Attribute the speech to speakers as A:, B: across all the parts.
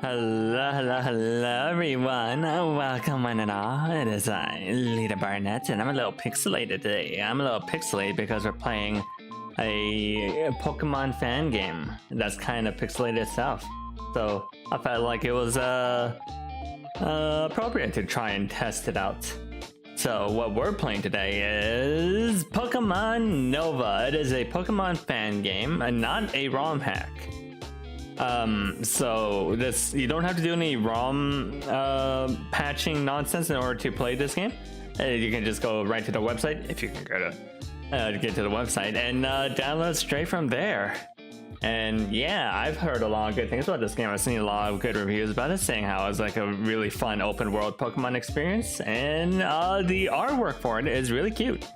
A: Hello, everyone. Welcome one and all. It is I, Lita Barnett, and I'm a little pixelated today. I'm a little pixelated because we're playing a Pokemon fan game that's kind of pixelated itself. So I felt like it was appropriate to try and test it out. So what we're playing today is Pokemon Nova. It is a Pokemon fan game and not a ROM hack. So this, you don't have to do any ROM patching nonsense in order to play this game. You can just go right to the website, if you can go to get to the website, and download straight from there. And yeah, I've heard a lot of good things about this game. I've seen a lot of good reviews about it, saying how it's like a really fun open world Pokemon experience, and the artwork for it is really cute.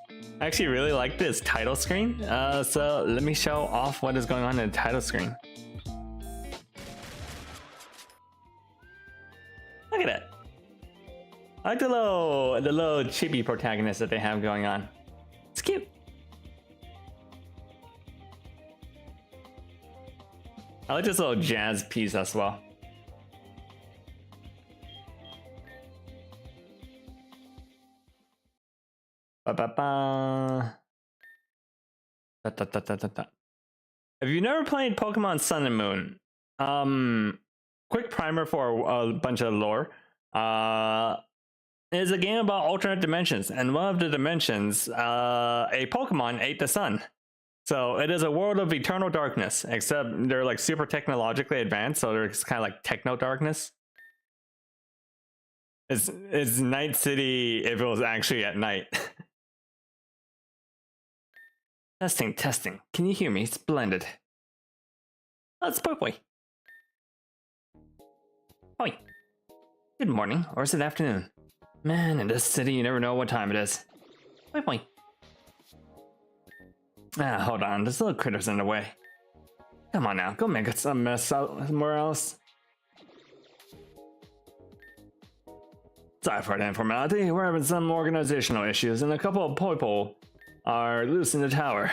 A: I actually really like this title screen. So let me show off what is going on in the title screen. Look at that. I like the little chibi protagonist that they have going on. It's cute. I like this little jazz piece as well. Ba-ba-ba. Da-da-da-da-da-da. If you've never played Pokemon Sun and Moon, quick primer for a bunch of lore. It is a game about alternate dimensions, and one of the dimensions, a Pokemon ate the sun. So it is a world of eternal darkness, except they're like super technologically advanced, so it's kind of like techno darkness. It's Night City if it was actually at night. Testing. Can you hear me? Splendid. Oh, it's Boy. Oi. Good morning, or is it afternoon? Man, in this city you never know what time it is. Boy. Ah, hold on, there's little critters in the way. Come on now, go make it some mess out somewhere else. Sorry for the informality, we're having some organizational issues and a couple of Poipo are loose in the tower.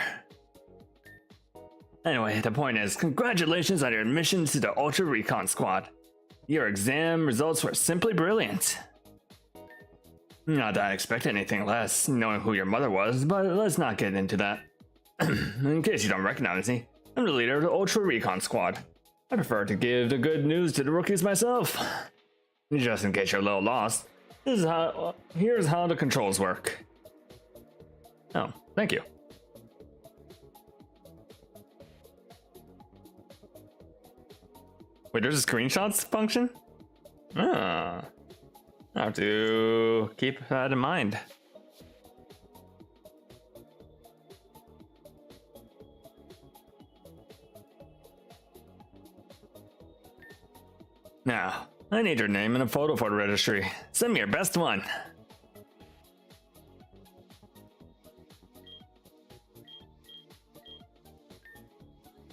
A: Anyway, the point is, congratulations on your admission to the Ultra Recon Squad. Your exam results were simply brilliant. Not that I expect anything less, knowing who your mother was, but let's not get into that. In case you don't recognize me, I'm the leader of the Ultra Recon Squad. I prefer to give the good news to the rookies myself. Just in case you're a little lost, here's how the controls work. Oh, thank you. Wait, there's a screenshots function? Ah, I have to keep that in mind. Now, I need your name and a photo for the registry. Send me your best one.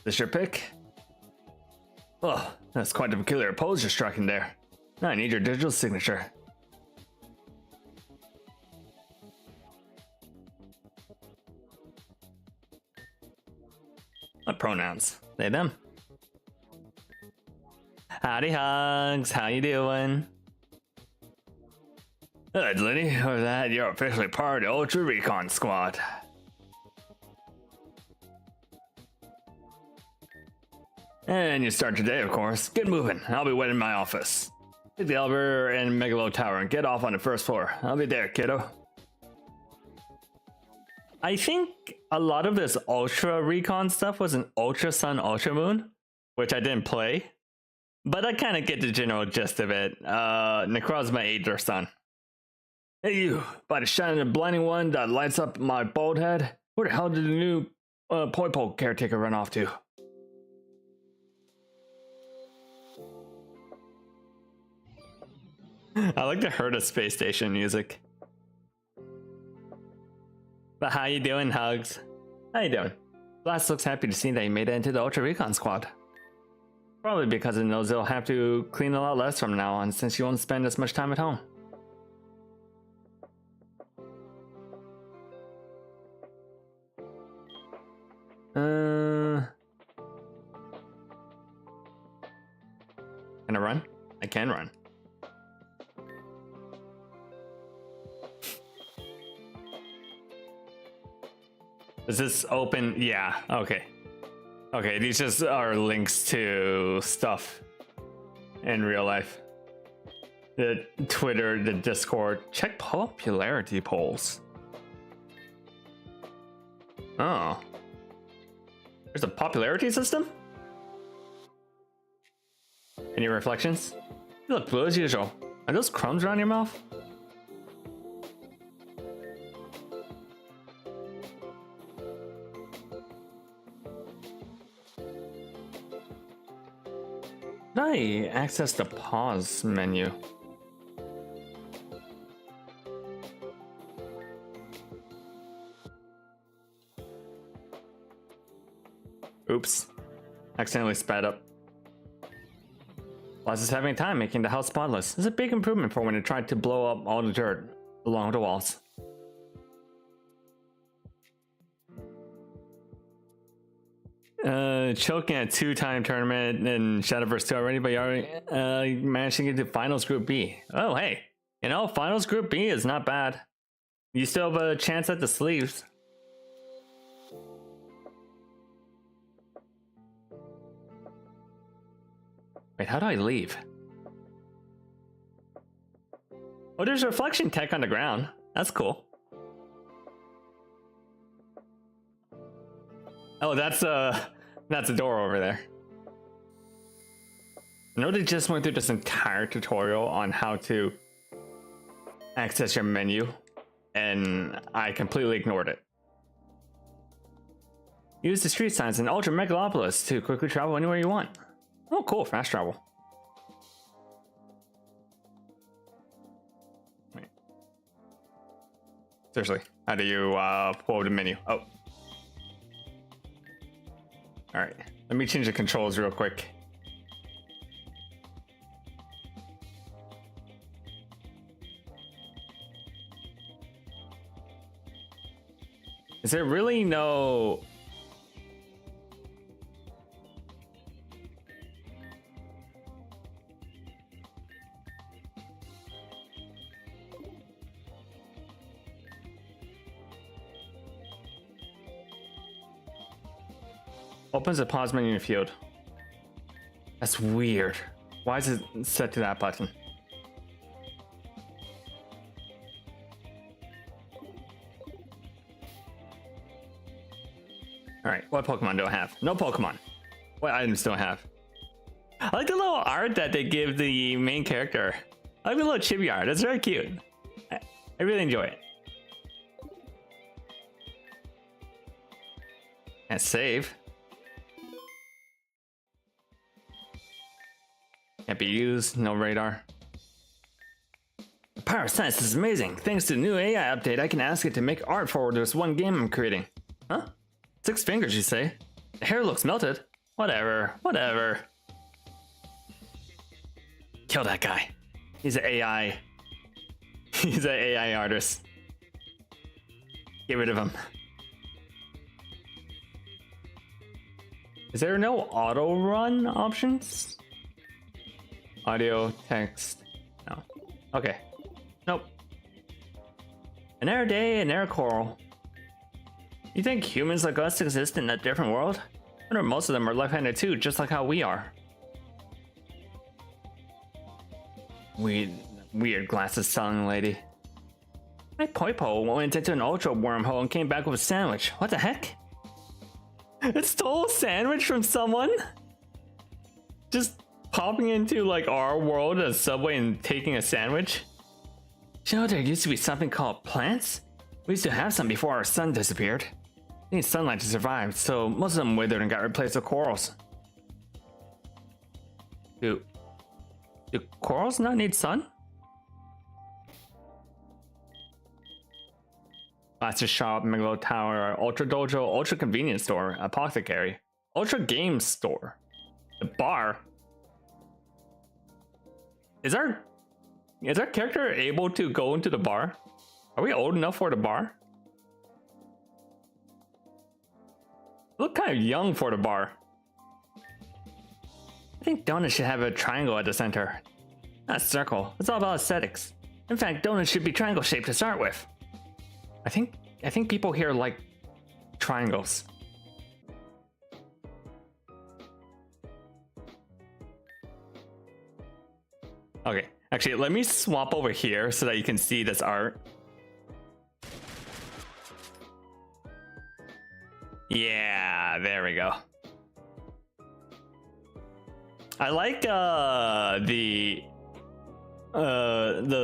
A: This your pick? Oh, that's quite a peculiar pose you're striking there. I need your digital signature. My pronouns. They, them. Howdy, Hugs. How you doing? Good, Liddy. Or that, you're officially part of the Ultra Recon Squad. And you start today, of course. Get moving. I'll be waiting in my office. Take the elevator in Megalo Tower and get off on the first floor. I'll be there, kiddo. I think a lot of this Ultra Recon stuff was an Ultra Sun, Ultra Moon, which I didn't play. But I kind of get the general gist of it. Necrozma ate their son. Hey you, by the shine of the blinding one that lights up my bald head, where the hell did the new Poipo caretaker run off to? I like to hear the space station music. But how you doing, Hugs? How you doing? Blast looks happy to see that you made it into the Ultra Recon Squad. Probably because it knows it'll have to clean a lot less from now on since you won't spend as much time at home. Can I run? I can run. Does this open? Yeah, okay. Okay, these just are links to stuff in real life. The Twitter, the Discord. Check popularity polls. Oh. There's a popularity system? Any reflections? You look blue as usual. Are those crumbs around your mouth? Did I access the pause menu? Oops. Accidentally sped up. Plus, is having time making the house spotless. It's a big improvement for when it tried to blow up all the dirt along the walls. Choking at 2-time tournament in Shadowverse 2 already, but you already managed to get to Finals Group B. Oh, hey. You know, Finals Group B is not bad. You still have a chance at the sleeves. Wait, how do I leave? Oh, there's reflection tech on the ground. That's cool. Oh, that's a door over there. I know they just went through this entire tutorial on how to access your menu, and I completely ignored it. Use the street signs in Ultra Megalopolis to quickly travel anywhere you want. Oh, cool, fast travel. Wait. Seriously, how do you pull the menu? Oh. Alright, let me change the controls real quick. Is there really no... Opens the pause menu in the field. That's weird. Why is it set to that button? Alright, what Pokemon do I have? No Pokemon. What items do I have? I like the little art that they give the main character. I like the little chibi art. It's very cute. I really enjoy it. And save. Can't be used, no radar. The power of science is amazing. Thanks to the new AI update, I can ask it to make art for this one game I'm creating. Huh? 6 fingers, you say? The hair looks melted. Whatever, whatever. Kill that guy. He's an AI. He's an AI artist. Get rid of him. Is there no auto run options? Audio, text, no. Okay. Nope. An air day, an air coral. You think humans like us exist in a different world? I wonder most of them are left-handed too, just like how we are. Weird glasses selling lady. My Poipo went into an ultra wormhole and came back with a sandwich. What the heck? It stole a sandwich from someone? Just popping into like our world at a subway and taking a sandwich? You know, there used to be something called plants? We used to have some before our sun disappeared. They need sunlight to survive, so most of them withered and got replaced with corals. Do corals not need sun? Master Shop, Megalo Tower, Ultra Dojo, Ultra Convenience Store, Apothecary, Ultra Game Store, the bar. Is our character able to go into the bar? Are we old enough for the bar? Look kind of young for the bar. I think Donna should have a triangle at the center. Not circle. It's all about aesthetics. In fact, donuts should be triangle shaped to start with. I think people here like triangles. Okay, actually, let me swap over here so that you can see this art. Yeah, there we go. I like the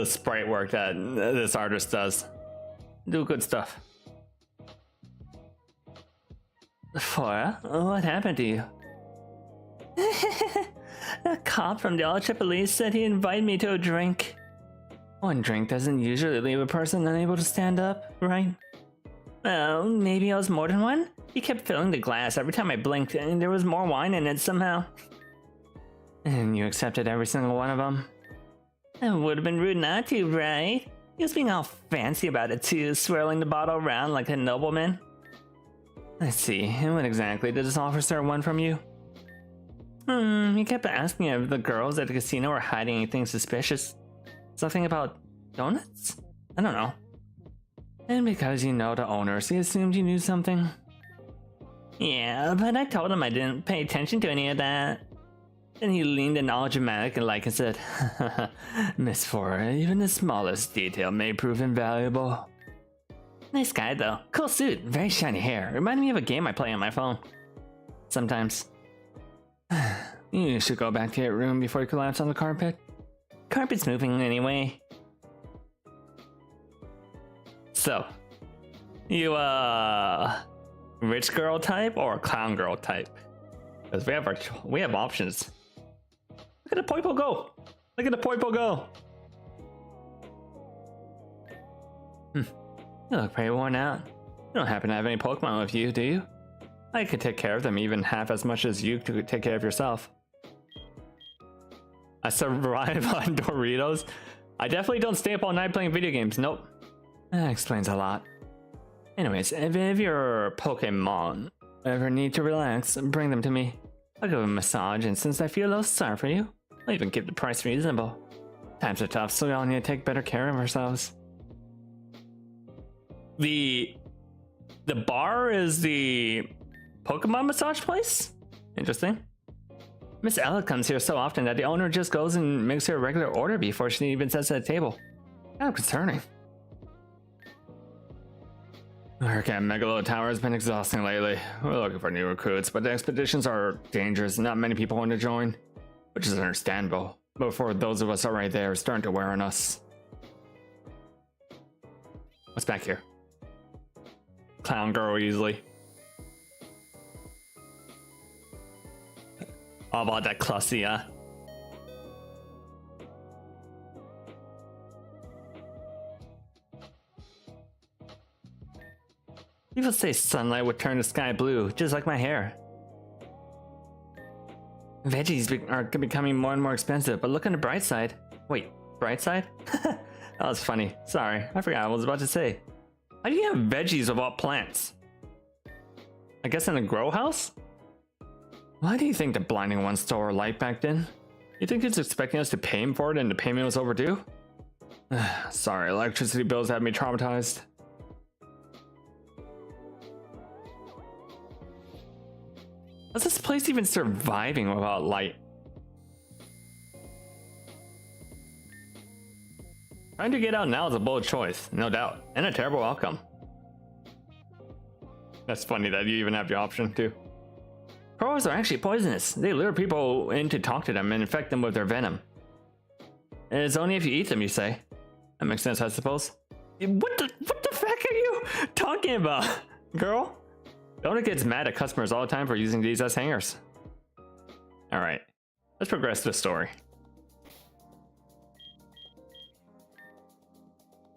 A: sprite work that this artist does. Do good stuff. Flora, what happened to you? A cop from the Ultra Police said he invited me to a drink. One drink doesn't usually leave a person unable to stand up, right? Well, maybe it was more than one? He kept filling the glass every time I blinked, and there was more wine in it somehow. And you accepted every single one of them? It would have been rude not to, right? He was being all fancy about it too, swirling the bottle around like a nobleman. Let's see, and what exactly did this officer want from you? He kept asking if the girls at the casino were hiding anything suspicious. Something about donuts? I don't know. And because you know the owners, he assumed you knew something. Yeah, but I told him I didn't pay attention to any of that. Then he leaned in all dramatic and like and said, Miss Flora, even the smallest detail may prove invaluable. Nice guy though. Cool suit, very shiny hair. Reminded me of a game I play on my phone. Sometimes. You should go back to your room before you collapse on the carpet. Carpet's moving anyway. So, you rich girl type or clown girl type? Because we have options. Look at the Poipo go! Look at the Poipo go! You look pretty worn out. You don't happen to have any Pokemon with you, do you? I could take care of them even half as much as you could take care of yourself. I survive on Doritos? I definitely don't stay up all night playing video games, nope. That explains a lot. Anyways, if your Pokemon ever need to relax, bring them to me. I'll give them a massage, and since I feel a little sorry for you, I'll even keep the price reasonable. Times are tough, so we all need to take better care of ourselves. The bar is the Pokemon massage place? Interesting. Miss Ella comes here so often that the owner just goes and makes her a regular order before she even sits at the table. Kind of concerning. Work at Megalo Tower has been exhausting lately. We're looking for new recruits, but the expeditions are dangerous and not many people want to join, which is understandable. But for those of us already there, it's starting to wear on us. What's back here? Clown girl easily. All about that classy, huh? People say sunlight would turn the sky blue, just like my hair. Veggies are becoming more and more expensive, but look on the bright side. Wait, bright side? That was funny. Sorry, I forgot what I was about to say. How do you have veggies without plants? I guess in a grow house? Why do you think the Blinding One stole our light back then? You think he's expecting us to pay him for it and the payment was overdue? Sorry, electricity bills have me traumatized. How's this place even surviving without light? Trying to get out now is a bold choice, no doubt, and a terrible outcome. That's funny that you even have the option too. Crows are actually poisonous. They lure people in to talk to them and infect them with their venom. And it's only if you eat them, you say. That makes sense, I suppose. What the fuck are you talking about, girl? Donut gets mad at customers all the time for using these as hangers. Alright, let's progress the story.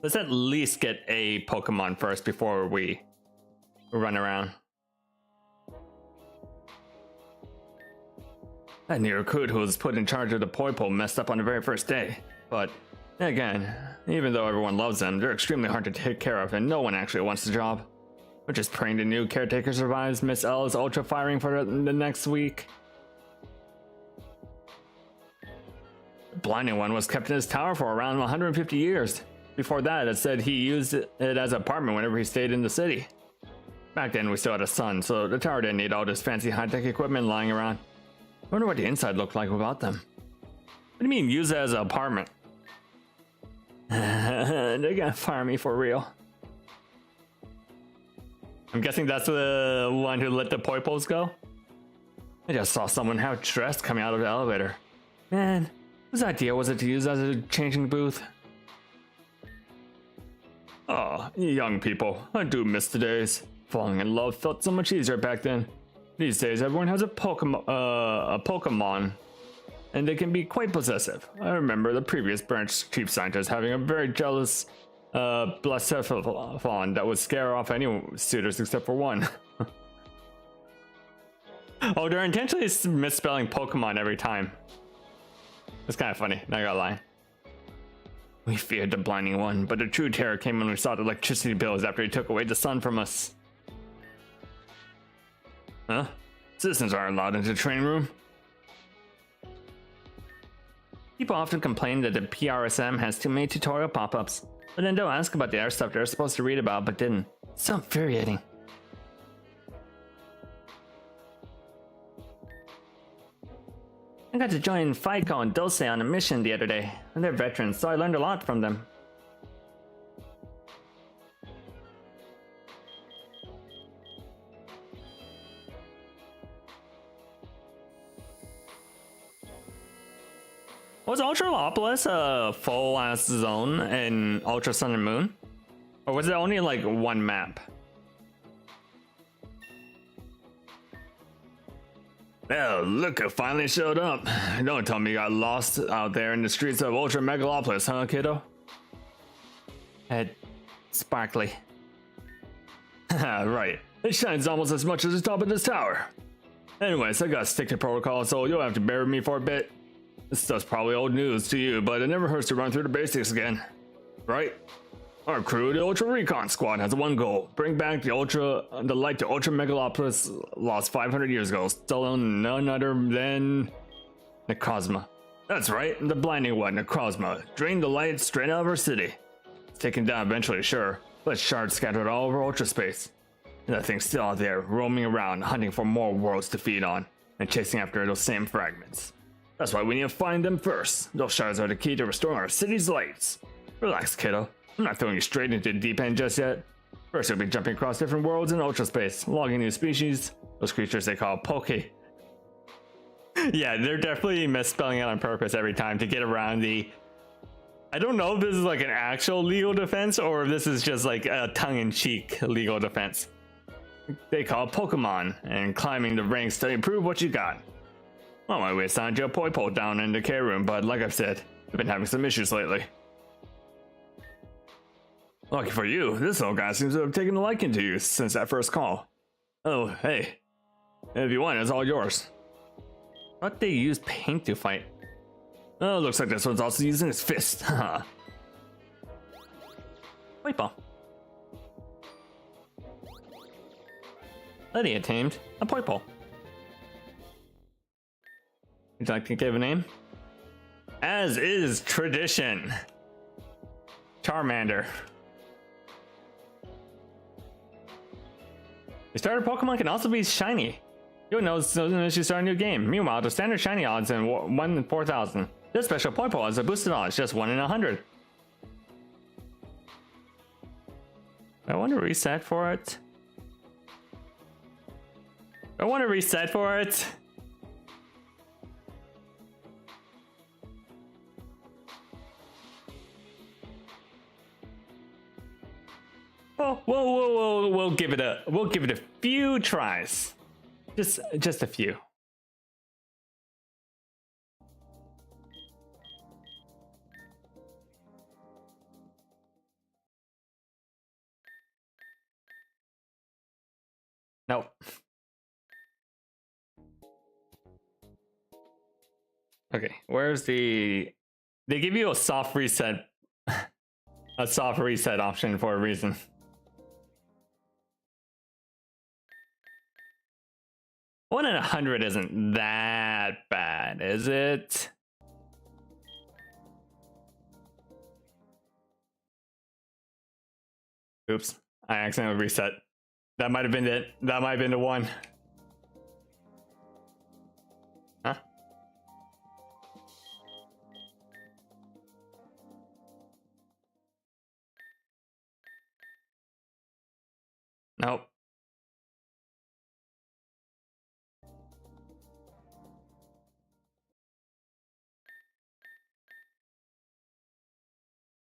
A: Let's at least get a Pokemon first before we run around. That new recruit who was put in charge of the Poipo messed up on the very first day. But, again, even though everyone loves them, they're extremely hard to take care of and no one actually wants the job. We're just praying the new caretaker survives Miss L's ultra firing for the next week. The blinding one was kept in his tower for around 150 years. Before that, it said he used it as an apartment whenever he stayed in the city. Back then, we still had a sun, so the tower didn't need all this fancy high-tech equipment lying around. I wonder what the inside looked like without them. What do you mean, use it as an apartment? They're gonna fire me for real. I'm guessing that's the one who let the poipos go? I just saw someone half dressed coming out of the elevator. Man, whose idea was it to use as a changing booth? Oh, young people, I do miss the days. Falling in love felt so much easier back then. These days, everyone has a Pokemon, and they can be quite possessive. I remember the previous branch chief scientist having a very jealous Blacephalon that would scare off any suitors except for one. Oh, they're intentionally misspelling Pokemon every time. It's kind of funny, not gonna lie. We feared the blinding one, but the true terror came when we saw the electricity bills after he took away the sun from us. Huh? Citizens aren't allowed into the training room. People often complain that the PRSM has too many tutorial pop-ups, but then they'll ask about the other stuff they're supposed to read about but didn't. It's so infuriating. I got to join Faiko and Dulce on a mission the other day, and they're veterans, so I learned a lot from them. Was Ultralopolis a full-ass zone in Ultra Sun and Moon? Or was it only like one map? Well, look who finally showed up. Don't tell me you got lost out there in the streets of Ultra Megalopolis, huh, kiddo? Head sparkly. Right. It shines almost as much as the top of this tower. Anyways, I gotta stick to protocol, so you'll have to bear with me for a bit. This stuff's probably old news to you, but it never hurts to run through the basics again. Right? Our crew, the Ultra Recon Squad, has one goal. Bring back the light to Ultra Megalopolis lost 500 years ago, stolen none other than Necrozma. That's right, the blinding one, Necrozma. Drained the light straight out of our city. It's taken down eventually, sure, but shards scattered all over Ultra space. And that thing's still out there, roaming around, hunting for more worlds to feed on, and chasing after those same fragments. That's why we need to find them first. Those shards are the key to restoring our city's lights. Relax, kiddo. I'm not throwing you straight into the deep end just yet. First, you'll be jumping across different worlds in ultra space, logging new species, those creatures they call Poke. Yeah, they're definitely misspelling it on purpose every time to get around the... I don't know if this is like an actual legal defense or if this is just like a tongue-in-cheek legal defense. They call Pokemon, and climbing the ranks to improve what you got. Well, my way assigned you a Poipo down in the care room, but like I've said, I've been having some issues lately. Lucky for you, this old guy seems to have taken a liking to you since that first call. Oh, hey. If you want, it's all yours. I thought they used paint to fight. Oh, looks like this one's also using his fist. Haha. Poipo. Lydia tamed a Poipo. Would you like to give a name? As is tradition. Charmander. The starter Pokemon can also be shiny. You'll know as soon as you start a new game. Meanwhile, the standard shiny odds in 1 in 4,000. This special Poipo has a boosted odds, just 1 in 100. I want to reset for it. I want to reset for it. Oh, whoa, we'll give it a few tries. Just a few. Nope. Okay, where's the... They give you a soft reset. A soft reset option for a reason. One in 100 isn't that bad, is it? Oops, I accidentally reset. That might have been it. That might have been the one. Huh? Nope.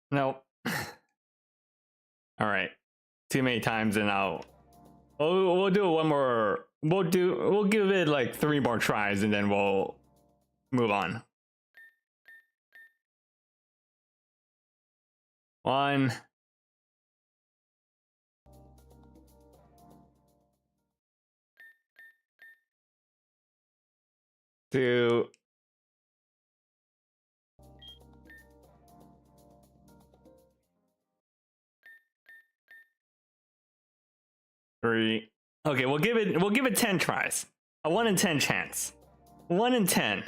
A: Nope. All right. Too many times and we'll do one more. We'll give it like 3 more tries and then we'll move on. 1, 2, 3. Okay, we'll give it 10 tries. A 1 in 10 chance. 1 in 10.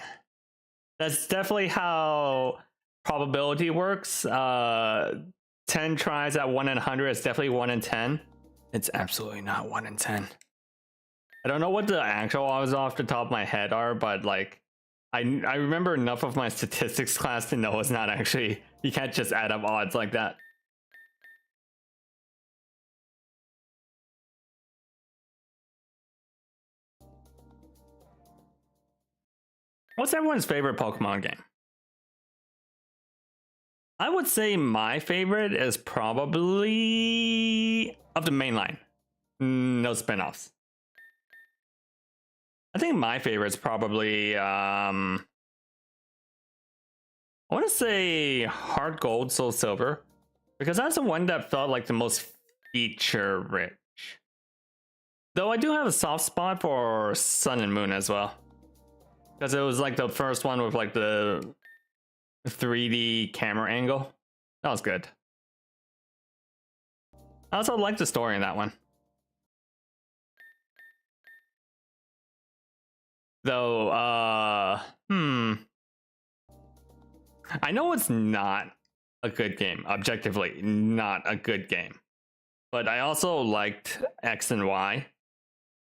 A: That's definitely how probability works. 10 tries at 1 in 100 is definitely 1 in 10. It's absolutely not 1 in 10. I don't know what the actual odds off the top of my head are, but like I remember enough of my statistics class to know it's not actually, you can't just add up odds like that. What's everyone's favorite Pokemon game? I would say my favorite is probably of the main line. No spin-offs. I think my favorite is probably I want to say Heart Gold, Soul Silver, because that's the one that felt like the most feature rich. Though I do have a soft spot for Sun and Moon as well, because it was like the first one with like the 3D camera angle. That was good. I also like the story in that one. Though, I know it's not a good game, objectively, not a good game. But I also liked X and Y,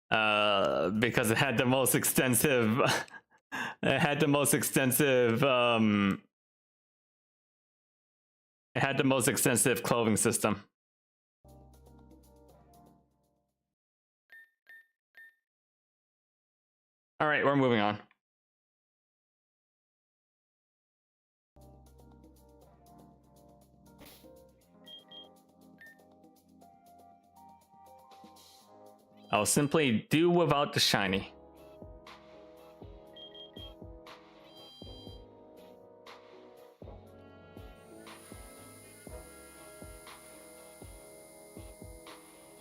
A: because it had the most extensive, it had the most extensive clothing system. All right, we're moving on. I'll simply do without the shiny.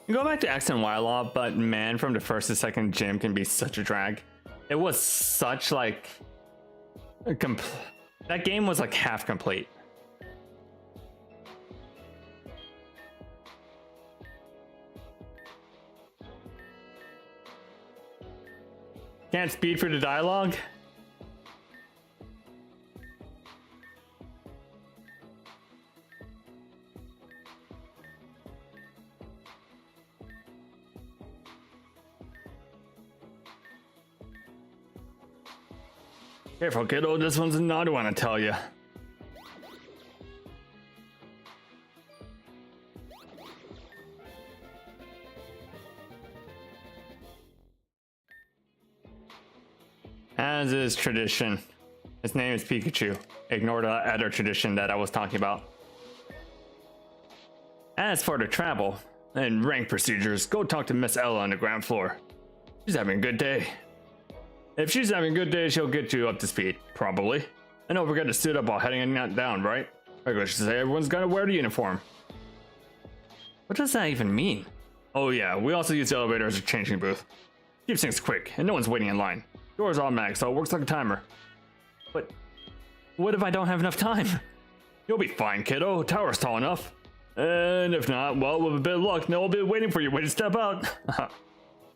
A: You go back to X and Y a lot, but man, from the first to second gym can be such a drag. It was such like that game was like half complete. Can't speed for the dialogue? Careful, kiddo, this one's a naughty one, I tell ya. As is tradition. His name is Pikachu. Ignore the other tradition that I was talking about. As for the travel and rank procedures, go talk to Miss Ella on the ground floor. She's having a good day. If she's having a good day, she'll get you up to speed, probably. And don't forget to suit up while heading down, right? I should say everyone's gotta wear the uniform. What does that even mean? Oh yeah, we also use the elevator as a changing booth. Keeps things quick, and no one's waiting in line. Door's automatic, so it works like a timer. But what if I don't have enough time? You'll be fine, kiddo. Tower's tall enough. And if not, well, with a bit of luck, no one will be waiting for you when you step out.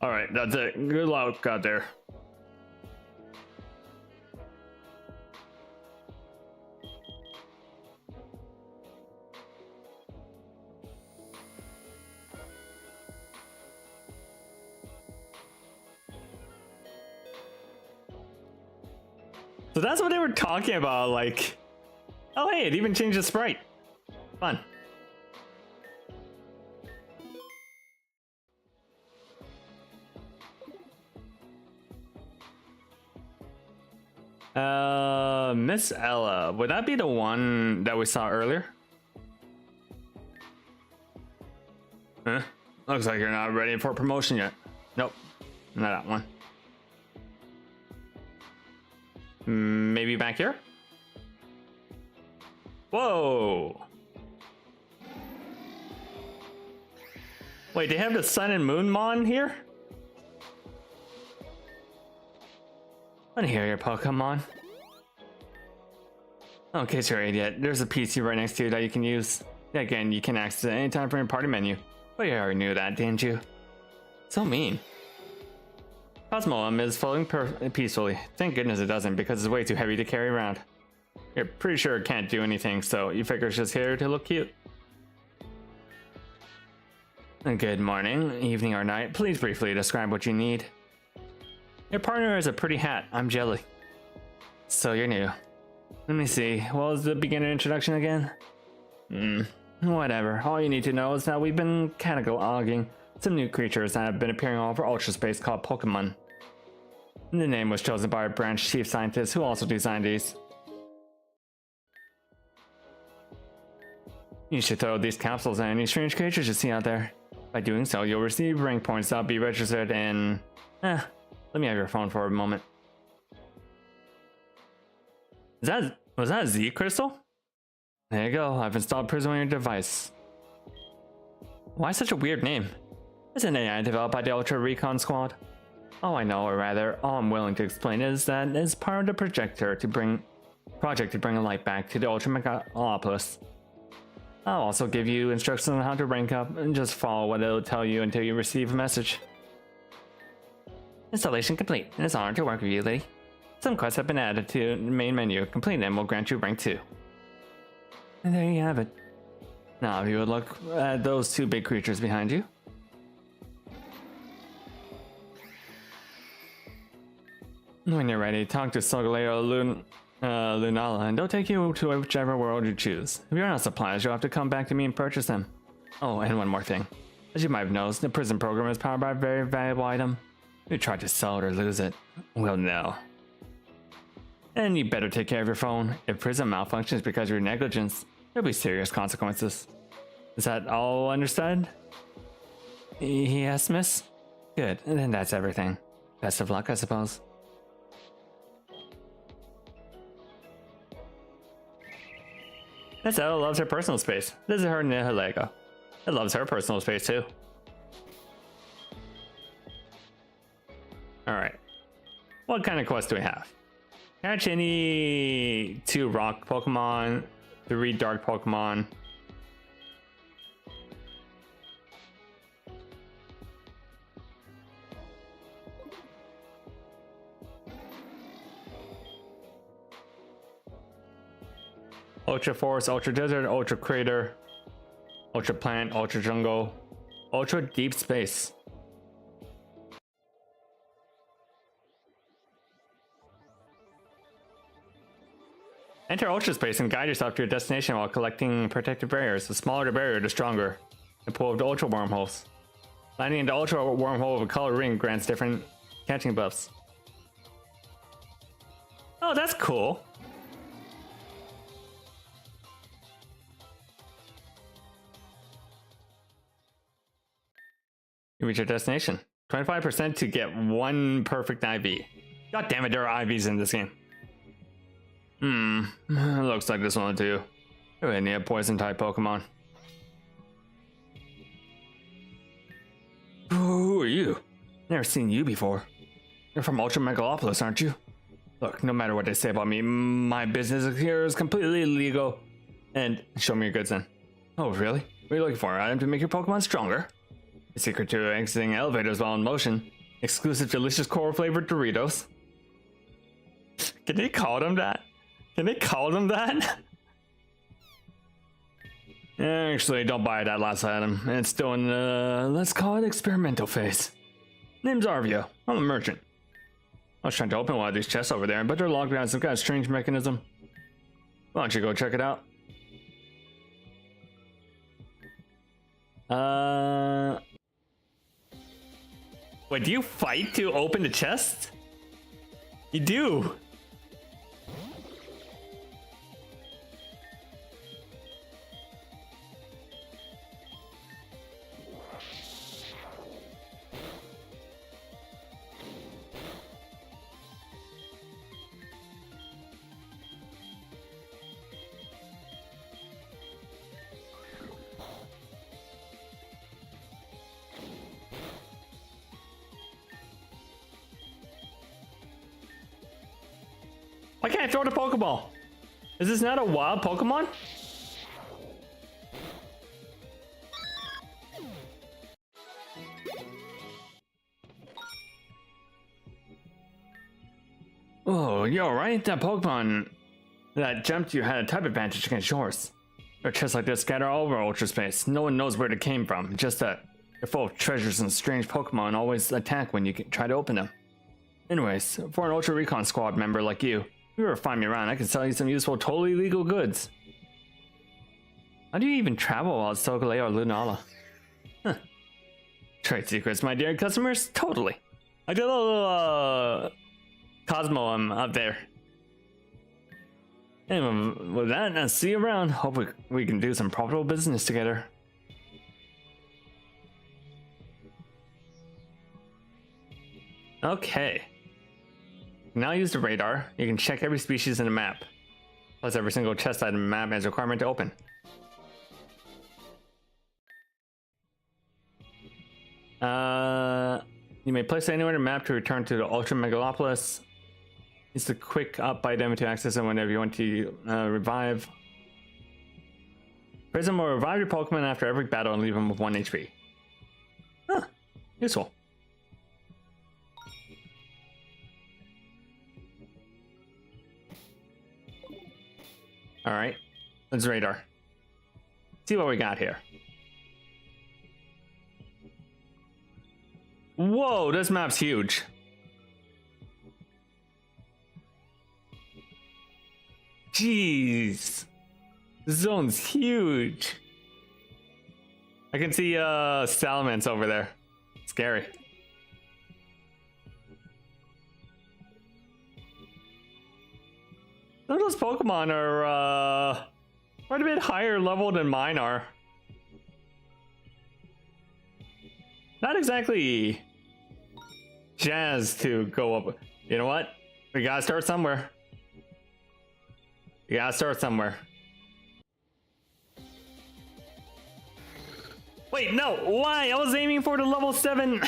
A: Alright, that's it. Good luck out there. So that's what they were talking about, like... Oh hey, it even changed the sprite. Fun. Miss Ella, would that be the one that we saw earlier? Huh? Looks like you're not ready for promotion yet. Nope, not that one. Maybe back here? Whoa! Wait, they have the Sun and Moon Mon here? Wanna hear your Pokemon? Oh, in case you're an idiot, there's a PC right next to you that you can use. Again, you can access it anytime from your party menu. But you already knew that, didn't you? So mean. Cosmoem is floating peacefully. Thank goodness it doesn't, because it's way too heavy to carry around. You're pretty sure it can't do anything, so you figure it's just here to look cute. Good morning, evening, or night. Please briefly describe what you need. Your partner is a pretty hat. I'm Jelly. So you're new. Let me see. What was the beginner introduction again? Whatever. All you need to know is that we've been cataloging some new creatures that have been appearing all over Ultra Space called Pokemon. The name was chosen by our branch chief scientist who also designed these. You should throw these capsules at any strange creatures you see out there. By doing so, you'll receive rank points that'll be registered in... let me have your phone for a moment. Was that a Z crystal? There you go, I've installed Prism on your device. Why such a weird name? It's an AI developed by the Ultra Recon Squad. All I know, or rather, all I'm willing to explain is that it's part of the project to bring a light back to the Ultra Megalopolis. I'll also give you instructions on how to rank up, and just follow what it'll tell you until you receive a message. Installation complete. It's an honor to work with you, lady. Some quests have been added to the main menu. Completing them will grant you rank 2. And there you have it. Now, if you would look at those two big creatures behind you. When you're ready, talk to Solgaleo Lunala, and they'll take you to whichever world you choose. If you're not supplies, you'll have to come back to me and purchase them. Oh, and one more thing. As you might have noticed, the prison program is powered by a very valuable item. If you try to sell it or lose it, well, no. And you better take care of your phone. If prison malfunctions because of your negligence, there'll be serious consequences. Is that all understood? Yes, miss? Good, and then that's everything. Best of luck, I suppose. Miss Ella loves her personal space. This is her Nihilego. It loves her personal space too. Alright. What kind of quest do we have? Catch any 2 rock Pokemon, 3 dark Pokemon. Ultra Forest, Ultra Desert, Ultra Crater, Ultra Plant, Ultra Jungle, Ultra Deep Space. Enter Ultra Space and guide yourself to your destination while collecting protective barriers. The smaller the barrier, the stronger. The pool of the Ultra Wormholes. Landing in the Ultra Wormhole of a colored ring grants different catching buffs. Oh, that's cool. You reach your destination. 25% to get 1 perfect IV. God damn it, there are IVs in this game. Looks like this one too. We really need a poison type Pokemon. Who are you? Never seen you before. You're from Ultra Megalopolis, aren't you? Look, no matter what they say about me, my business here is completely legal. And show me your goods then. Oh, really? What are you looking for? An item to make your Pokemon stronger? A secret to exiting elevators while in motion. Exclusive delicious coral flavored Doritos. Can they call them that? Can they call them that? Actually, don't buy that last item. It's still in the, let's call it experimental phase. Name's Arvio. I'm a merchant. I was trying to open one of these chests over there, but they're locked behind some kind of strange mechanism. Why don't you go check it out? Wait, do you fight to open the chest? You do. Why can't I throw the Pokeball? Is this not a wild Pokemon? Oh, you're right. That Pokemon that jumped you had a type advantage against yours. Their chests like this scatter all over Ultra Space. No one knows where they came from. Just that they're full of treasures and strange Pokemon always attack when you try to open them. Anyways, for an Ultra Recon Squad member like you, if you ever find me around, I can sell you some useful, totally legal goods. How do you even travel while it's Sokolay or Lunala? Huh. Trade secrets, my dear customers? Totally. I did a little, Cosmo up there. And with that, I'll see you around. Hope we can do some profitable business together. Okay. Now use the radar. You can check every species in the map. Plus every single chest item in the map has a requirement to open. You may place it anywhere in the map to return to the Ultra Megalopolis. Use the quick up item to access it whenever you want to revive. Prism will revive your Pokemon after every battle and leave them with 1 HP. Huh, useful. Alright, let's radar. See what we got here. Whoa, this map's huge. Jeez. This zone's huge. I can see Salamence over there. Scary. Some of those Pokemon are quite a bit higher level than mine are. Not exactly jazzed to go up. You know what? We gotta start somewhere. You gotta start somewhere. Wait, no, why? I was aiming for the level 7.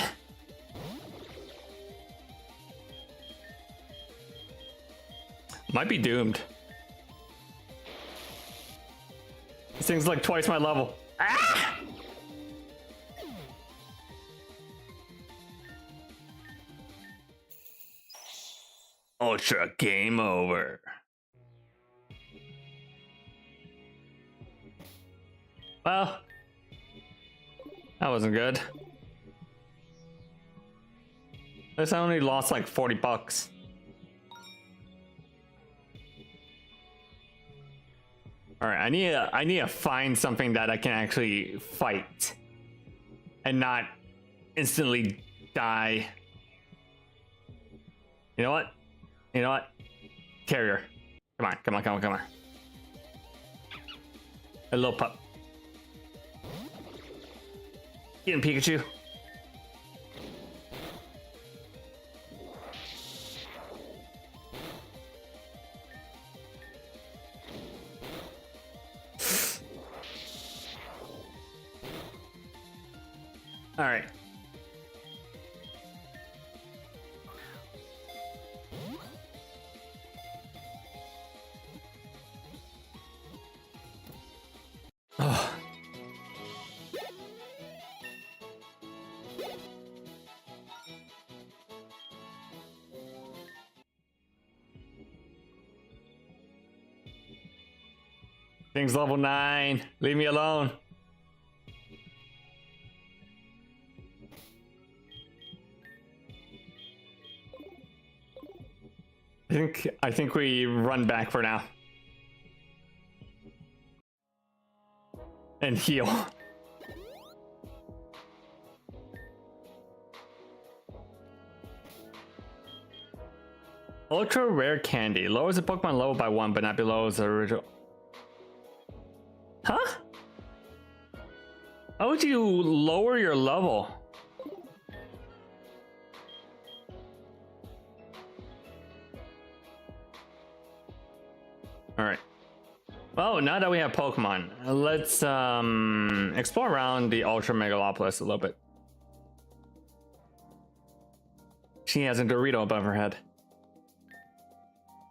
A: Might be doomed. This thing's like twice my level. Ah! Ultra game over. Well, that wasn't good. This I only lost like 40 bucks. All right, I need to find something that I can actually fight and not instantly die. You know what? You know what? Carrier. Come on, come on, come on, come on. A little pup. Get him, Pikachu. All right. Oh. Thing's level 9. Leave me alone. think we run back for now. And heal. Ultra rare candy. Lowers the Pokemon level by 1, but not below the original. Huh? How would you lower your level? Alright. Well, now that we have Pokemon, let's explore around the Ultra Megalopolis a little bit. She has a Dorito above her head.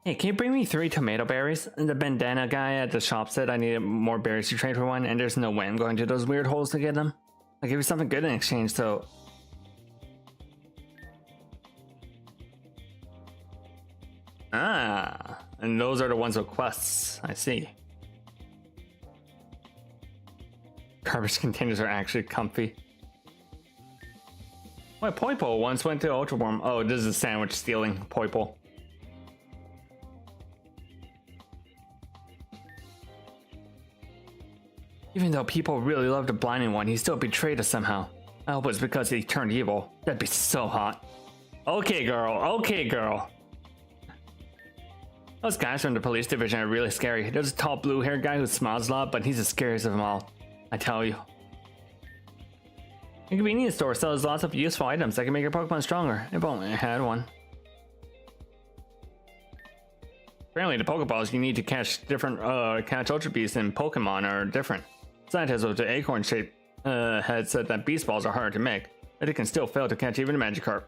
A: Hey, can you bring me 3 tomato berries? The bandana guy at the shop said I needed more berries to trade for one, and there's no way I'm going to those weird holes to get them. I'll give you something good in exchange, so... Ah, and those are the ones with quests. I see. Garbage containers are actually comfy. My Poipo once went to Ultra Warm. Oh, this is a sandwich stealing Poipo. Even though people really love the blinding one, he still betrayed us somehow. I hope it's because he turned evil. That'd be so hot. Okay, girl. Okay, girl. Those guys from the police division are really scary. There's a tall blue-haired guy who smiles a lot, but he's the scariest of them all. I tell you. The convenience store sells lots of useful items that can make your Pokemon stronger. If only I had one. Apparently, the Pokeballs you need to catch different catch Ultra Beasts in Pokemon are different. Scientists with the acorn-shaped head said that Beast Balls are hard to make, but they can still fail to catch even a Magikarp.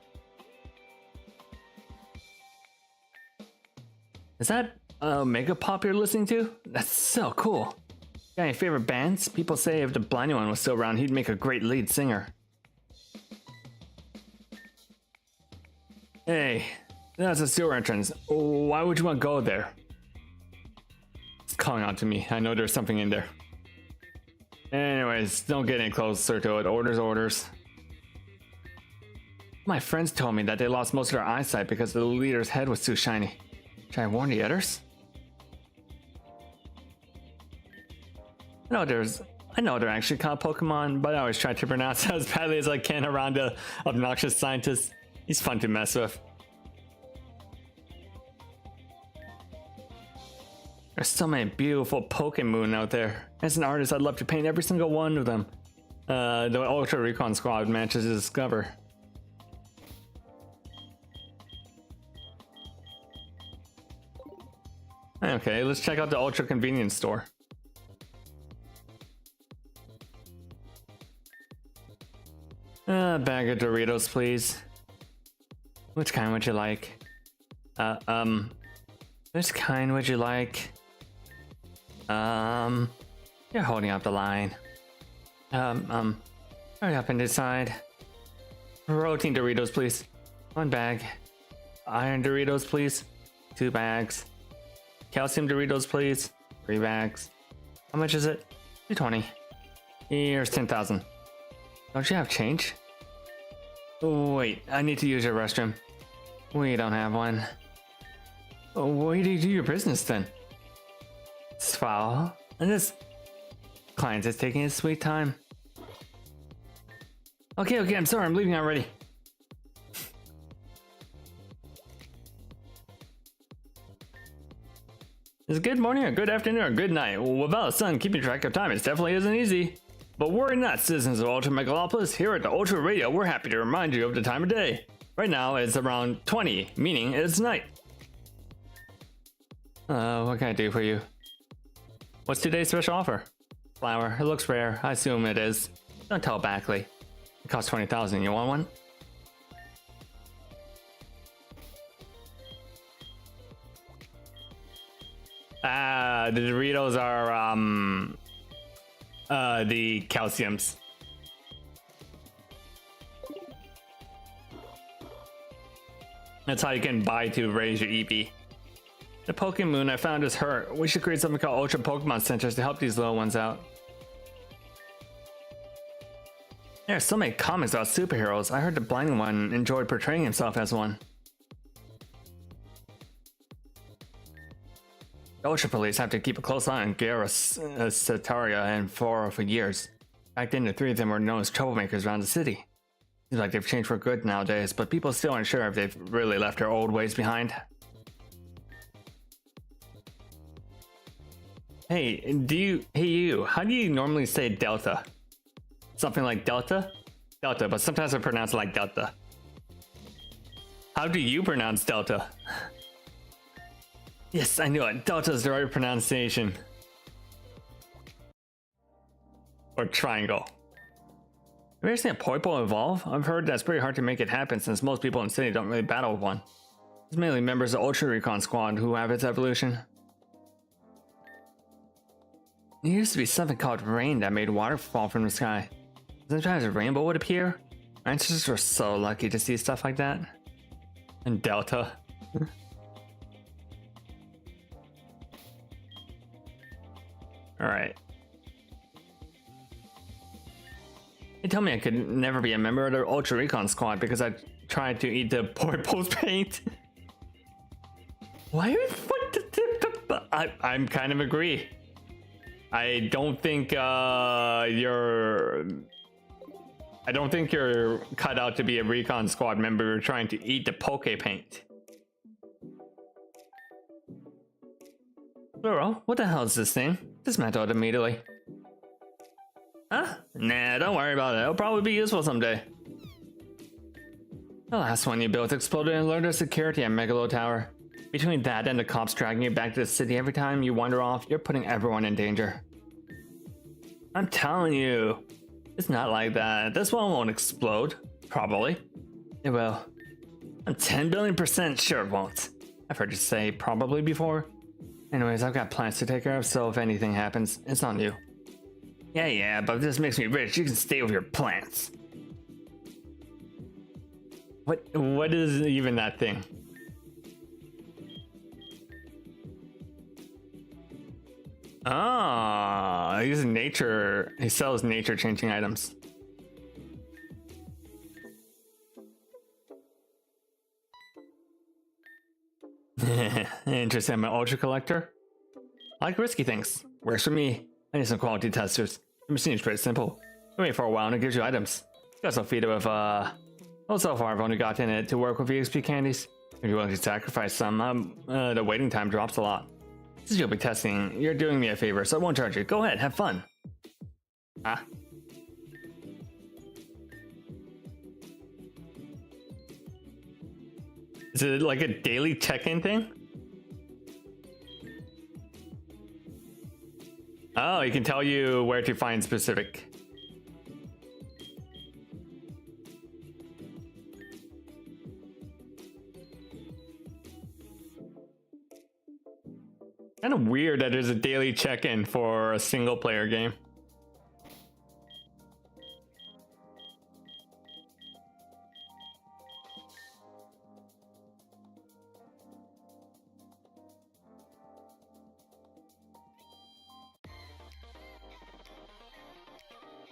A: Is that Mega Pop you're listening to? That's so cool. Got any favorite bands? People say if the blinding one was still around, he'd make a great lead singer. Hey, that's a sewer entrance. Why would you want to go there? It's calling out to me. I know there's something in there. Anyways, don't get any closer to it. Orders, orders. My friends told me that they lost most of their eyesight because the leader's head was too shiny. Should I warn the others? I know they're actually called Pokemon, but I always try to pronounce it as badly as I can around the obnoxious scientist. He's fun to mess with. There's so many beautiful Pokemon out there. As an artist, I'd love to paint every single one of them. The Ultra Recon Squad manages to discover. Okay, let's check out the Ultra Convenience Store. Bag of Doritos, please. Which kind would you like? Which kind would you like? You're holding up the line. Hurry up and decide. Protein Doritos, please. 1 bag. Iron Doritos, please. 2 bags. Calcium Doritos, please. 3 bags. How much is it? $220. Here's 10,000. Don't you have change? Wait, I need to use your restroom. We don't have one. Where do you do your business then? It's foul. And this client is taking his sweet time. Okay, I'm sorry, I'm leaving already. It's good morning or good afternoon or good night. Without a sun keeping track of time, it definitely isn't easy. But worry not, citizens of Ultra Megalopolis. Here at the Ultra Radio, we're happy to remind you of the time of day. Right now, it's around 20, meaning it's night. What can I do for you? What's today's special offer? Flower. It looks rare. I assume it is. Don't tell Backley. It costs 20,000. You want one? The Doritos are the calciums. That's how you can buy to raise your EV. The Pokemon I found is hurt. We should create something called Ultra Pokemon Centers to help these little ones out. There are so many comics about superheroes. I heard the blinding one enjoyed portraying himself as one. The Ultra Police have to keep a close eye on Garrus, Sataria, and Fora for years. Back then, the three of them were known as troublemakers around the city. Seems like they've changed for good nowadays, but people still aren't sure if they've really left their old ways behind. Hey, how do you normally say Delta? Something like Delta? Delta, but sometimes I pronounce it like Delta. How do you pronounce Delta? Yes, I knew it. Delta is the right pronunciation. Or triangle. Have you ever seen a Poipo evolve? I've heard that's pretty hard to make it happen since most people in the city don't really battle with one. It's mainly members of Ultra Recon Squad who have its evolution. There used to be something called rain that made water fall from the sky. Sometimes a rainbow would appear. Our ancestors were so lucky to see stuff like that. And Delta. Alright. They told me I could never be a member of the Ultra Recon Squad because I tried to eat the Poipo's paint. Why? I'm kind of agree. I don't think you're cut out to be a Recon Squad member. You're trying to eat the Poke paint. Girl, what the hell is this thing? Dismantle it immediately. Huh? Nah, don't worry about it. It'll probably be useful someday. The last one you built exploded and alerted security at Megalo Tower. Between that and the cops dragging you back to the city every time you wander off, you're putting everyone in danger. I'm telling you, it's not like that. This one won't explode. Probably. It will. I'm 10 billion% sure it won't. I've heard you say probably before. Anyways, I've got plans to take care of, so if anything happens, it's on you. Yeah, but if this makes me rich, you can stay with your plants. What is even that thing? Ah, he sells nature changing items. Interested in my ultra collector? I like risky things. Works for me. I need some quality testers. The machine is pretty simple. You wait for a while and it gives you items. You also feed it with well, so far I've only gotten it to work with EXP candies. If you're willing to sacrifice some, the waiting time drops a lot. Since you'll be testing, you're doing me a favor, so I won't charge you. Go ahead, have fun. Ah. Is it like a daily check-in thing? Oh, he can tell you where to find specific. Kind of weird that there's a daily check-in for a single player game.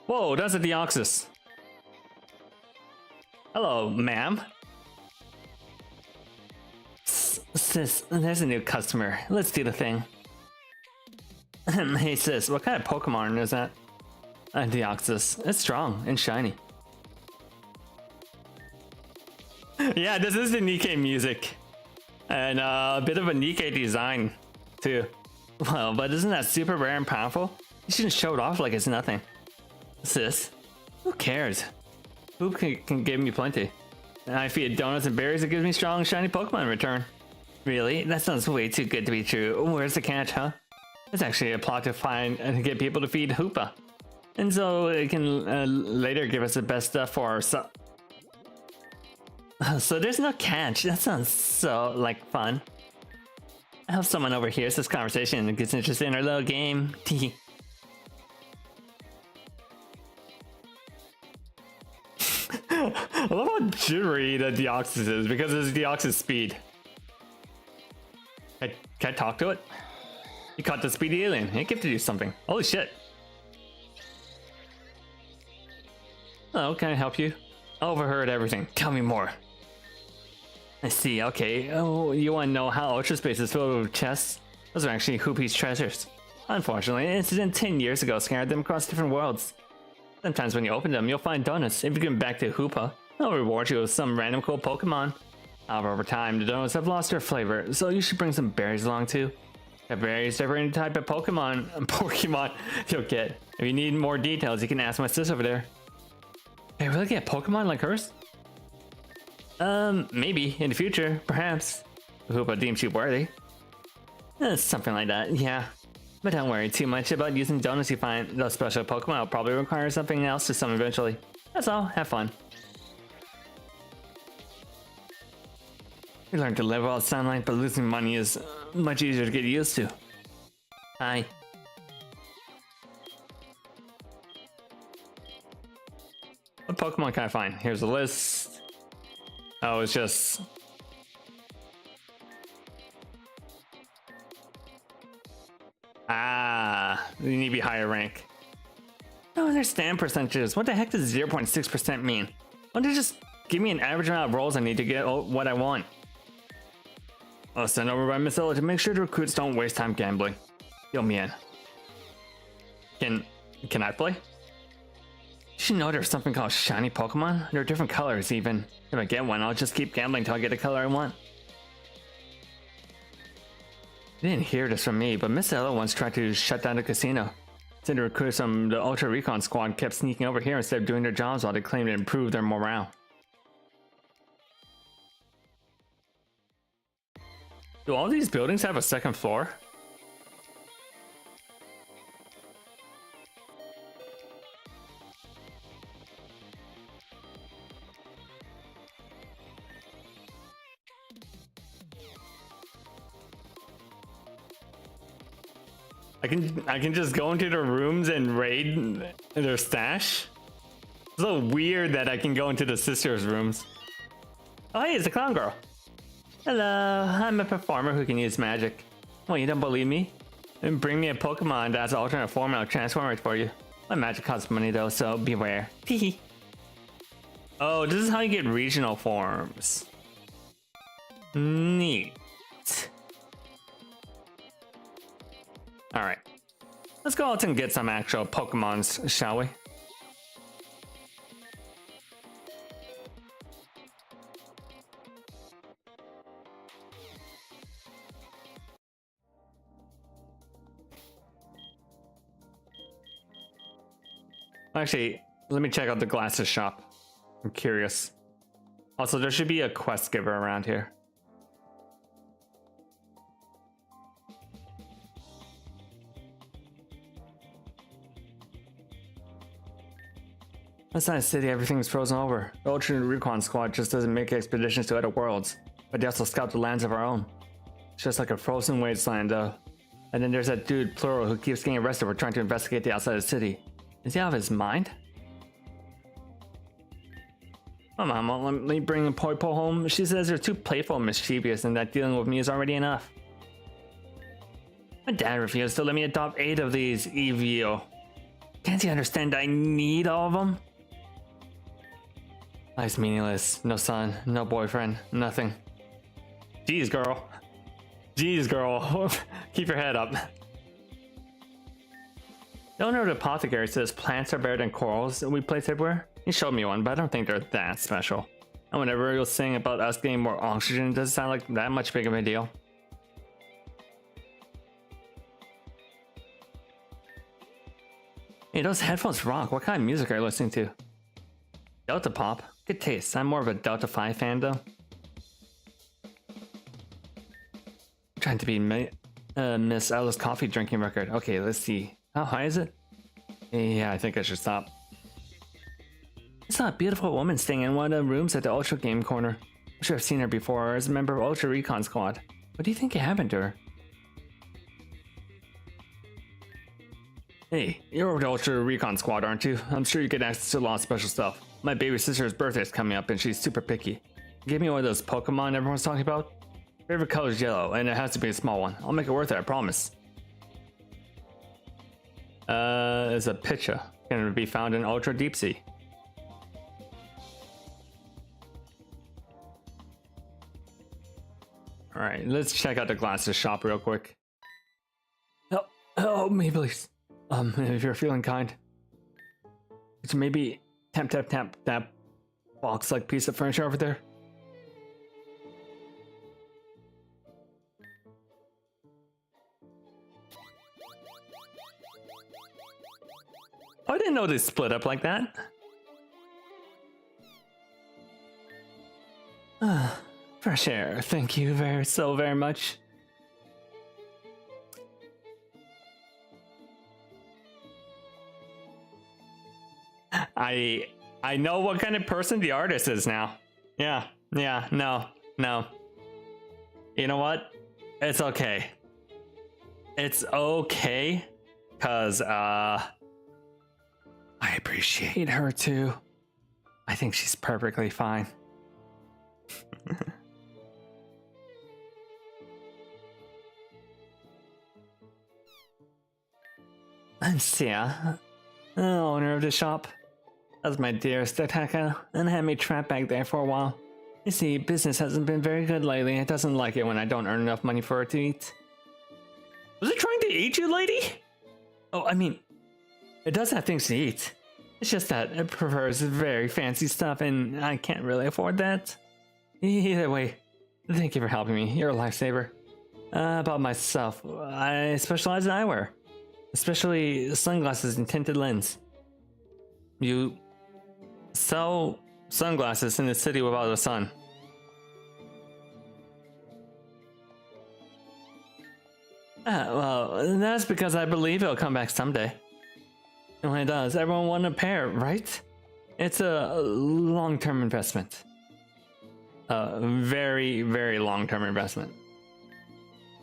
A: Whoa, that's a Deoxys. Hello, ma'am. Sis, there's a new customer. Let's do the thing. Hey sis, what kind of Pokemon is that? Deoxys. It's strong and shiny. Yeah, this is the Nikkei music. And a bit of a Nikkei design, too. Well, but isn't that super rare and powerful? You shouldn't show it off like it's nothing. Sis, who cares? Who can give me plenty? And I feed donuts and berries, it gives me strong, shiny Pokemon in return. Really? That sounds way too good to be true. Where's the catch, huh? It's actually a plot to find and get people to feed Hoopa. And so it can later give us the best stuff for our so there's no catch. That sounds so, like, fun. I hope someone overhears this conversation and gets interested in our little game. I love how jittery the Deoxys is because of the Deoxys speed. Can I talk to it? You caught the speedy alien. It gifted you something. Holy shit. Hello, can I help you? I overheard everything. Tell me more. I see, okay. Oh, you want to know how Ultra Space is filled with chests? Those are actually Hoopy's treasures. Unfortunately, an incident 10 years ago scattered them across different worlds. Sometimes when you open them, you'll find donuts. If you give them back to Hoopa, they'll reward you with some random cool Pokemon. However, over time, the donuts have lost their flavor, so you should bring some berries along too. The berries differ in type of Pokemon you'll get. If you need more details, you can ask my sis over there. Hey, really get Pokemon like hers? Maybe in the future, perhaps. Hoopa deems you worthy. Something like that, yeah. But don't worry too much about using donuts you find. Those special Pokemon will probably require something else to summon eventually. That's all, have fun. We learned to live without sunlight, but losing money is much easier to get used to. Hi. What Pokemon can I find? Here's a list. Oh, it's just... you need to be higher rank. I don't understand percentages. What the heck does 0.6% mean? Why don't you just give me an average amount of rolls I need to get what I want? I'll send over by Miss Ella to make sure the recruits don't waste time gambling. Fill me in. Can I play? You should know there's something called shiny Pokemon. There are different colors even. If I get one, I'll just keep gambling till I get the color I want. You didn't hear this from me, but Miss Ella once tried to shut down the casino. Said the recruits from the Ultra Recon squad kept sneaking over here instead of doing their jobs while they claimed to improve their morale. Do all these buildings have a second floor? I can just go into their rooms and raid their stash? It's a little weird that I can go into the sisters' rooms. Oh hey, it's a clown girl. Hello, I'm a performer who can use magic. Well, you don't believe me? Then bring me a Pokemon that's an alternate form and I'll transform it for you. My magic costs money though, so beware. Teehee. Oh, this is how you get regional forms. Neat. Alright. Let's go out and get some actual Pokemons, shall we? Actually, let me check out the glasses shop. I'm curious. Also, there should be a quest giver around here. Inside the city, everything's frozen over. The Ultra Recon squad just doesn't make expeditions to other worlds, but they also scout the lands of our own. It's just like a frozen wasteland, though. And then there's that dude, Plural, who keeps getting arrested for trying to investigate the outside of the city. Is he out of his mind? Oh, Mama, let me bring Poipo home. She says they're too playful and mischievous and that dealing with me is already enough. My dad refused to let me adopt 8 of these EVO. Can't you understand I need all of them? Life's meaningless. No son, no boyfriend, nothing. Jeez, girl. Jeez, girl. Keep your head up. The owner of the apothecary says plants are better than corals that we place everywhere. He showed me one, but I don't think they're that special. And whenever you're saying about us getting more oxygen, it doesn't sound like that much big of a deal. Hey, those headphones rock. What kind of music are you listening to? Delta Pop. Good taste. I'm more of a Delta 5 fan though. I'm trying to be Miss Ella's coffee drinking record. Okay, let's see. How high is it? Yeah, I think I should stop. I saw a beautiful woman staying in one of the rooms at the Ultra Game Corner. I'm sure I've seen her before as a member of Ultra Recon Squad. What do you think happened to her? Hey, you're over the Ultra Recon Squad, aren't you? I'm sure you get access to a lot of special stuff. My baby sister's birthday is coming up and she's super picky. Give me one of those Pokemon everyone's talking about? Favorite color is yellow and it has to be a small one. I'll make it worth it, I promise. It's a Pitcha. Can be found in Ultra Deep Sea. Alright, let's check out the glasses shop real quick. Oh, maybe please. If you're feeling kind, could you maybe tap tap tap that box-like piece of furniture over there? Oh, I didn't know they split up like that. Fresh air. Thank you so very much. I know what kind of person the artist is now. Yeah, no. You know what? It's okay. It's okay, cause I appreciate her too. I think she's perfectly fine. I'm Sia, the owner of the shop. That's my dearest Ataka, and had me trapped back there for a while. You see, business hasn't been very good lately. It doesn't like it when I don't earn enough money for it to eat. Was it trying to eat you, lady? Oh, I mean, it does have things to eat. It's just that it prefers very fancy stuff, and I can't really afford that. Either way, thank you for helping me. You're a lifesaver. About myself, I specialize in eyewear, especially sunglasses and tinted lens. You sell sunglasses in the city without a sun. Well, that's because I believe it'll come back someday. And when it does, everyone will want a pair, right? It's a long-term investment. A very, very long-term investment.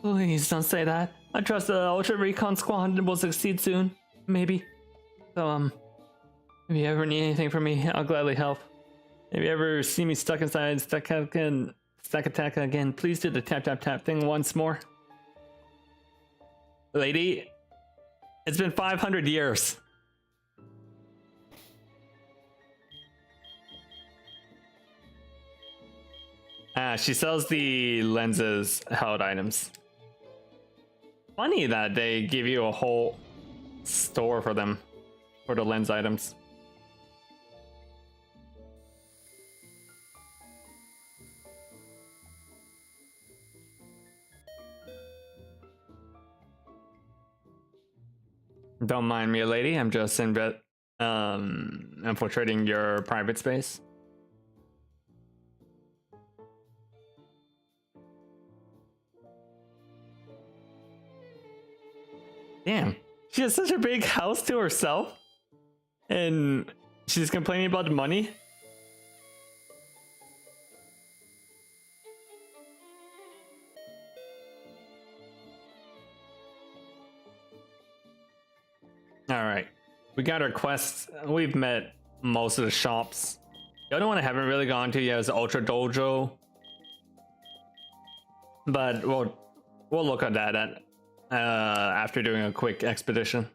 A: Please don't say that. I trust the Ultra Recon Squad will succeed soon. Maybe. So, if you ever need anything from me, I'll gladly help. If you ever see me stuck inside Stack Attack again, please do the tap tap tap thing once more. Lady, it's been 500 years. She sells the lenses held items. Funny that they give you a whole store for them, for the lens items. Don't mind me, lady. I'm just infiltrating your private space. Damn, she has such a big house to herself, and she's complaining about the money. Alright, we got our quests. We've met most of the shops. The only one I haven't really gone to yet is Ultra Dojo. But we'll look at that after doing a quick expedition.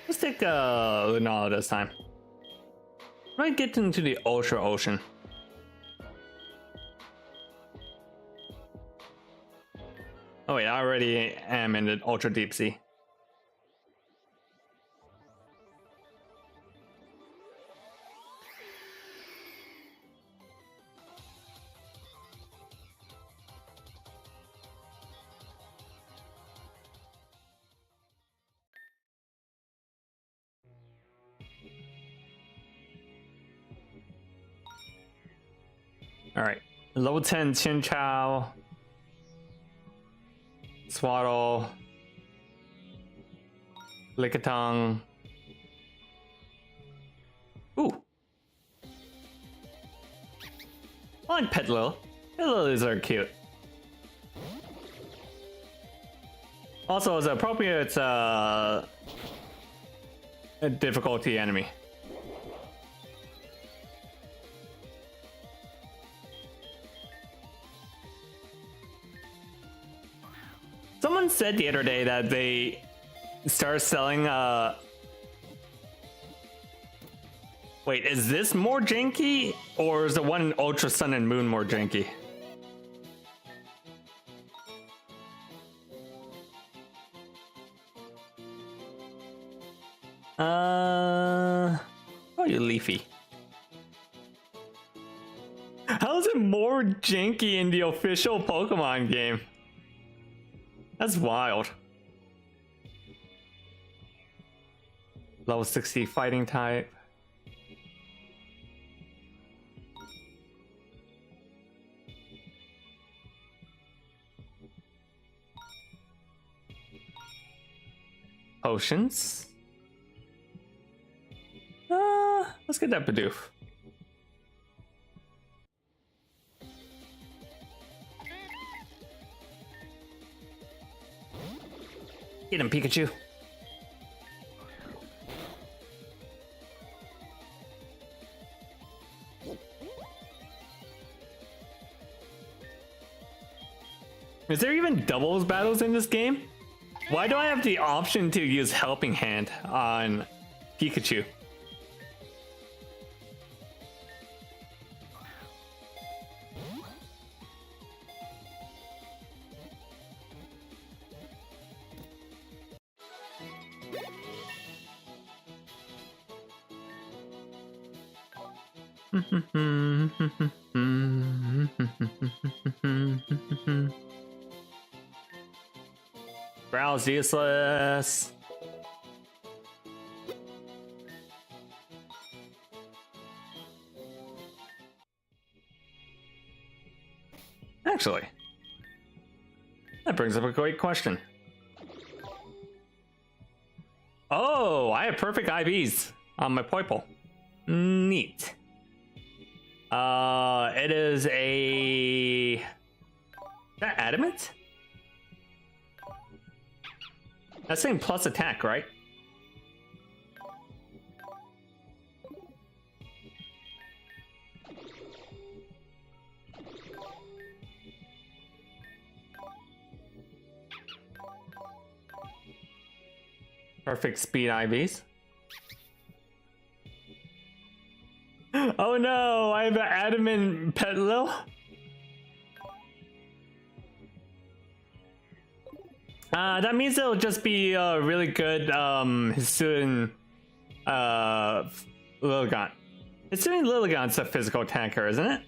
A: Let's take Lunala this time. Might get into the Ultra Ocean. Oh wait, I already am in the Ultra Deep Sea. Alright, level 10 Chin Chow, Swaddle, Lickitung. Ooh. I like Pet Lil. Pet Lilies are cute. Also, it's appropriate a difficulty enemy. Someone said the other day that they started selling Wait, is this more janky, or is the one in Ultra Sun and Moon more janky? Oh, you Leafy. How is it more janky in the official Pokemon game? That's wild. Level 60 fighting type. Potions. Let's get that Bidoof. Get him, Pikachu. Is there even doubles battles in this game? Why do I have the option to use Helping Hand on Pikachu? Browse useless. Actually, that brings up a great question. Oh, I have perfect IVs on my Poiple. Neat. It is a... Is that adamant? That's saying plus attack, right? Perfect speed IVs. Oh no, I have an adamant Petlil. That means it'll just be really good Hisuian Lilligant. Hisuian Lilligant's a physical attacker, isn't it?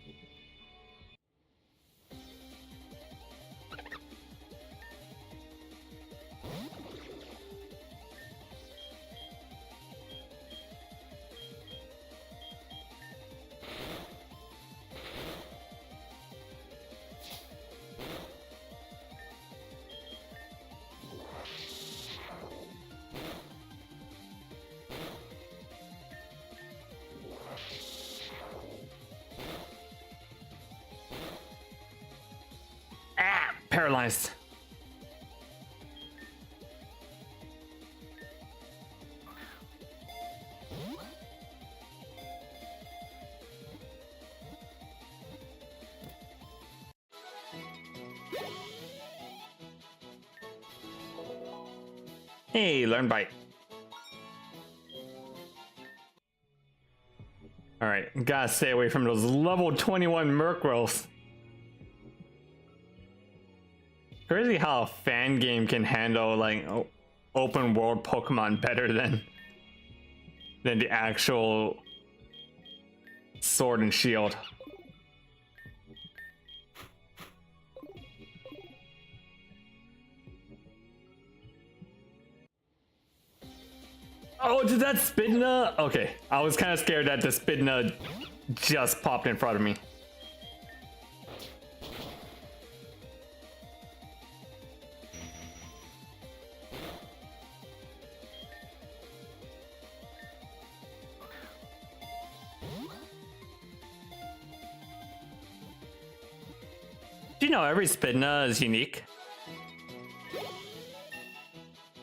A: Paralyzed. Hey, learn bite. All right, gotta stay away from those level 21 Murkrolls. Crazy how a fan game can handle like open world Pokemon better than the actual Sword and Shield. Oh, did that Spidna? Okay, I was kind of scared that the Spidna just popped in front of me. Do you know every Spidna is unique?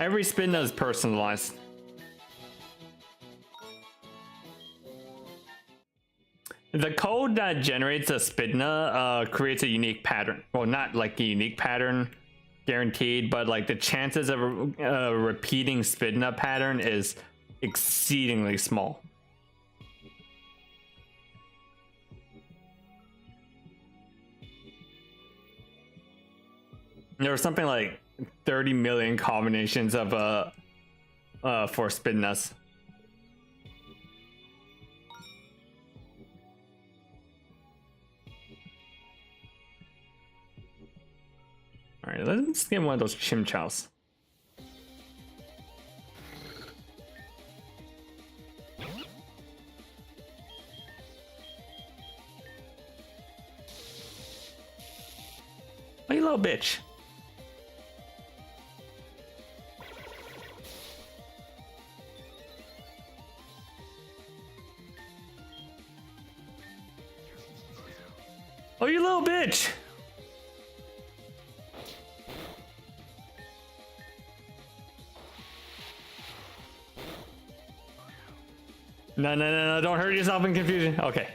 A: Every Spidna is personalized. The code that generates a Spidna creates a unique pattern. Well, not like a unique pattern guaranteed, but like the chances of a repeating Spidna pattern is exceedingly small. There was something like 30 million combinations of for Spinnas. All right, let's get one of those chimchows. Oh, you little bitch. Oh, you little bitch. No, no, no, no, don't hurt yourself in confusion. Okay.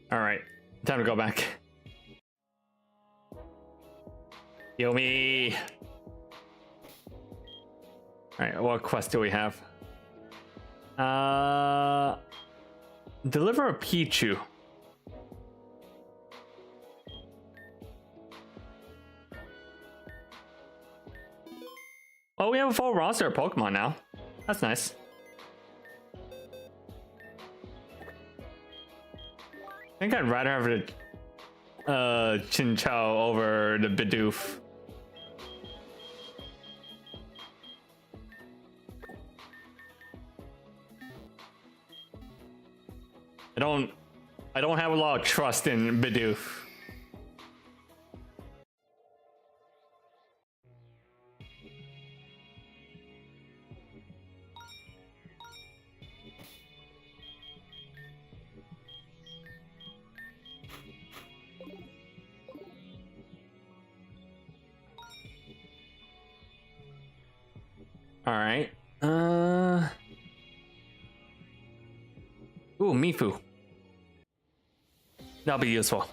A: All right, time to go back. Yo me. All right, what quest do we have? Deliver a Pichu. Oh, we have a full roster of Pokemon now. That's nice. I think I'd rather have the Chinchou over the Bidoof. I don't have a lot of trust in Bidoof. All right. Ooh, Mifu. That'll be useful.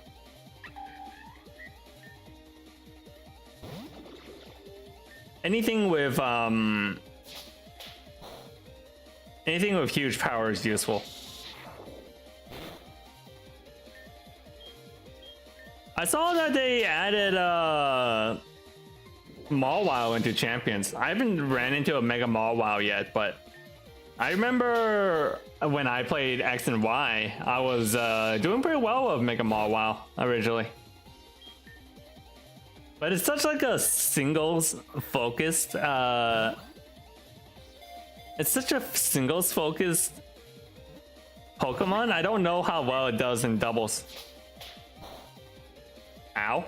A: Anything with huge power is useful. I saw that they added Mawile into champions. I haven't ran into a Mega Mawile yet, but I remember when I played X and Y, I was doing pretty well with Mega Mawile originally. But it's such like a singles focused it's such a singles focused Pokemon. I don't know how well it does in doubles. Ow.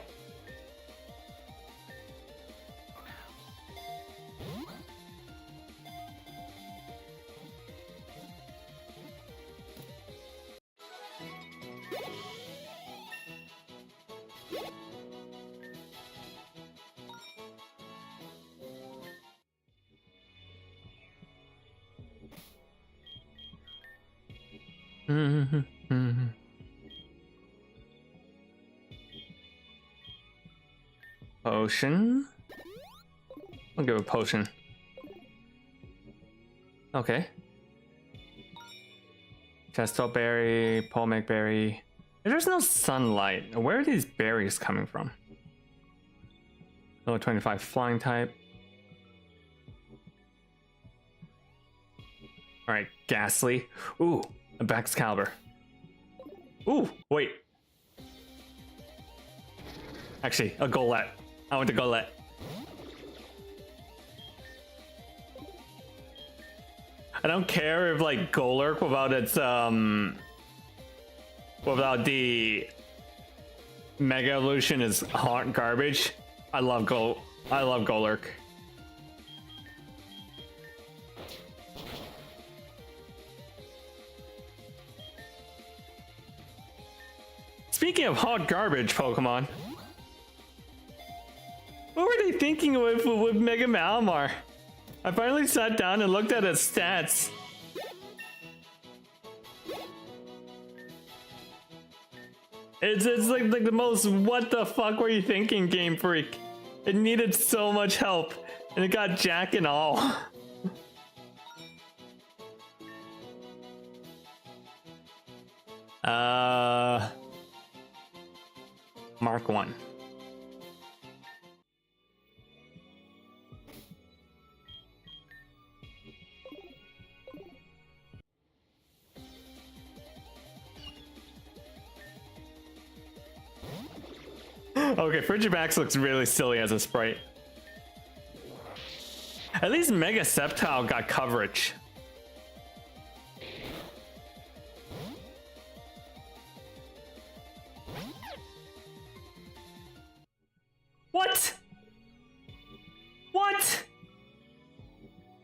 A: Potion. I'll give a potion. Okay. Chesto berry, Polmek berry. There's no sunlight. Where are these berries coming from? Level 25 flying type. Alright, Ghastly. Ooh, a Baxcalibur. Ooh, wait. Actually, a Golett. I want the Golett. I don't care if like Golurk without its without the Mega Evolution is hot garbage. I love Golurk. Speaking of hot garbage Pokemon, what were they thinking with Mega Malamar? I finally sat down and looked at his stats. It's like the most what the fuck were you thinking, Game Freak? It needed so much help, and it got Jack and all. Mark 1. Okay, Frigibax looks really silly as a sprite. At least Mega Sceptile got coverage. What? What?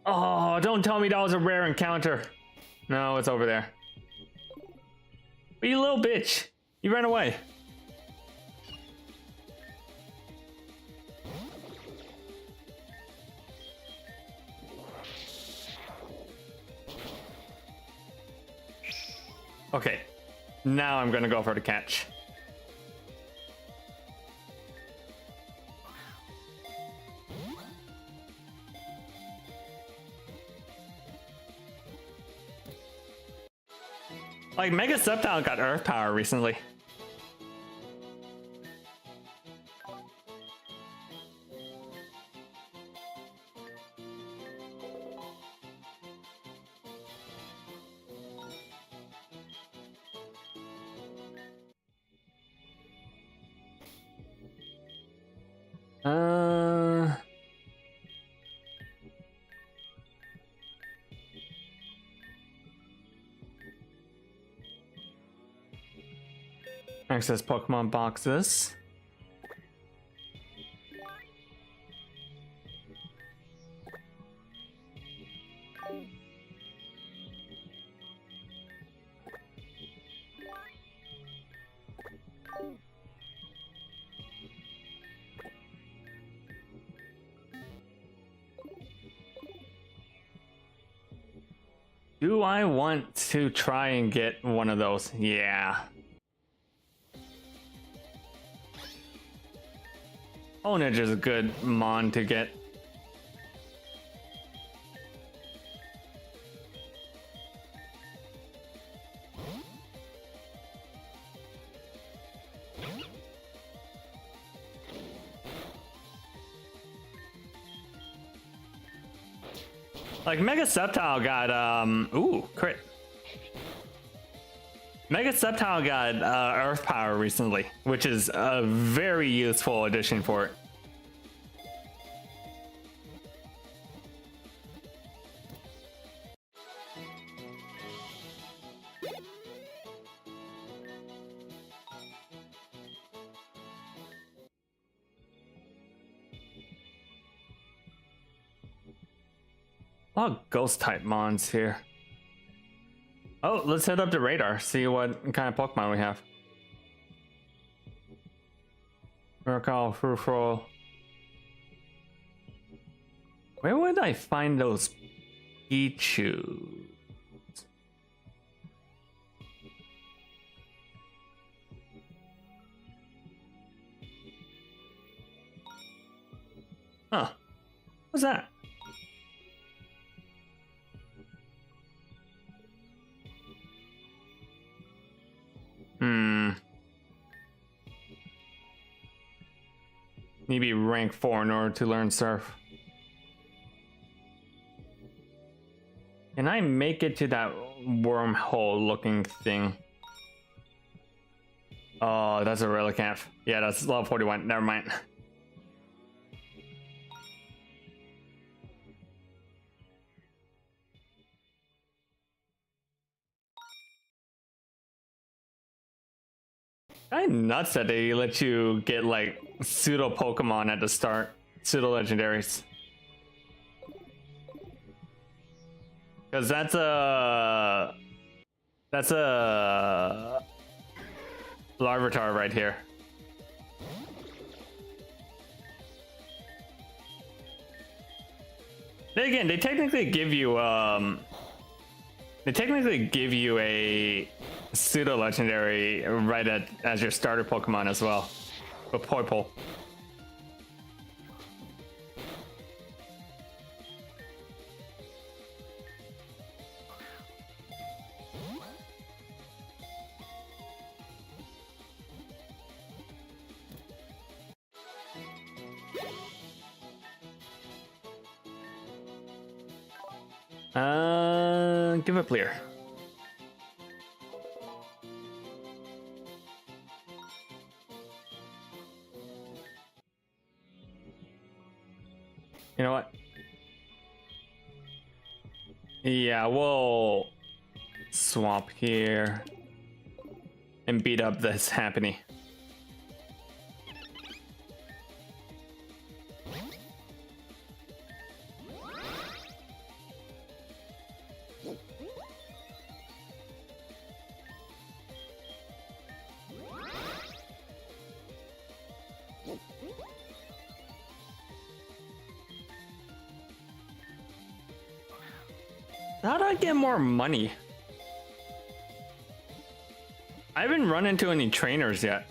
A: Oh, don't tell me that was a rare encounter. No, it's over there. But you little bitch. You ran away. Okay, now I'm gonna go for the catch. Like, Mega Sceptile got Earth Power recently. Access Pokemon boxes. Do I want to try and get one of those? Yeah. Ownage is a good mon to get. Like, Mega Sceptile got ooh, crit. Mega Sceptile got Earth Power recently, which is a very useful addition for it. A lot of ghost type mons here. Oh, let's head up to radar, see what kind of Pokemon we have. Miracle, Frufro. Where would I find those Pichu? Huh. What's that? Need to be rank 4 in order to learn Surf. Can I make it to that wormhole looking thing? Oh, that's a Relicanth. Yeah, that's level 41. Never mind. I'm nuts that they let you get like pseudo Pokemon at the start, pseudo legendaries. Because that's a Larvitar right here. Then again, they technically give you a pseudo legendary right as your starter Pokemon as well. With Poipole. Give up clear. You know what? Yeah, we'll swap here and beat up this Happiny. How do I get more money? I haven't run into any trainers yet.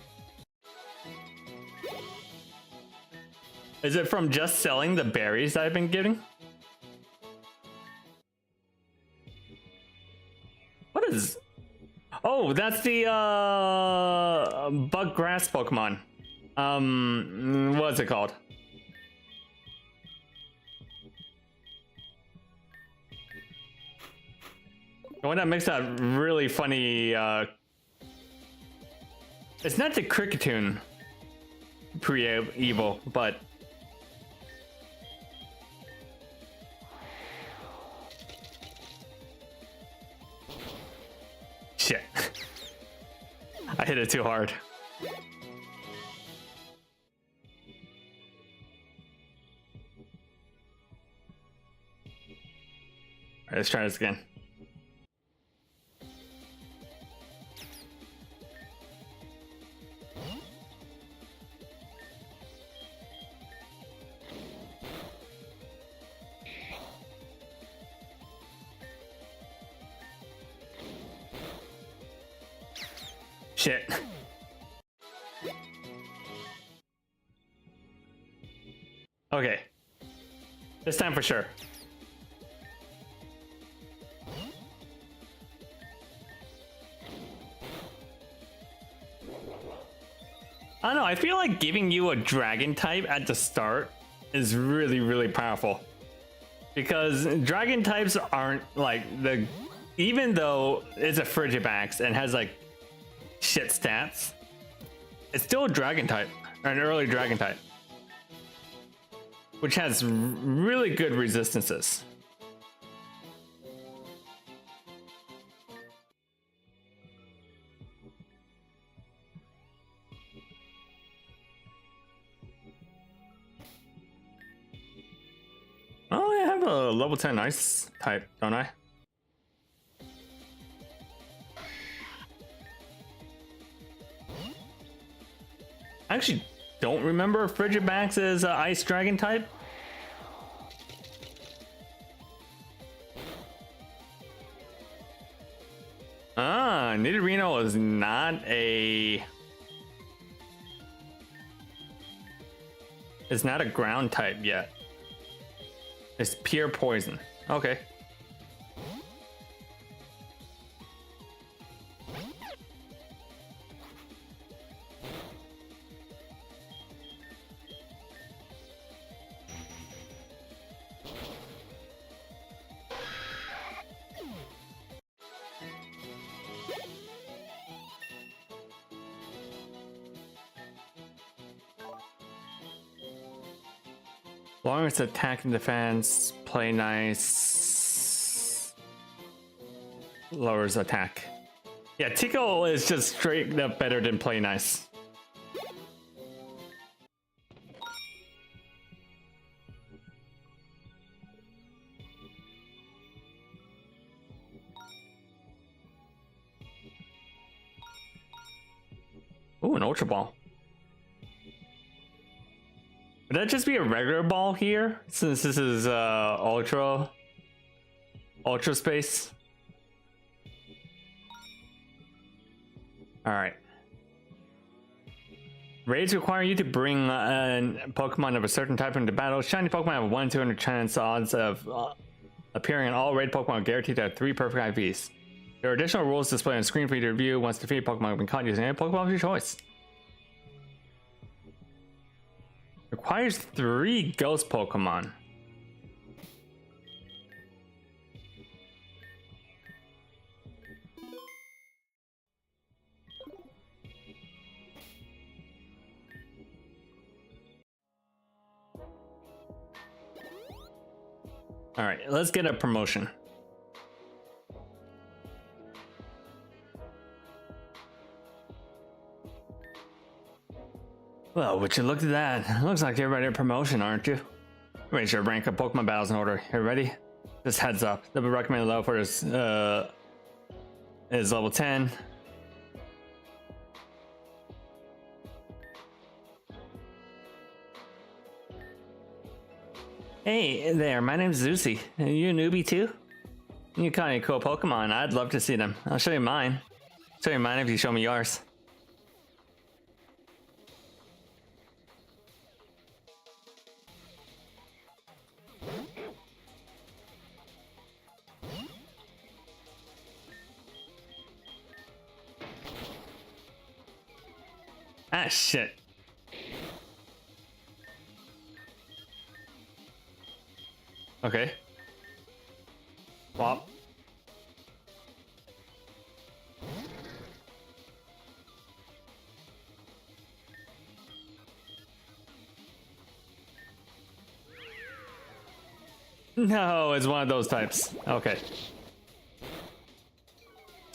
A: Is it from just selling the berries I've been getting? What is... Oh, that's the bug grass Pokemon. What's it called? The one that makes that really funny, it's not the Cricketune pre-evil, but... Shit. I hit it too hard. Alright, let's try this again. Shit. Okay. This time for sure. I don't know, I feel like giving you a dragon type at the start is really powerful. Because dragon types aren't like the... Even though it's a Frigibax and has like shit stats, it's still a dragon type, or an early dragon type, which has really good resistances. Oh, I have a level 10 ice type, don't I? I actually don't remember if Frigibax is ice dragon type. Ah, Nidorino is not a... It's not a ground type yet. It's pure poison. Okay. Longest attack and defense, play nice, lowers attack. Yeah, Tickle is just straight up better than play nice. Ooh, an Ultra Ball. Would that just be a regular ball here, since this is ultra space? All right. Raids require you to bring a Pokemon of a certain type into battle. Shiny Pokemon have a 1 in 200 chance odds of appearing in all raid Pokemon, guaranteed to have 3 perfect IVs. There are additional rules displayed on screen for you to review once defeated Pokemon have been caught using any Pokemon of your choice. Requires 3 ghost Pokemon. All right, let's get a promotion. Well, would you look at that? Looks like you're ready for promotion, aren't you? Ready to rank up Pokemon battles in order. You ready? Just heads up. The recommended level for this is level 10. Hey there, my name's Zusi. Are you a newbie too? You caught any cool Pokemon? I'd love to see them. I'll show you mine. Show you mine if you show me yours. Ah, shit. Okay. Swap. No, it's one of those types. Okay.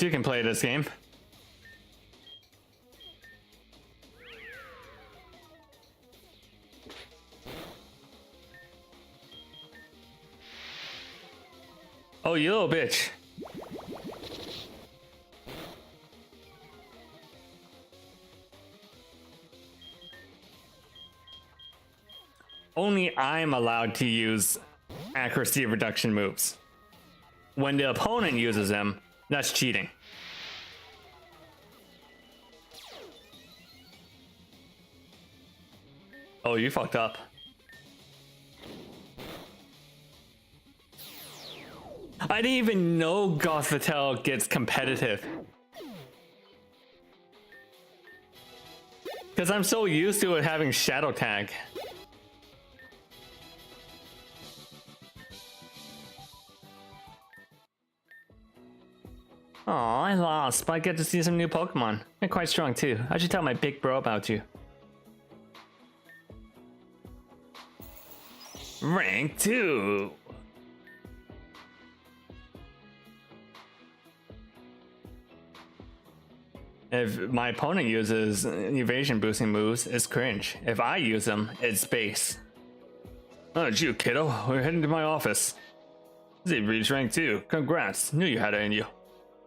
A: You can play this game. Oh, you little bitch. Only I'm allowed to use accuracy reduction moves. When the opponent uses them, that's cheating. Oh, you fucked up. I didn't even know Gothitelle gets competitive. Because I'm so used to it having Shadow Tag. Aw, I lost, but I get to see some new Pokemon. They're quite strong too. I should tell my big bro about you. Rank 2. If my opponent uses evasion boosting moves, it's cringe. If I use them, it's base. Oh, it's you, kiddo. We're heading to my office. Z reached rank 2. Congrats. Knew you had it in you.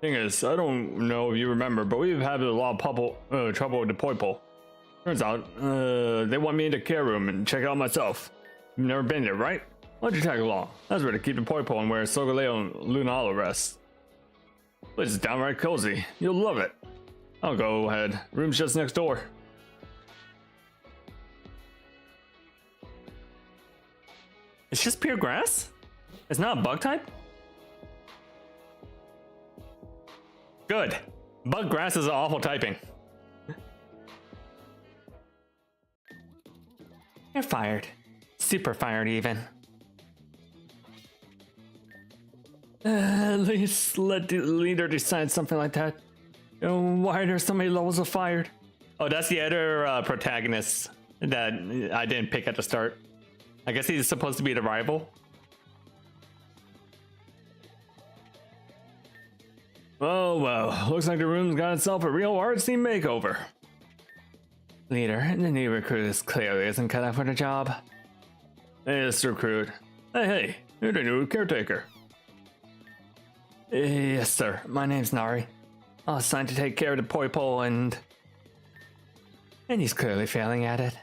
A: Thing is, I don't know if you remember, but we've had a lot of trouble with the Poipole. Turns out, they want me in the care room and check it out myself. You've never been there, right? Why don't you tag along? That's where to keep the Poipole and where Solgaleo and Lunala rest. Place is downright cozy. You'll love it. I'll go ahead. Room's just next door. It's just pure grass? It's not a bug type? Good. Bug grass is an awful typing. You're fired. Super fired even. At least let the leader decide something like that. Why are there so many levels of fired? Oh, that's the other protagonist that I didn't pick at the start. I guess he's supposed to be the rival. Oh well, looks like the room's got itself a real artsy makeover. Leader, the new recruit is clearly isn't cut out for the job. Hey, this recruit. Hey, you're the new caretaker. Yes, sir. My name's Nari. I was assigned to take care of the Poipole and he's clearly failing at it.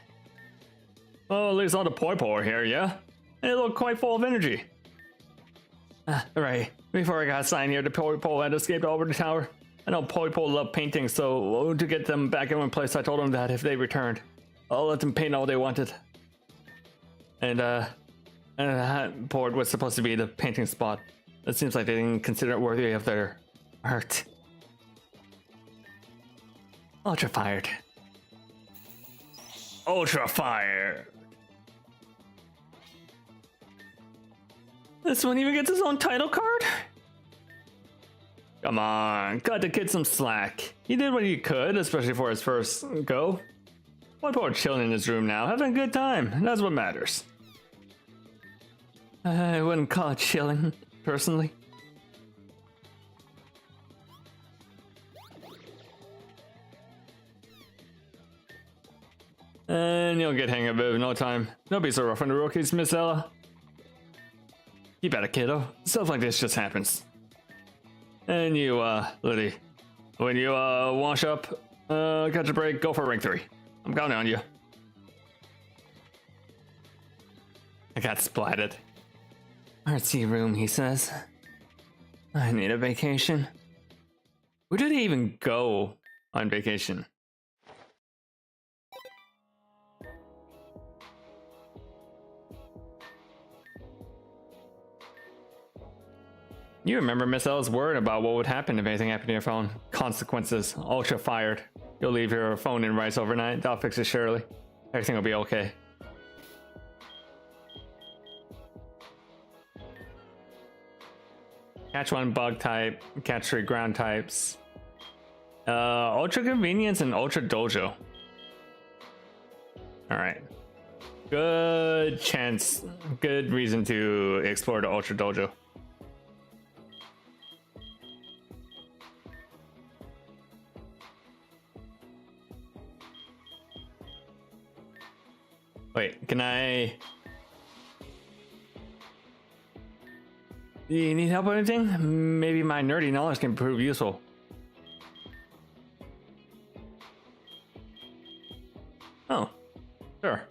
A: Well, at least all the Poipole are here, yeah? They look quite full of energy. Right. Before I got assigned here, the Poipole had escaped all over the tower. I know people love painting, so to get them back in one place, I told them that if they returned, I'll let them paint all they wanted. And that board was supposed to be the painting spot. It seems like they didn't consider it worthy of their art. Ultra fired. Ultra fire. This one even gets his own title card? Come on, cut the kid some slack. He did what he could, especially for his first go. One poor chilling in his room now, having a good time. That's what matters. I wouldn't call it chilling, personally. And you'll get hang of it in no time. Don't be so rough on the rookies, Miss Ella. Keep at it, kiddo. Stuff like this just happens. And you, Liddy, when you, wash up, catch a break, go for rank 3. I'm counting on you. I got splatted. Artsy room, he says. I need a vacation. Where do they even go on vacation? You remember Miss L's word about what would happen if anything happened to your phone. Consequences. Ultra fired. You'll leave your phone in rice overnight. I'll fix it surely. Everything will be okay. Catch 1 bug type. Catch 3 ground types. Ultra convenience and ultra dojo. Alright. Good chance. Good reason to explore the ultra dojo. Wait, can I... Do you need help with anything? Maybe my nerdy knowledge can prove useful. Oh, sure.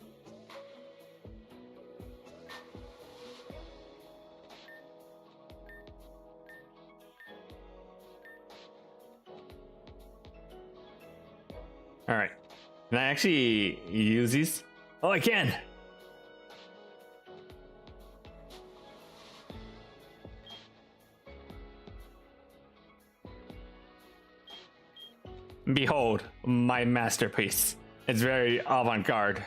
A: All right. Can I actually use these? Oh, I can! Behold, my masterpiece. It's very avant-garde.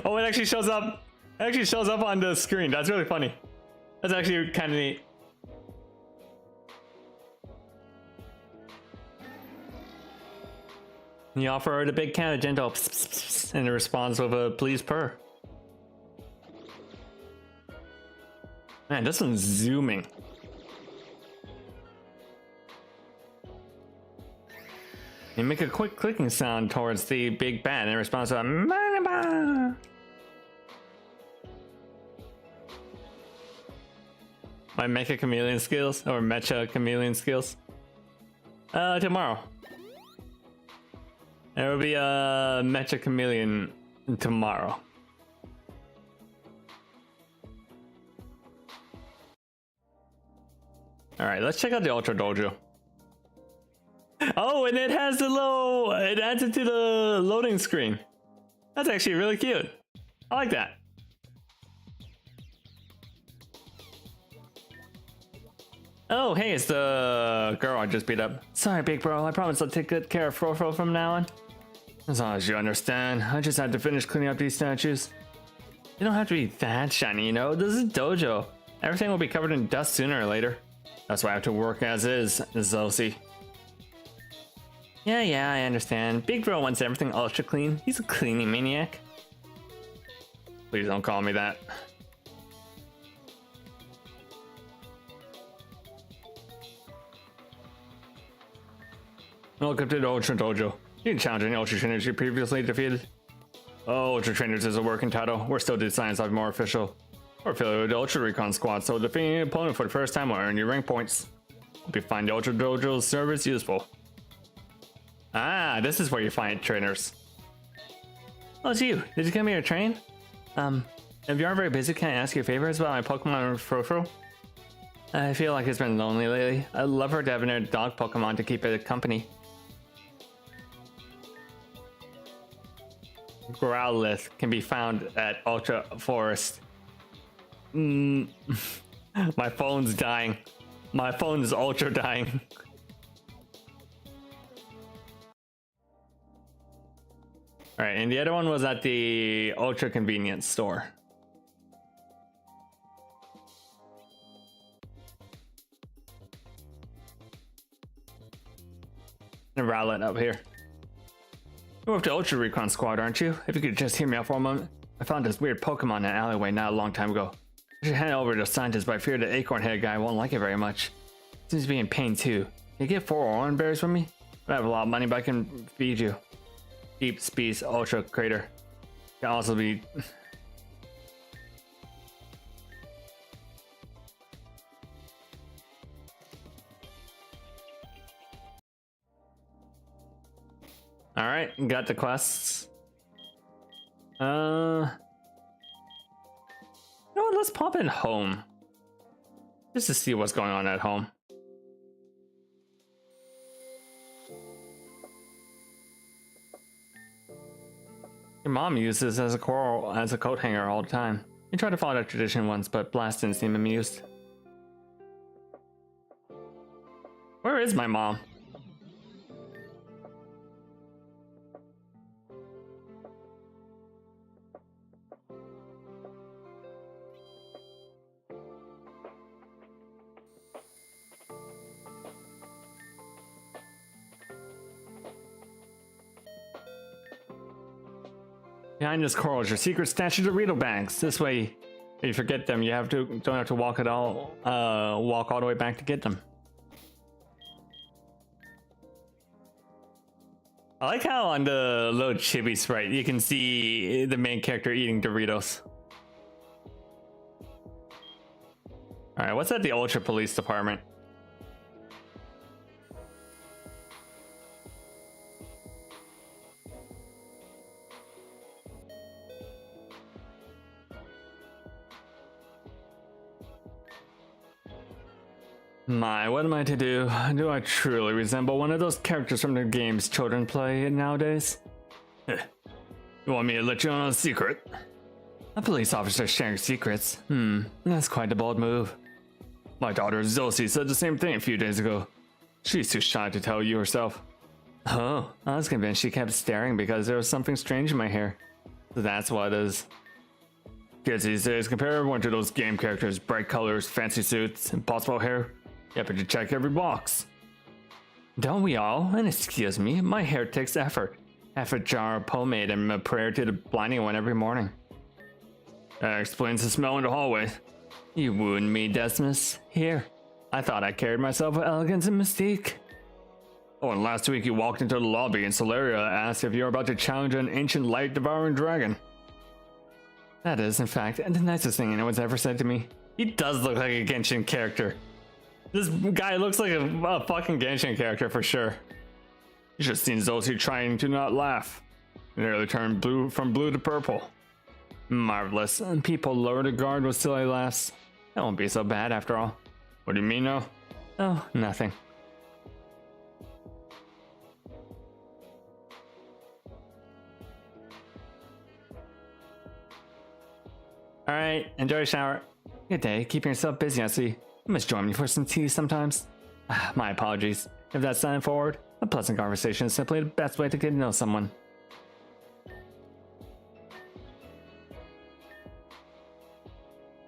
A: Oh, it actually shows up. It actually shows up on the screen. That's really funny. That's actually kind of neat. You offer her the big can of gentle pss, pss, pss, and it responds with a please purr. Man, this one's zooming. You make a quick clicking sound towards the big bat in response to a "Manaba." My mecha chameleon skills or mecha chameleon skills. Tomorrow. There will be a mecha chameleon tomorrow. All right, let's check out the Ultra Dojo. Oh, and it has the little, it adds it to the loading screen. That's actually really cute. I like that. Oh, hey, it's the girl I just beat up. Sorry, big bro. I promise I'll take good care of Frofro from now on. As long as you understand, I just had to finish cleaning up these statues. They don't have to be that shiny, you know? This is dojo. Everything will be covered in dust sooner or later. That's why I have to work as is, Zosi. Yeah, I understand. Big bro wants everything ultra clean. He's a cleaning maniac. Please don't call me that. Welcome to the Ultra Dojo. You can challenge any Ultra Trainers you previously defeated. Oh, Ultra Trainers is a working title. We're still deciding something more official. We're affiliated with the Ultra Recon Squad, so defeating an opponent for the first time will earn you rank points. Hope you find the Ultra Dojo's service useful. Ah, this is where you find trainers. Oh, it's you. Did you come here to train? If you aren't very busy, can I ask you favors about my Pokemon Frofro? I feel like it's been lonely lately. I'd love her to have a dog Pokemon to keep it company. Growlithe can be found at Ultra Forest. My phone's dying. My phone is ultra dying. Alright, and the other one was at the Ultra Convenience Store. And Rowlet up here. You're with the Ultra Recon Squad, aren't you? If you could just hear me out for a moment. I found this weird Pokemon in an alleyway not a long time ago. I should hand it over to the scientist, but I fear the acorn-headed guy won't like it very much. Seems to be in pain too. Can you get 4 orange berries from me? I have a lot of money, but I can feed you. Deep Space Ultra Crater. Can also be... Alright, got the quests. You know what, let's pop in home. Just to see what's going on at home. Your mom uses as a coat hanger all the time. You tried to follow that tradition once, but Blast didn't seem amused. Where is my mom? Behind this coral is your secret stash of Dorito bags. This way, if you forget them, you don't have to walk all the way back to get them. I like how on the little chibi sprite you can see the main character eating Doritos. All right, what's at the Ultra Police Department? My, what am I to do? Do I truly resemble one of those characters from the games children play nowadays? You want me to let you on a secret? A police officer sharing secrets? That's quite a bold move. My daughter Zosie said the same thing a few days ago. She's too shy to tell you herself. Oh, I was convinced she kept staring because there was something strange in my hair. So that's what it is. Kids these days compare everyone to those game characters, bright colors, fancy suits, impossible hair. You have to check every box. Don't we all? And excuse me, my hair takes effort. Half a jar of pomade and a prayer to the blinding one every morning. That explains the smell in the hallway. You wound me, Decimus. Here. I thought I carried myself with elegance and mystique. Oh, and last week you walked into the lobby and Solaria asked if you were about to challenge an ancient light-devouring dragon. That is, in fact, the nicest thing anyone's ever said to me. He does look like a Genshin character. This guy looks like a fucking Genshin character for sure. You should have seen Zosie trying to not laugh. It nearly turned from blue to purple. Marvelous. People lower the guard with silly laughs. That won't be so bad after all. What do you mean now? Oh, nothing. Alright, enjoy your shower. Good day, keeping yourself busy, I see. You must join me for some tea sometimes. My apologies. If that's not forward, a pleasant conversation is simply the best way to get to know someone.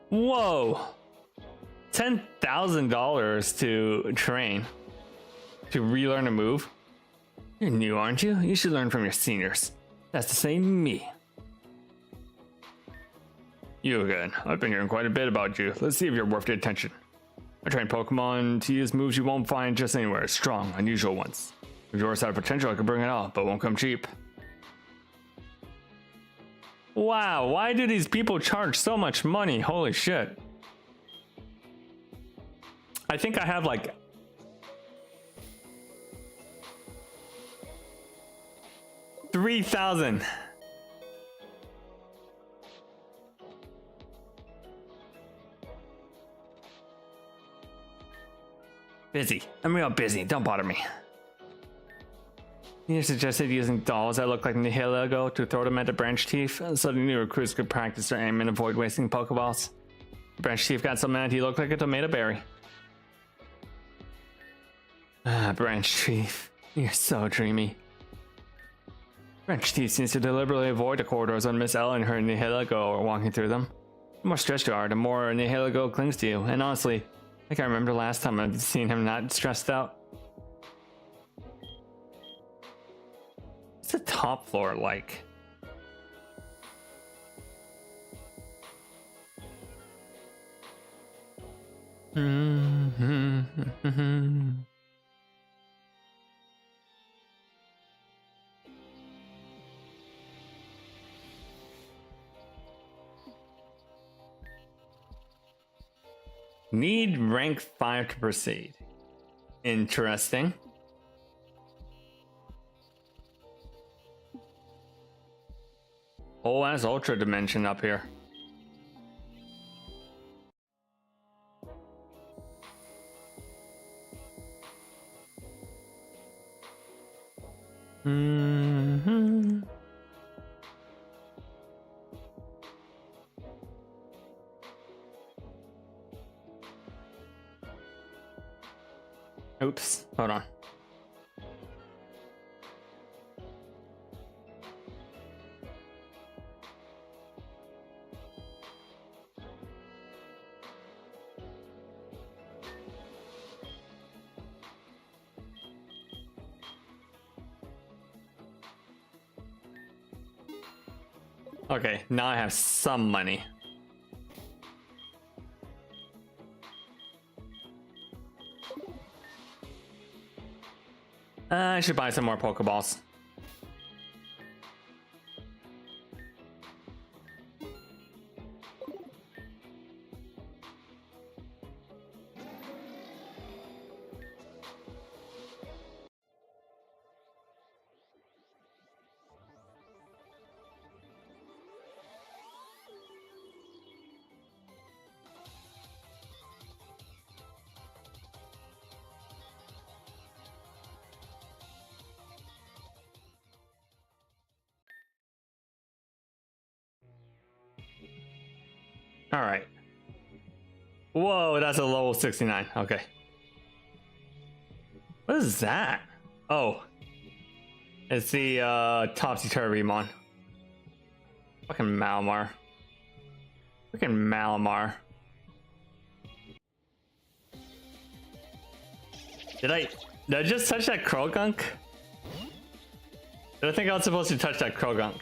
A: Whoa! $10,000 to train. To relearn a move? You're new, aren't you? You should learn from your seniors. That's to say, me. You again. I've been hearing quite a bit about you. Let's see if you're worth the attention. I train Pokemon to use moves you won't find just anywhere. Strong, unusual ones. If yours had potential, I could bring it out, but it won't come cheap. Wow, why do these people charge so much money? Holy shit. I think I have like... $3,000. Busy. I'm real busy. Don't bother me. You suggested using dolls that look like Nihilego to throw them at the branch chief, so the new recruits could practice their aim and avoid wasting Pokeballs. The branch chief got so mad he looked like a tomato berry. Ah, branch chief. You're so dreamy. Branch chief seems to deliberately avoid the corridors when Miss L and her Nihilego are walking through them. The more stressed you are, the more Nihilego clings to you, and honestly, I can't remember the last time I've seen him not stressed out. What's the top floor like? Need rank 5 to proceed. Interesting. Oh, that's Ultra Dimension up here. Oops, hold on. Okay, now I have some money. I should buy some more Pokeballs. All right. Whoa, that's a level 69. Okay. What is that? Oh. It's the Topsy-Turvy Mon. Fucking Malamar. Fucking Malamar. Did I just touch that Krogunk? Did I think I was supposed to touch that Krogunk?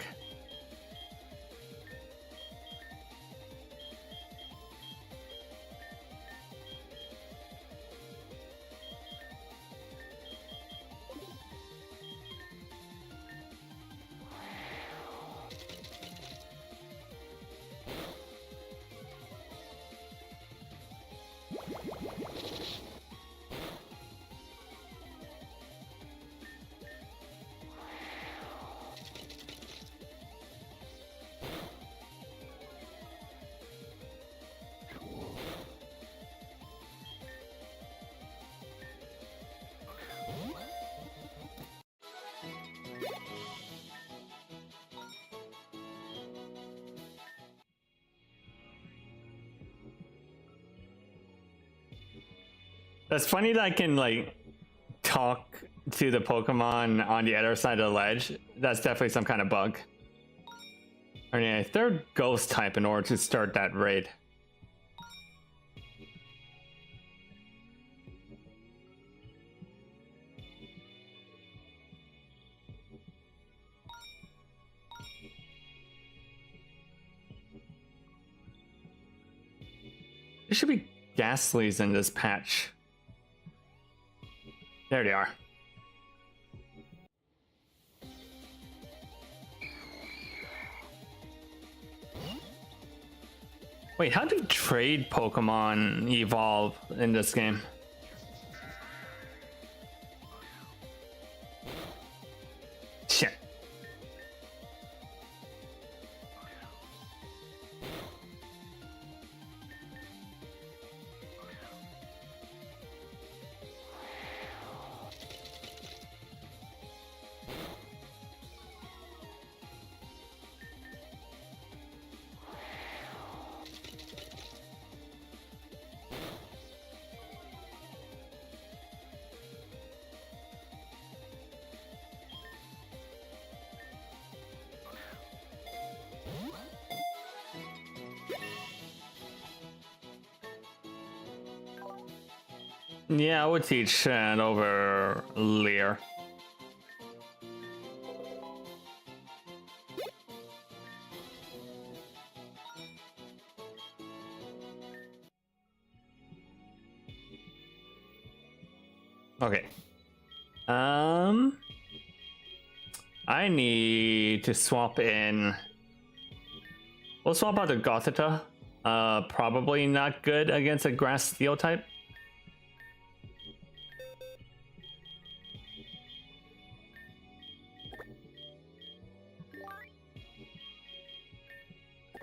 A: That's funny that I can like talk to the Pokemon on the other side of the ledge. That's definitely some kind of bug. I mean, a third ghost type in order to start that raid. There should be Ghastlies in this patch. There they are. Wait, how do trade Pokemon evolve in this game? Shit. Yeah, I would teach Shen over Lear. Okay. I need to swap in. We'll swap out the Gothita. Probably not good against a grass steel type.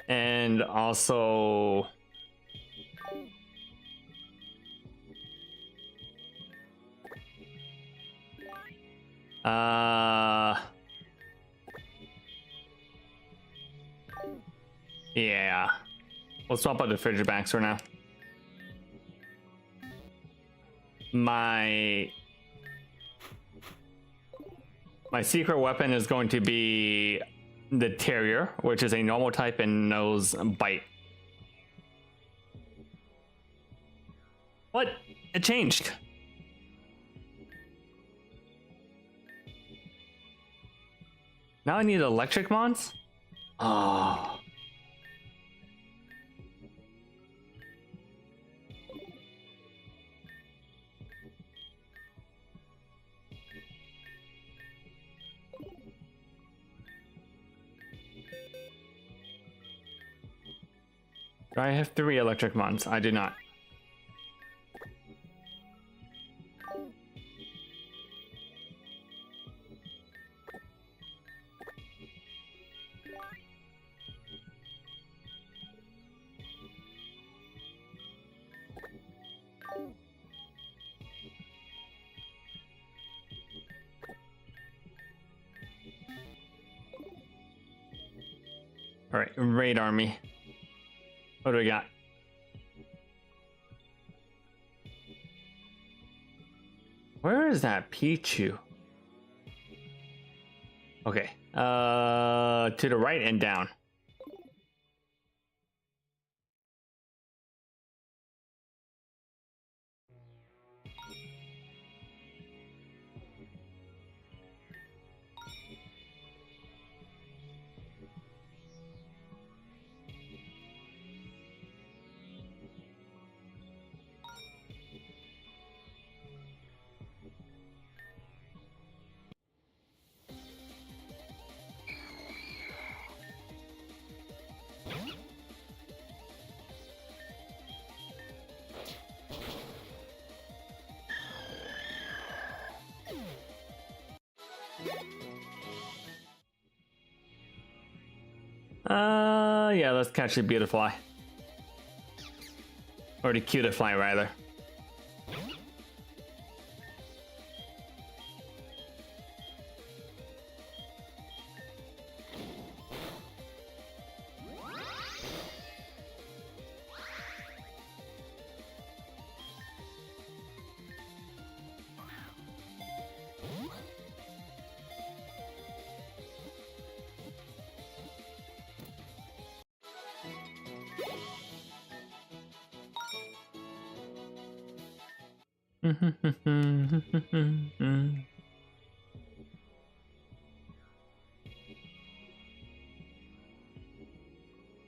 A: And also yeah. We'll swap out the Frigibanks for now. My secret weapon is going to be the Terrier, which is a normal type and knows bite. What? It changed. Now I need electric mons? Oh. Do I have 3 electric mons? I do not. All right, raid army. What do we got? Where is that Pichu? Okay. To the right and down. Yeah, let's catch the beautifly. Or the cutifly, rather.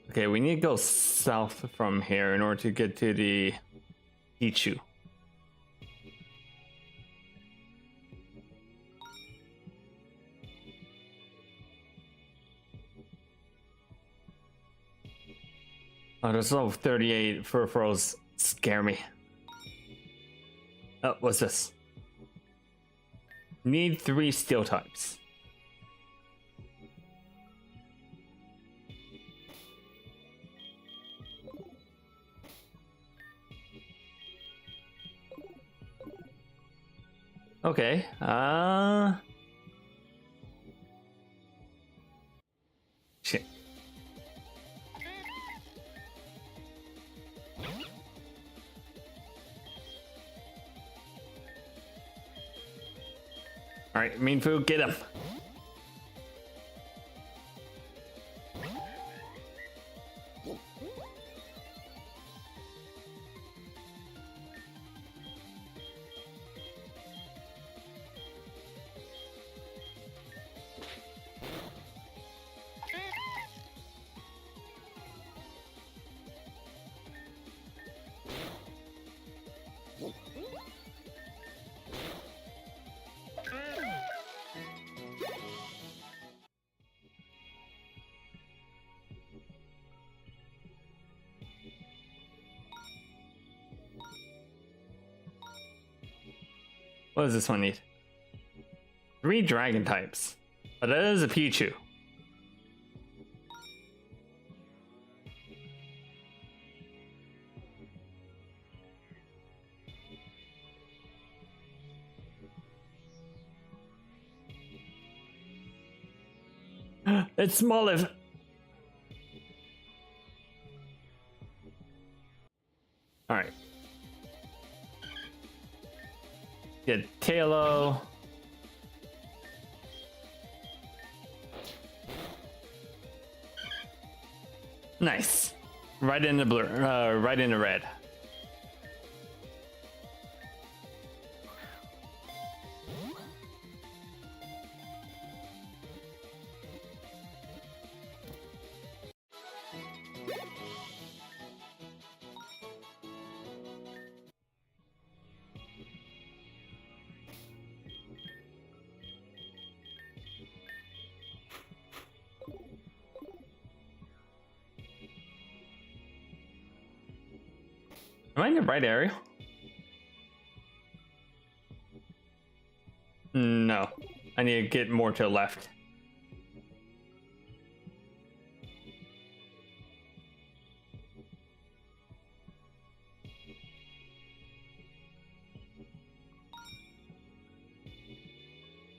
A: Okay, we need to go south from here in order to get to the Pichu. Oh, there's level 38 furfurls scare me. Oh, what's this? Need 3 steel types. Okay, shit. All right, mean food, get him. What does this one need? 3 dragon types. But that is a Pichu. It's Smoliv. Alright. Get Talo. Nice. Right in the blue, right in the red. Am I in the right area? No. I need to get more to the left.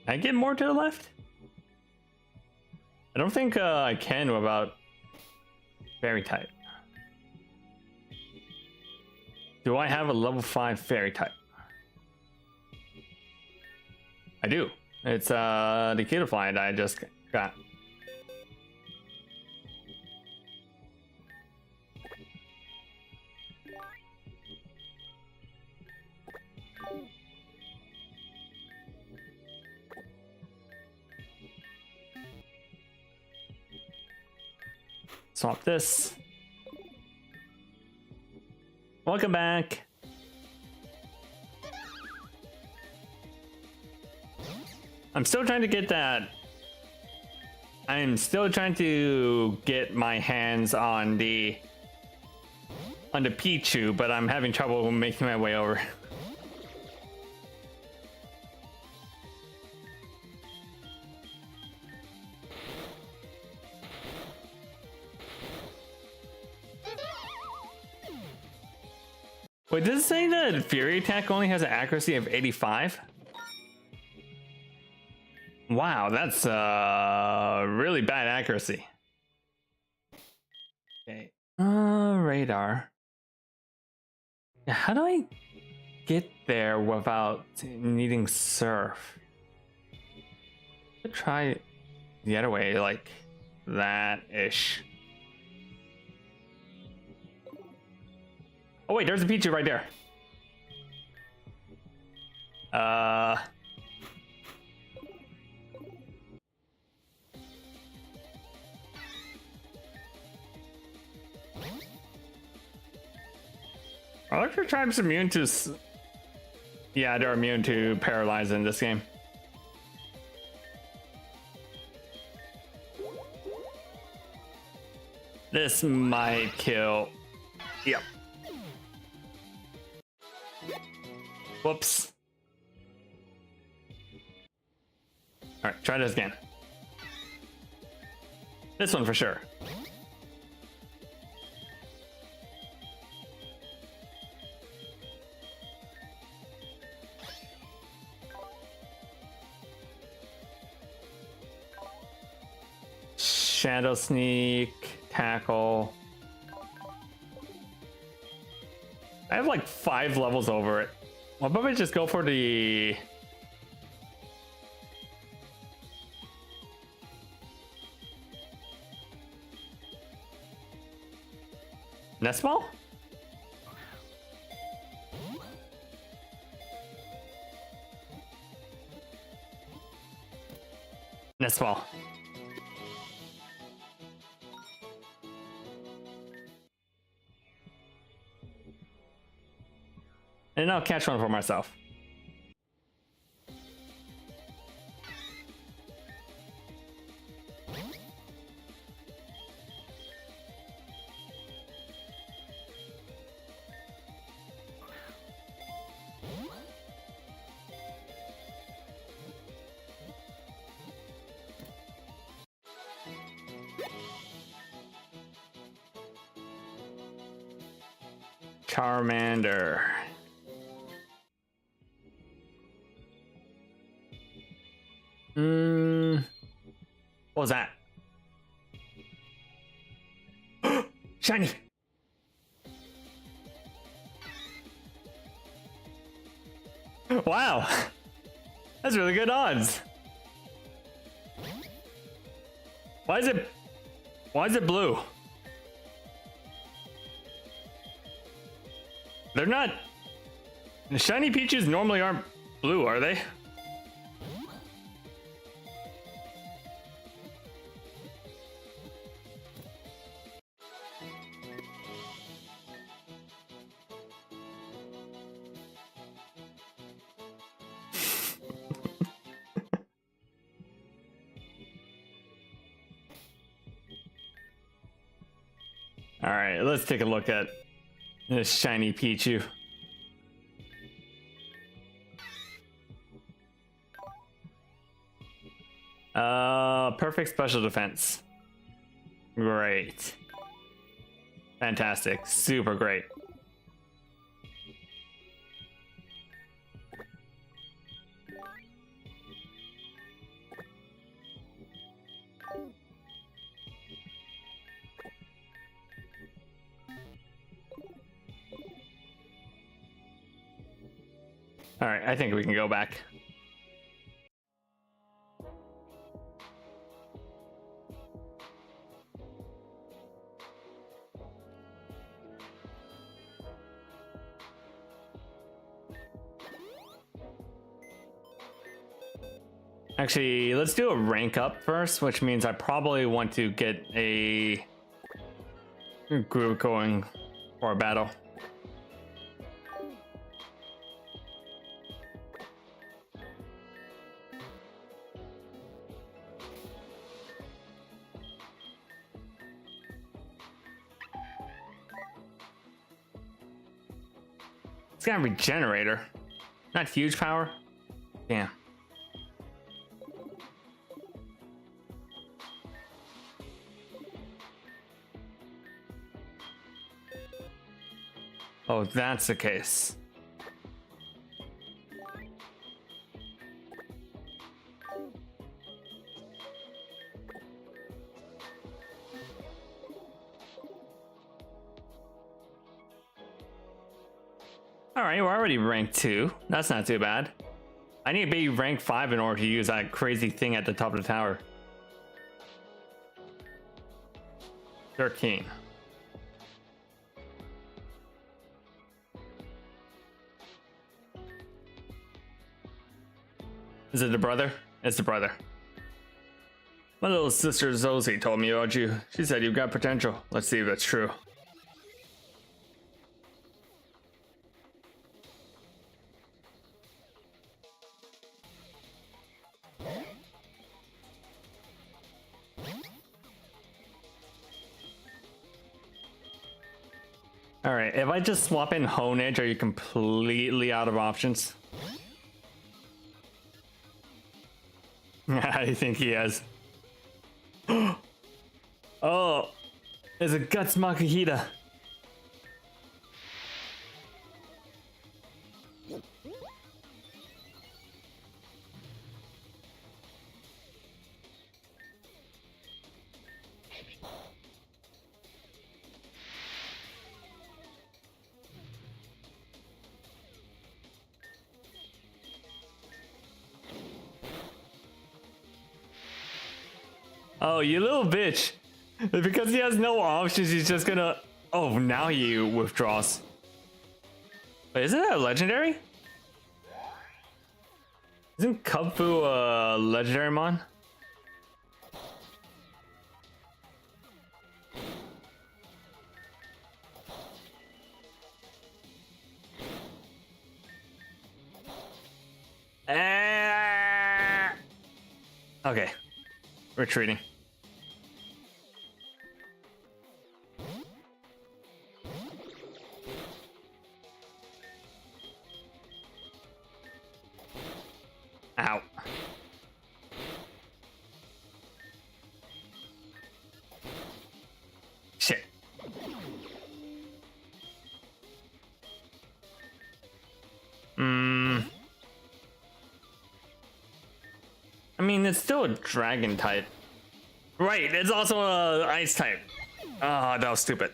A: Can I get more to the left? I don't think I can without fairy type. Do I have a level 5 fairy type? I do. It's the Cutiefly that I just got. Swap this. Welcome back. I'm still trying to get that. I'm still trying to get my hands on the Pichu, but I'm having trouble making my way over. Wait, does it say that Fury Attack only has an accuracy of 85? Wow, that's really bad accuracy. Okay. Radar. How do I get there without needing surf? I'll try the other way, like that-ish. Oh wait, there's a Pichu right there. Electric types immune to... Yeah, they're immune to paralyze in this game. This might kill. Yep. Whoops. Alright, try this again. This one for sure. Shadow Sneak, Tackle. I have like 5 levels over it. I'll probably just go for the... Nest Ball? Nest Ball. And I'll catch one for myself. Charmander. What was that? Shiny! Wow! That's really good odds. Why is it blue? They're not. The shiny peaches normally aren't blue, are they? All right, let's take a look at this shiny Pichu. Perfect special defense. Great. Fantastic. Super great. All right, I think we can go back. Actually, let's do a rank up first, which means I probably want to get a group going for a battle. It's got a regenerator, not huge power. Damn. Oh, that's the case. All right, we're already ranked 2. That's not too bad. I need to be rank 5 in order to use that crazy thing at the top of the tower. 13. Is it the brother? It's the brother. My little sister Zosie told me about you. She said you've got potential. Let's see if that's true. Alright, if I just swap in Hone Edge, are you completely out of options? I think he has. Oh, there's a Guts Makihita. Oh, you little bitch. Because he has no options, he's just gonna... Oh, now he withdraws. Wait, isn't that a legendary? Isn't Kubfu a legendary mon? Okay. Retreating. Ow. Shit. I mean, it's still a dragon type. Right, it's also a ice type. Ah, that was stupid.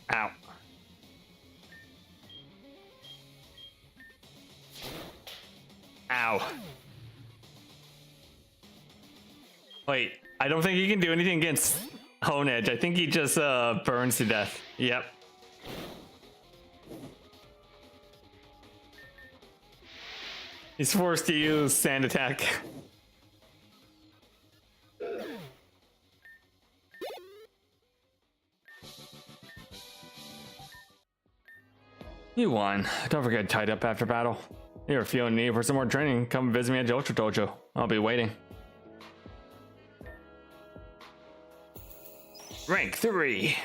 A: Ow. Ow. Wait, I don't think he can do anything against Hone Edge. I think he just burns to death. Yep. He's forced to use sand attack. You won. Don't forget tied up after battle. If you're feeling need for some more training, come visit me at the Ultra Dojo. I'll be waiting. Rank 3.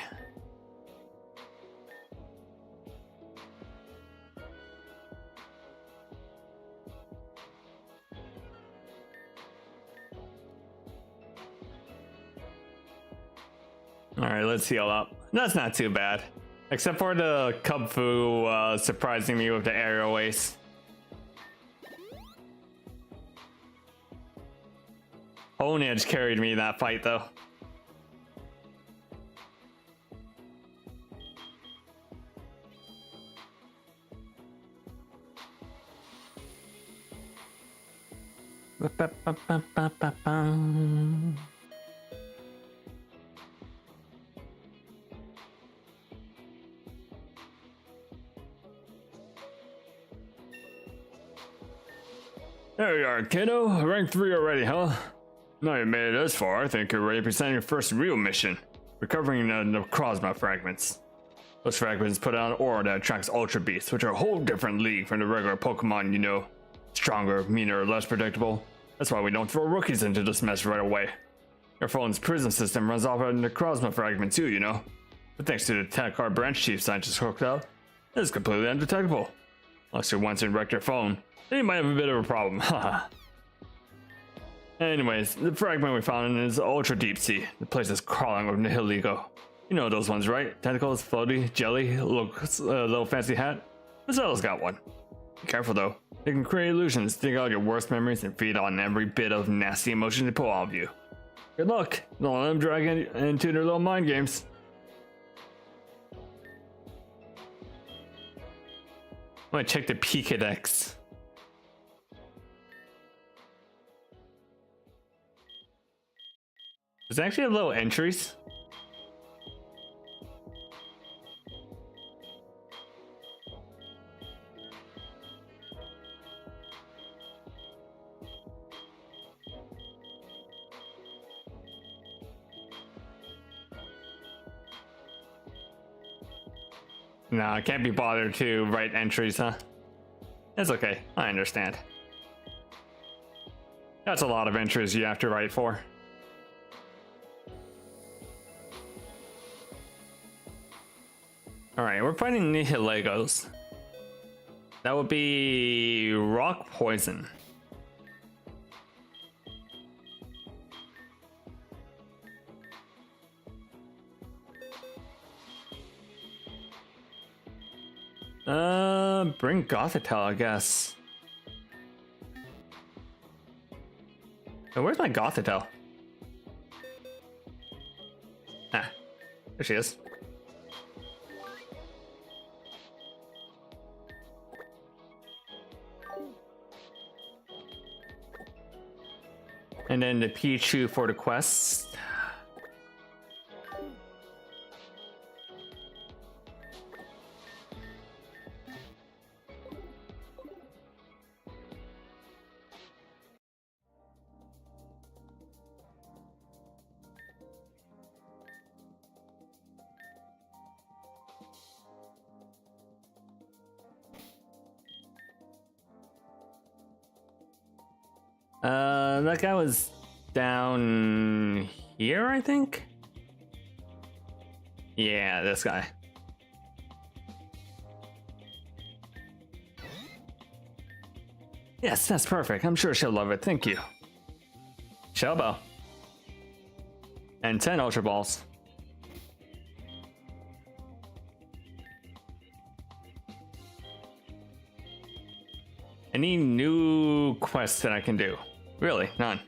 A: Alright, let's heal up. That's not too bad. Except for the Kung Fu surprising me with the aerial ace. Hone Edge carried me in that fight though. There you are, kiddo. Rank 3 already, huh? Now you made it this far, I think you're ready to present your first real mission. Recovering the Necrozma fragments. Those fragments put out an aura that attracts Ultra Beasts, which are a whole different league from the regular Pokemon, you know. Stronger, meaner, less predictable. That's why we don't throw rookies into this mess right away. Your phone's prison system runs off a Necrozma fragment too, you know. But thanks to the attack our branch chief scientist hooked up, it's completely undetectable. Unless you once wrecked your phone, then you might have a bit of a problem, haha. Anyways, the fragment we found is Ultra Deep Sea. The place is crawling with Nihiligo. You know those ones, right? Tentacles, floaty, jelly, little fancy hat. Mazella's got one. Be careful though. They can create illusions, dig out your worst memories, and feed on every bit of nasty emotion they pull out of you. Good luck. Don't let them drag into their little mind games. I'm gonna check the Pokédex. There's actually little entries. No, I can't be bothered to write entries, huh? It's okay, I understand. That's a lot of entries you have to write for. Alright, we're fighting Nihiligos. That would be rock poison. Bring Gothitelle, I guess. Oh, where's my Gothitelle? Ah, there she is. And then the Pichu for the quests. That guy was down here, I think. Yeah, this guy. Yes, that's perfect. I'm sure she'll love it. Thank you. Shellbow. And 10 Ultra Balls. Any new quests that I can do? Really? None.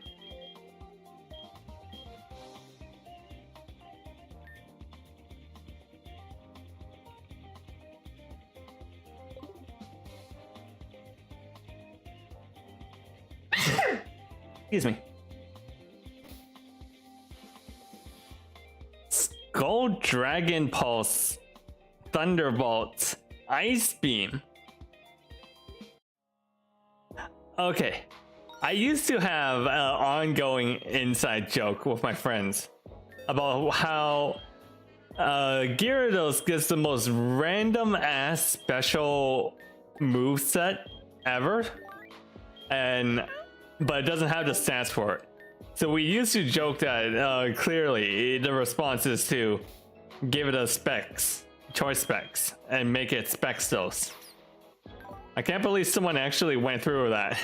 A: Excuse me. Skull Dragon Pulse, Thunderbolt, Ice Beam. Okay, I used to have an ongoing inside joke with my friends about how Gyarados gets the most random ass special moveset ever, but it doesn't have the stats for it. So we used to joke that clearly the response is to give it a choice specs, and make it Spexos. I can't believe someone actually went through with that.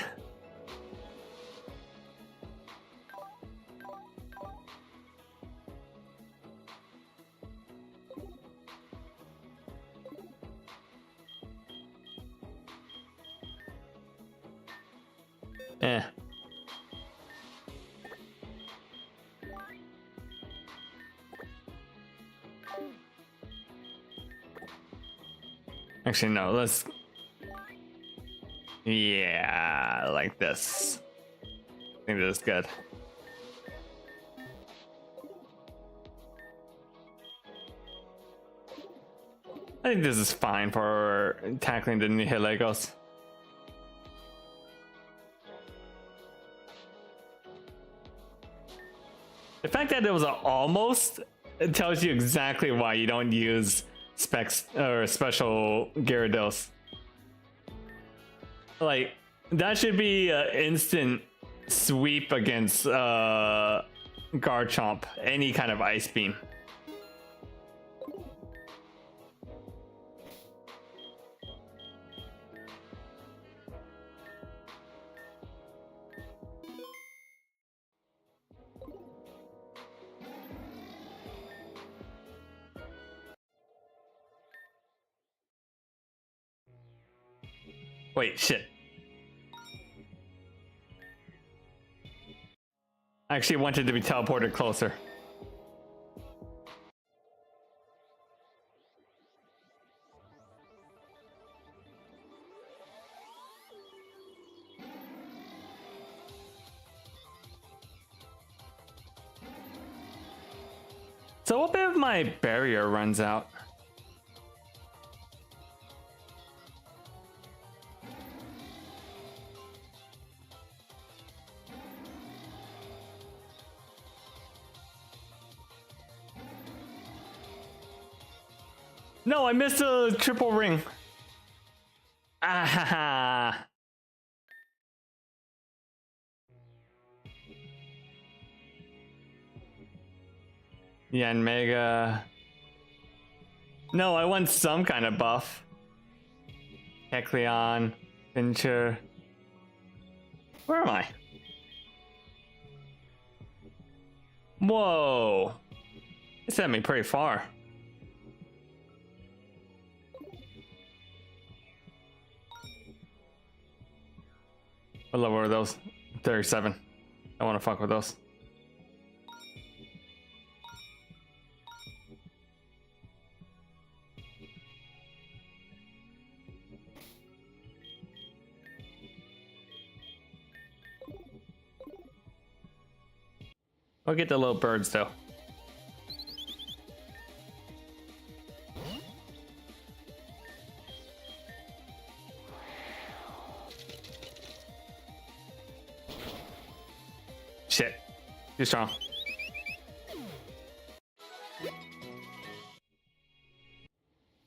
A: Eh. Actually, no, let's... Yeah, like this. I think this is good. I think this is fine for tackling the Nihilegos. The fact that it was almost, it tells you exactly why you don't use specs or special Gyarados. Like, that should be an instant sweep against Garchomp, any kind of Ice Beam. Wait, shit. I actually wanted to be teleported closer. So what if my barrier runs out? No, I missed a triple ring. Ah ha ha. Yanmega. No, I want some kind of buff. Kecleon, Fincher. Where am I? Whoa. It sent me pretty far. What level are those? 37. I want to fuck with those. I'll get the little birds though. Shit. Too strong.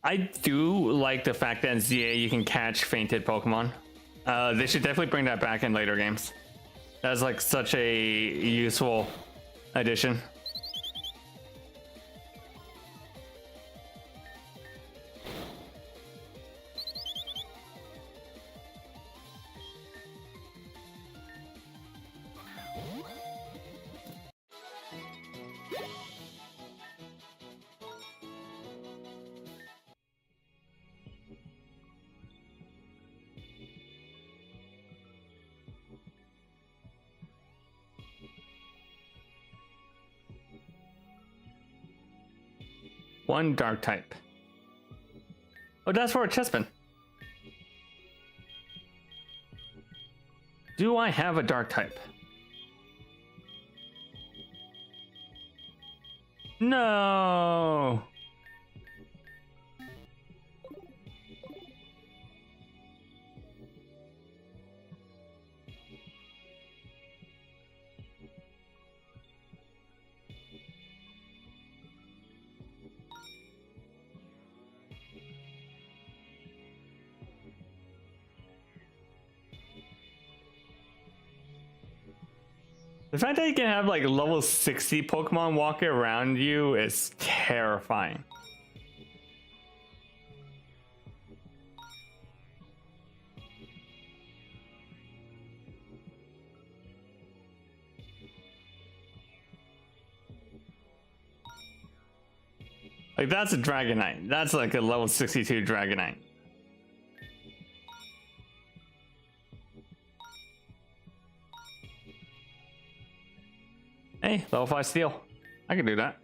A: I do like the fact that in ZA you can catch fainted Pokemon. They should definitely bring that back in later games. That's like such a useful addition. One dark type. Oh, that's for a chestman. Do I have a dark type? No. The fact that you can have like level 60 Pokemon walking around you is terrifying. Like that's a Dragonite. That's like a level 62 Dragonite. Hey, level 5 steel. I can do that.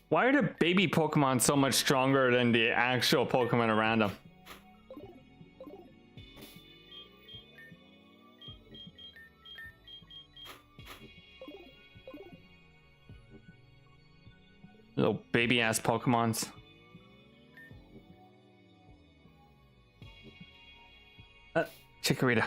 A: Why are the baby Pokemon so much stronger than the actual Pokemon around them? Little baby ass Pokemons. Chikorita.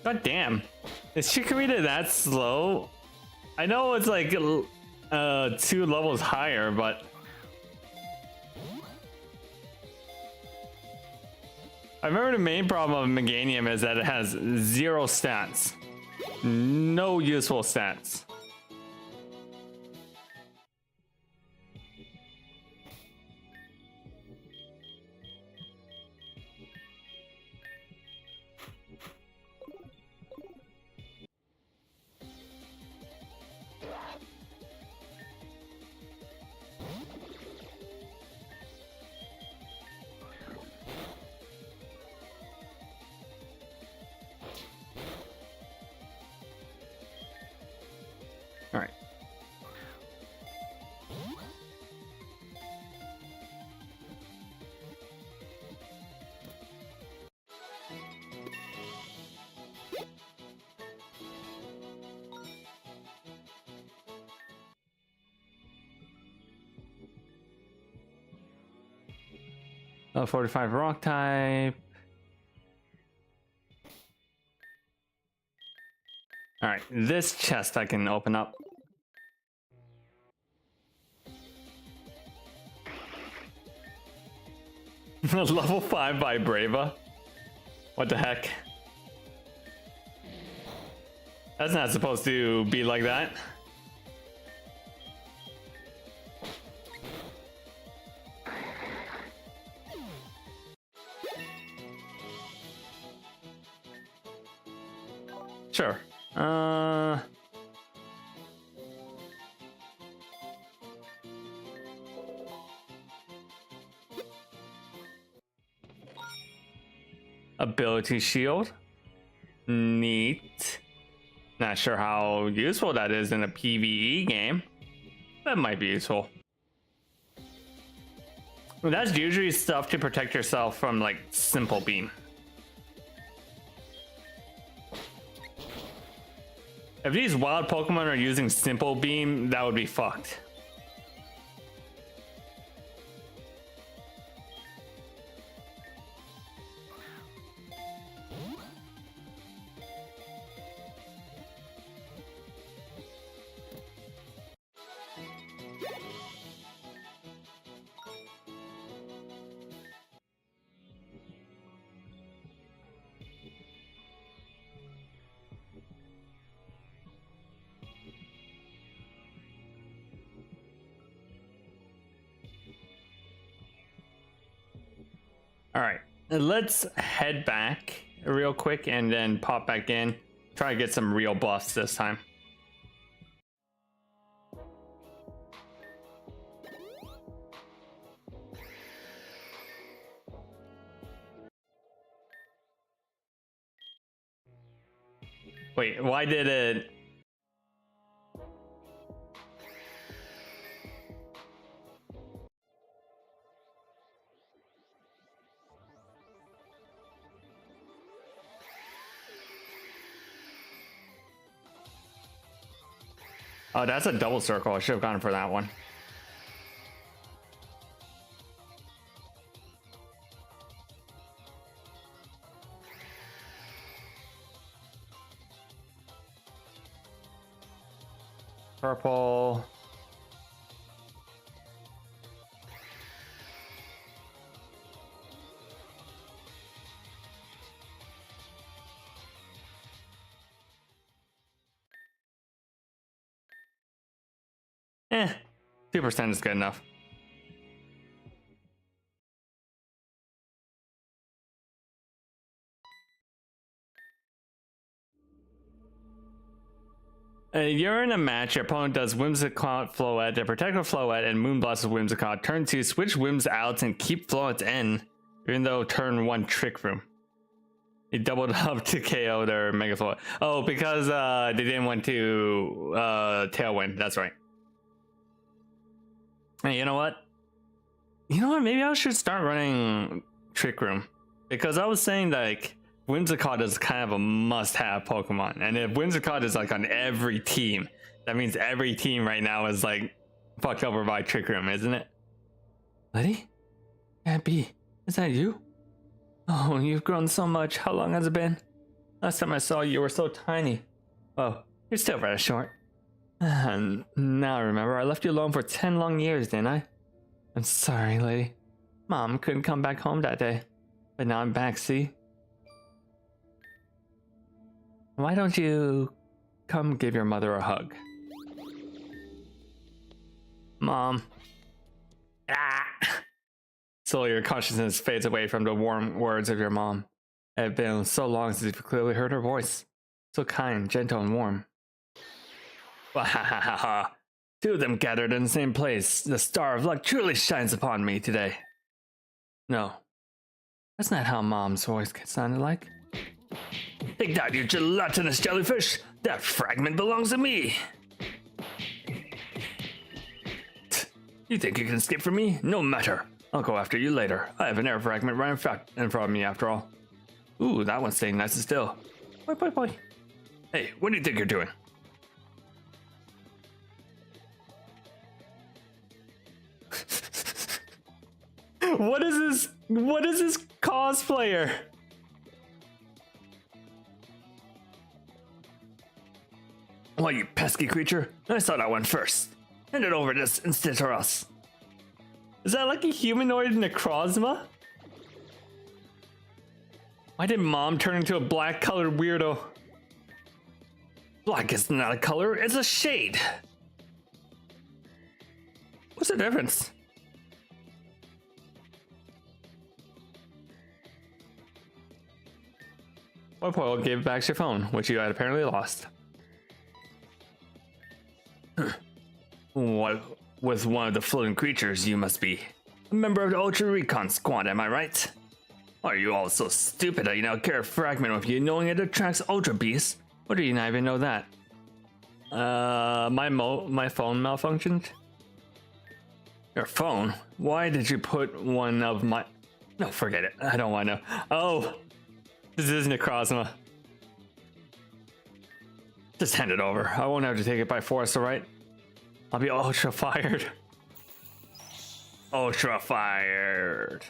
A: God damn. Is Chikorita that slow? I know it's like 2 levels higher, but I remember the main problem of Meganium is that it has 0 stats. No useful stats. All right. Oh, 45 rock type. All right, this chest I can open up. Level 5 by Brava. What the heck? That's not supposed to be like that. Sure. Ability shield. Neat. Not sure how useful that is in a PvE game. That might be useful. That's usually stuff to protect yourself from like simple beam. If these wild Pokemon are using Simple Beam, that would be fucked. All right, let's head back real quick and then pop back in. Try to get some real buffs this time. Wait, why did it? Oh, that's a double circle. I should have gone for that one. Purple. Eh, 2% is good enough. You're in a match. Your opponent does Whimsicott, Floette, the Protector Floette, and Moonblast with Whimsicott. Turn 2, switch Whims out and keep Floette in, even though turn 1 Trick Room. He doubled up to KO their Mega Floette. Oh, because they didn't want to Tailwind. That's right. Hey, you know what? Maybe I should start running Trick Room. Because I was saying, like, Whimsicott is kind of a must-have Pokemon. And if Whimsicott is, like, on every team, that means every team right now is, like, fucked over by Trick Room, isn't it? Letty? Can't be. Is that you? Oh, you've grown so much. How long has it been? Last time I saw you, you were so tiny. Oh, you're still rather short. Now I remember, I left you alone for 10 long years, didn't I? I'm sorry, lady. Mom couldn't come back home that day. But now I'm back, see? Why don't you come give your mother a hug? Mom. Ah! Slowly your consciousness fades away from the warm words of your mom. It had been so long since you've clearly heard her voice. So kind, gentle, and warm. Wahahaha. Two of them gathered in the same place. The star of luck truly shines upon me today. No. That's not how Mom's voice sounded like. Take that, you gelatinous jellyfish! That fragment belongs to me! You think you can escape from me? No matter. I'll go after you later. I have an air fragment right in front of me after all. Ooh, that one's staying nice and still. Boy. Hey, what do you think you're doing? What is this? What is this cosplayer? Why, you pesky creature? I saw that one first. Hand it over this instant or else. Is that like a humanoid Necrozma? Why did Mom turn into a black colored weirdo? Black is not a color, it's a shade. What's the difference? Poil gave back your phone, which you had apparently lost. What, with one of the floating creatures you must be. A member of the Ultra Recon Squad, am I right? Are you all so stupid that you now carry a fragment with you knowing it attracts Ultra Beasts? Or do you not even know that? My phone malfunctioned? Your phone? Why did you put one of my... No, forget it. I don't want to know. Oh! This is Necrozma. Just hand it over. I won't have to take it by force, alright? I'll be ultra fired. Ultra fired.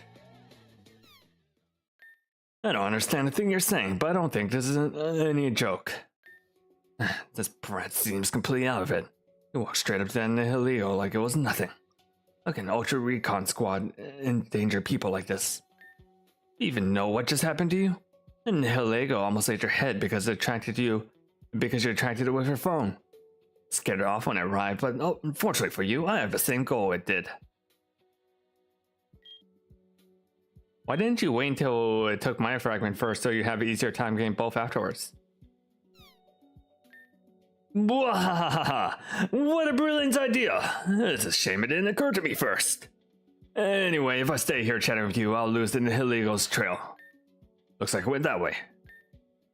A: I don't understand a thing you're saying, but I don't think this is any joke. This brat seems completely out of it. He walked straight up to that Nihilego like it was nothing. How can Ultra Recon Squad endanger people like this? Do you even know what just happened to you? The Nihilego almost ate your head because it attracted you, because you attracted it with your phone. Scared it off when it arrived, but oh, unfortunately for you, I have the same goal it did. Why didn't you wait until it took my fragment first so you have an easier time getting both afterwards? Bwahahaha! What a brilliant idea! It's a shame it didn't occur to me first. Anyway, if I stay here chatting with you, I'll lose the Nihiligo's trail. Looks like it went that way.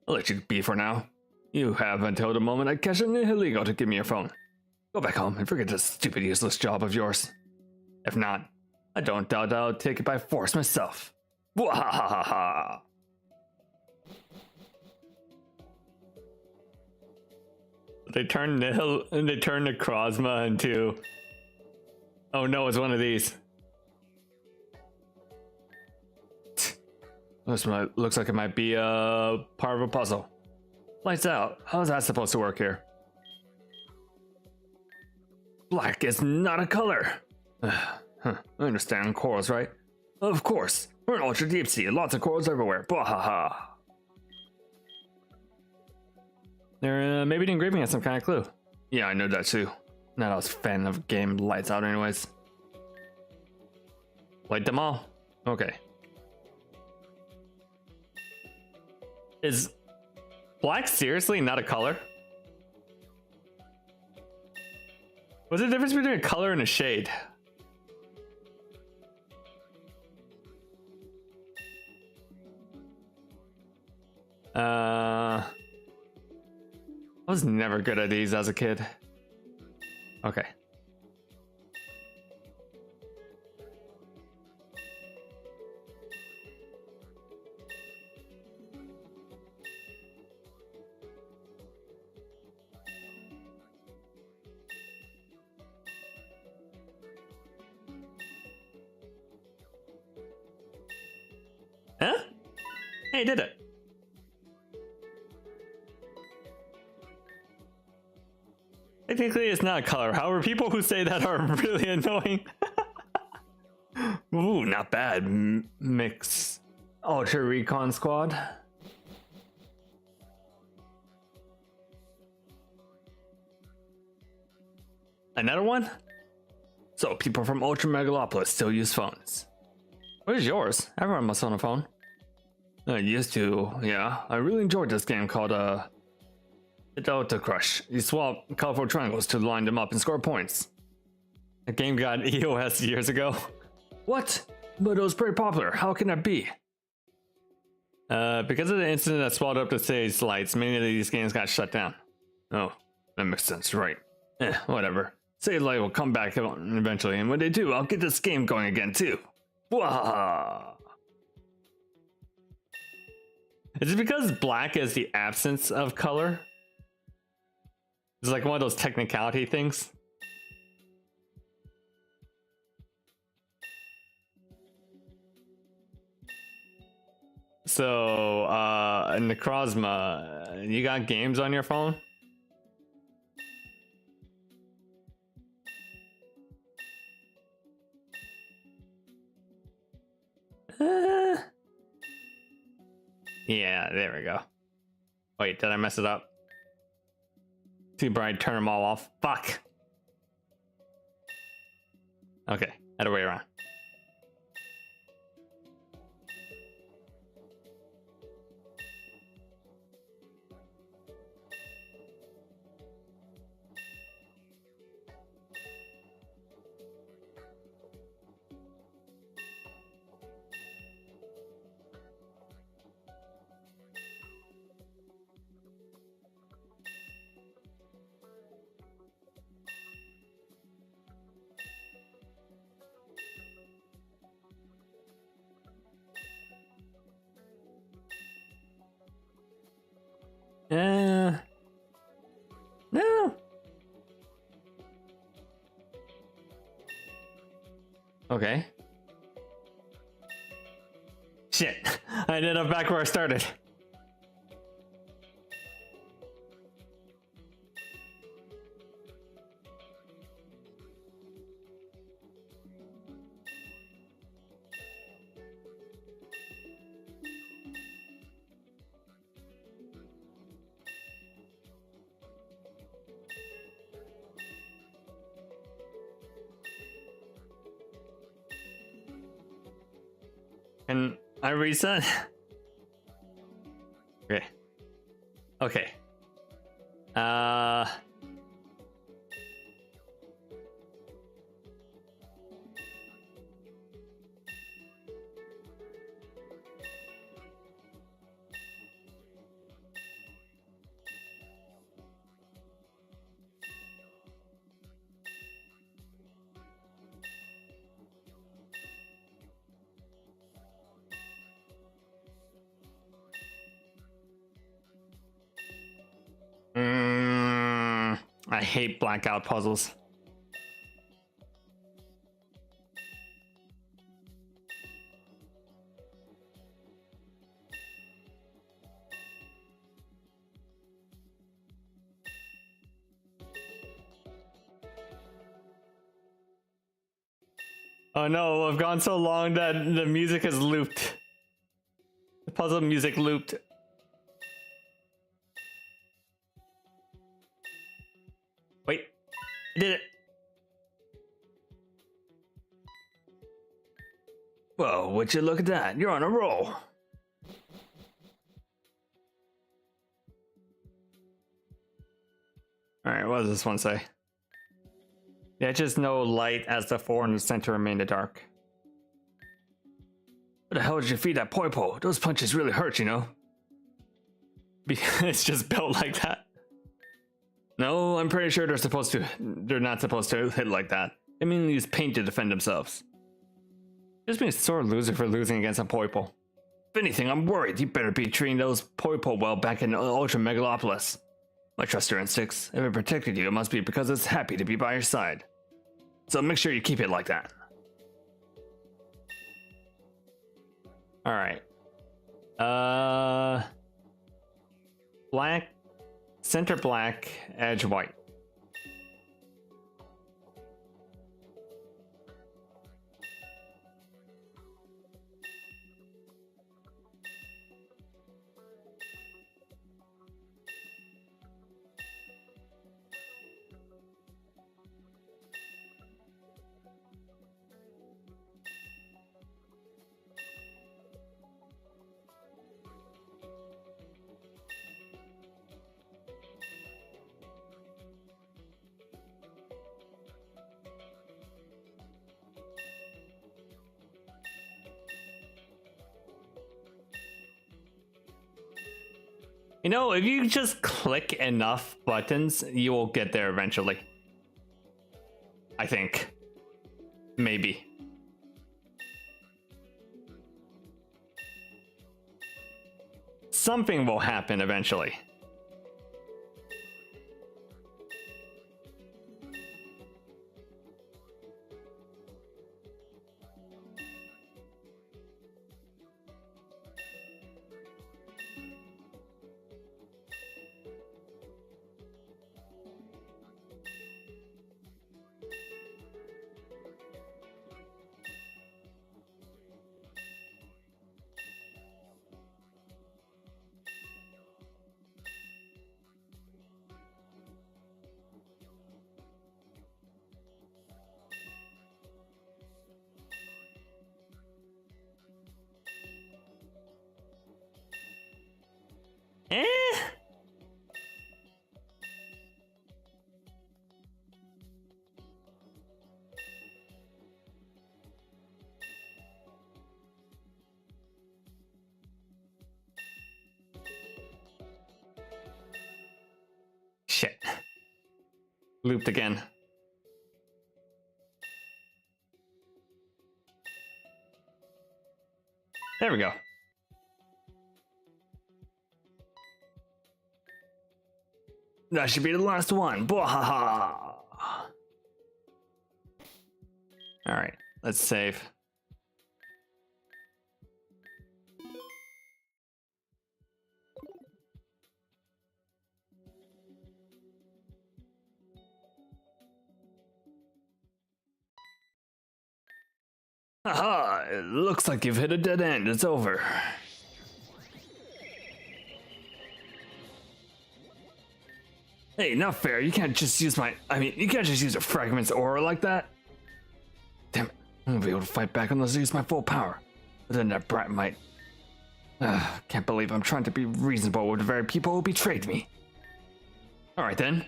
A: I'll let you be for now. You have until the moment I catch a Nihiligo to give me your phone. Go back home and forget this stupid useless job of yours. If not, I don't doubt I'll take it by force myself. Bwahahaha! They turned Necrozma into... Oh no, it's one of these. This looks like it might be part of a puzzle. Lights out. How's that supposed to work here? Black is not a color. I understand corals, right? Of course. We're in ultra deep sea. Lots of corals everywhere. Bwahaha. They're maybe the engraving has some kind of clue. Yeah, I know that too. Not a fan of game Lights Out anyways. Light them all. Okay. Is black seriously not a color? What's the difference between a color and a shade? I was never good at these as a kid. Okay. Huh? Hey, did it. Technically, it's not a color. However, people who say that are really annoying. Ooh, not bad. Mix. Ultra Recon Squad. Another one? So, people from Ultra Megalopolis still use phones. Where's yours? Everyone must own a phone. I used to, yeah. I really enjoyed this game called, Delta Crush. You swap colorful triangles to line them up and score points. The game got EOS years ago. What? But it was pretty popular. How can that be? Because of the incident that swallowed up the stage lights, many of these games got shut down. Oh, that makes sense, right? Whatever. Save Light will come back eventually, and when they do, I'll get this game going again too. Wahaha! Is it because black is the absence of color? It's like one of those technicality things. So, Necrozma, you got games on your phone? Yeah, there we go. Wait, did I mess it up? Too bright, turn them all off. Fuck. Okay, other way around. Okay. Shit. I ended up back where I started. Can I reset? Okay. Okay. I hate blackout puzzles. Oh no, I've gone so long that the music has looped. The puzzle music looped. Wait, I did it. Whoa, would you look at that? You're on a roll. Alright, what does this one say? Yeah, just no light as the floor in the center remain in the dark. What the hell did you feed that Poipo? Those punches really hurt, you know? It's just built like that. No, I'm pretty sure they're not supposed to hit like that. They mainly use paint to defend themselves. Just being a sore loser for losing against a Poipo. If anything, I'm worried. You better be treating those Poipo well back in Ultra Megalopolis. I trust your instincts. If it protected you, it must be because it's happy to be by your side. So make sure you keep it like that. Alright. Black, center black, edge white. You know, if you just click enough buttons, you will get there eventually. I think. Maybe. Something will happen eventually. Eh? Shit. Looped again. There we go. That should be the last one. Bwahaha. Alright. let's save. Aha! It looks like you've hit a dead end. It's over. Hey, not fair. You can't just use you can't just use a fragment's aura like that. Damn it. I won't be able to fight back unless I use my full power. But then that brat might. Can't believe I'm trying to be reasonable with the very people who betrayed me. Alright then.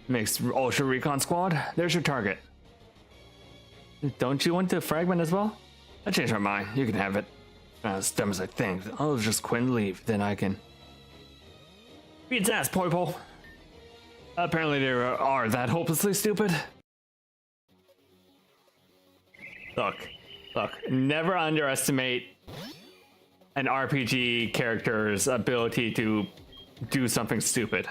A: Mixed Ultra Recon Squad, there's your target. Don't you want to fragment as well? I changed my mind. You can have it. Not as dumb as I think. I'll just quit and leave. Then I can. Beat its ass, Poipo. Apparently they are that hopelessly stupid. Look. Never underestimate an RPG character's ability to do something stupid.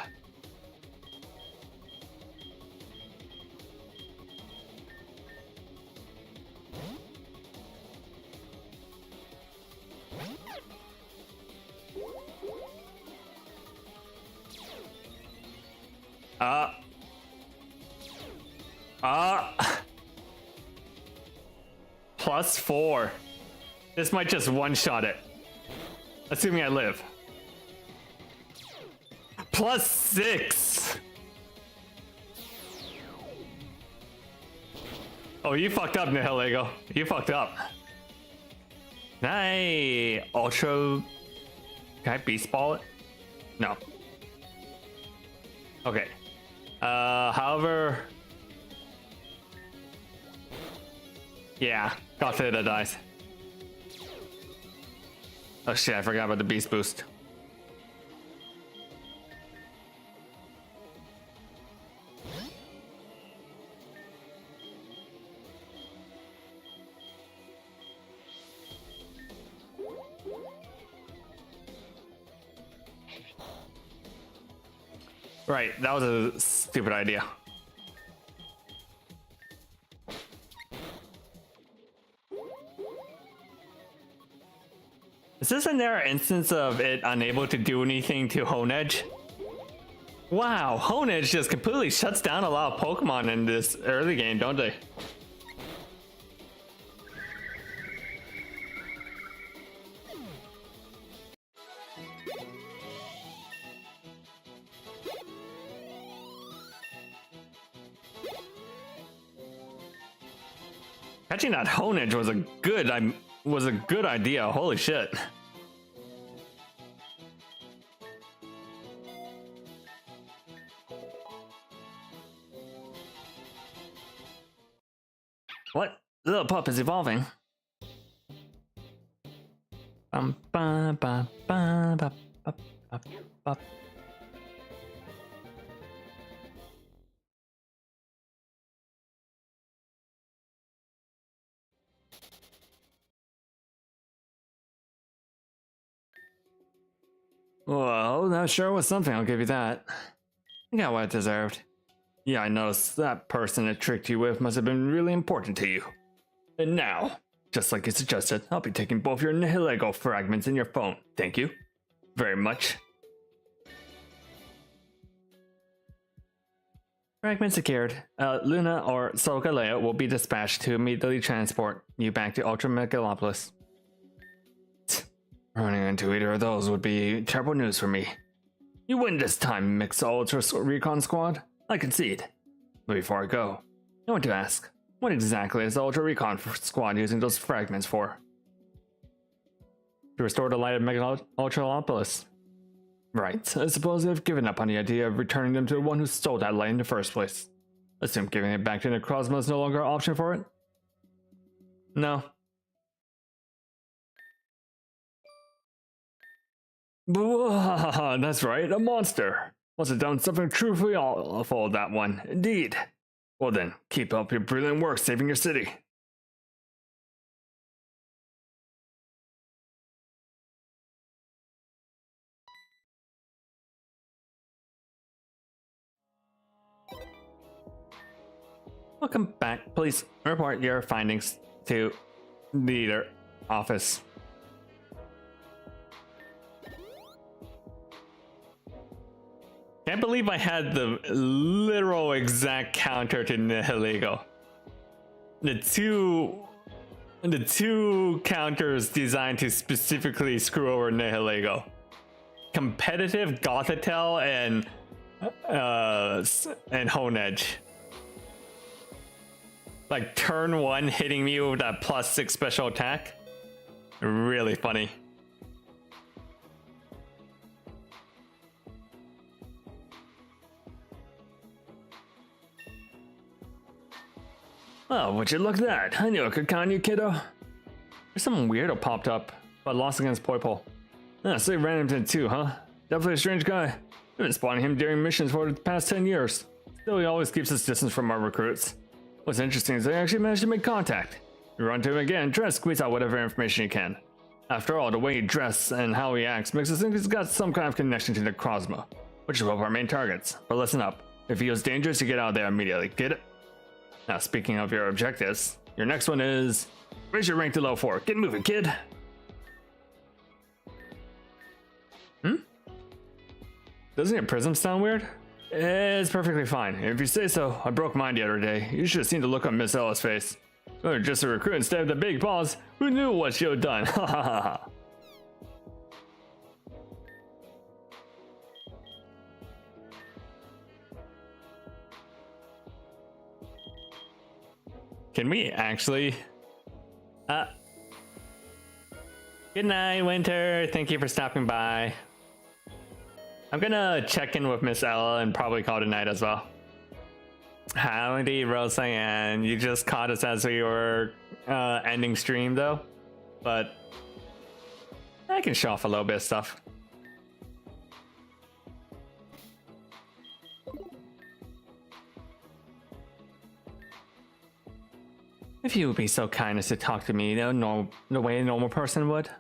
A: +4. This might just one-shot it. Assuming I live. +6. Oh, you fucked up, Nihilego. You fucked up. Can I Ultra... Can I Beast Ball it? No. Okay. However... Yeah, got to the dice. Oh shit, I forgot about the Beast Boost. Right, that was a stupid idea. Is this a rare instance of it unable to do anything to Hone Edge? Wow, Hone Edge just completely shuts down a lot of Pokemon in this early game, don't they? Catching that Hone Edge was a good idea. Holy shit. What? The little pup is evolving. Bum, ba, ba, ba, ba, ba, ba, ba. Well, that sure was something, I'll give you that. I got what I deserved. Yeah, I noticed that person it tricked you with must have been really important to you. And now, just like you suggested, I'll be taking both your Nihilego fragments in your phone. Thank you. Very much. Fragment secured. Luna or Solgaleo will be dispatched to immediately transport you back to Ultra Megalopolis. Running into either of those would be terrible news for me. You win this time, Mixed Ultra Recon Squad. I concede. But before I go, I want to ask, what exactly is the Ultra Recon Squad using those fragments for? To restore the light of Ultralopolis. Right, I suppose they've given up on the idea of returning them to the one who stole that light in the first place. Assume giving it back to Necrozma is no longer an option for it? No. That's right, a monster. Must have done something truthfully awful, that one. Indeed. Well then, keep up your brilliant work saving your city. Welcome back. Please report your findings to the office. Can't believe I had the literal exact counter to Nihilego. The two counters designed to specifically screw over Nihilego. Competitive Gothitelle and Hone Edge. Like turn 1 hitting me with that +6 special attack. Really funny. Oh, would you look at that? I knew I could con you, kiddo. There's some weirdo popped up, but lost against Poipole. Ah, so random too, huh? Definitely a strange guy. I've been spotting him during missions for the past 10 years. Still, he always keeps his distance from our recruits. What's interesting is they actually managed to make contact. You run to him again, try to squeeze out whatever information you can. After all, the way he dresses and how he acts makes us think he's got some kind of connection to the Cosmo, which is one of our main targets. But listen up, if he feels dangerous, you get out of there immediately, get it? Now, speaking of your objectives, your next one is raise your rank to level 4. Get moving, kid. Doesn't your prism sound weird? It's perfectly fine. If you say so, I broke mine the other day. You should have seen the look on Miss Ella's face. You're just a recruit instead of the big boss. Who knew what you had done? Ha ha ha ha. Can we actually? Good night, Winter. Thank you for stopping by. I'm gonna check in with Miss Ella and probably call it a night as well. Howdy, Roseanne. You just caught us as we were ending stream though, but I can show off a little bit of stuff. If you would be so kind as to talk to me the way a normal person would.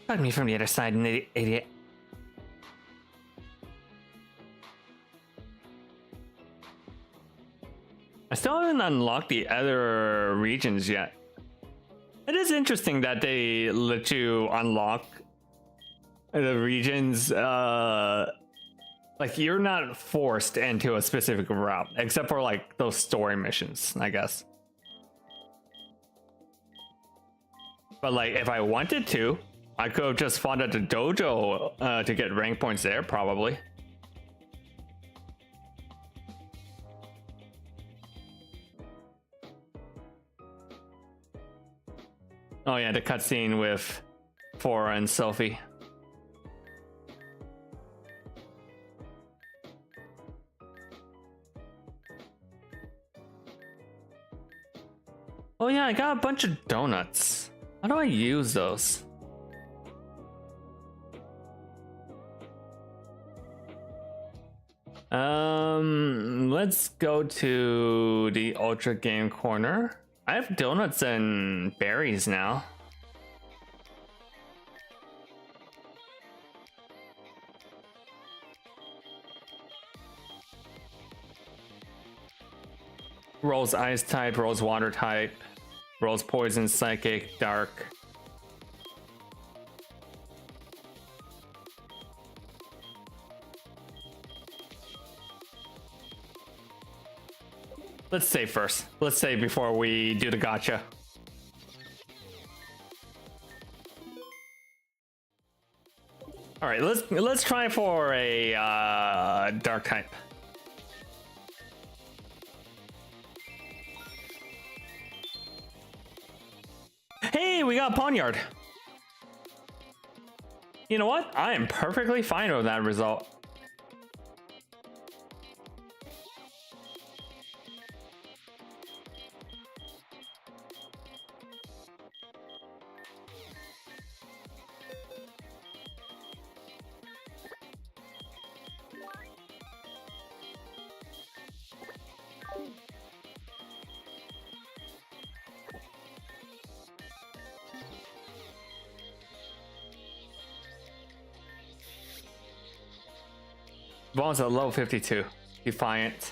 A: Talk to me from the other side, idiot. I still haven't unlocked the other regions yet. It is interesting that they let you unlock the regions, like you're not forced into a specific route, except for like those story missions, I guess. But like if I wanted to, I could have just fought at the dojo to get rank points there, probably. Oh yeah, the cutscene with Fora and Sophie. Oh yeah, I got a bunch of donuts. How do I use those? Let's go to the Ultra Game Corner. I have donuts and berries now. Rolls ice type, rolls water type, rolls poison, psychic, dark. Let's save first. Let's save before we do the gotcha. All right, let's try for a dark type. Hey, we got Poniard. You know what? I am perfectly fine with that result. Ball's at level 52. Defiant.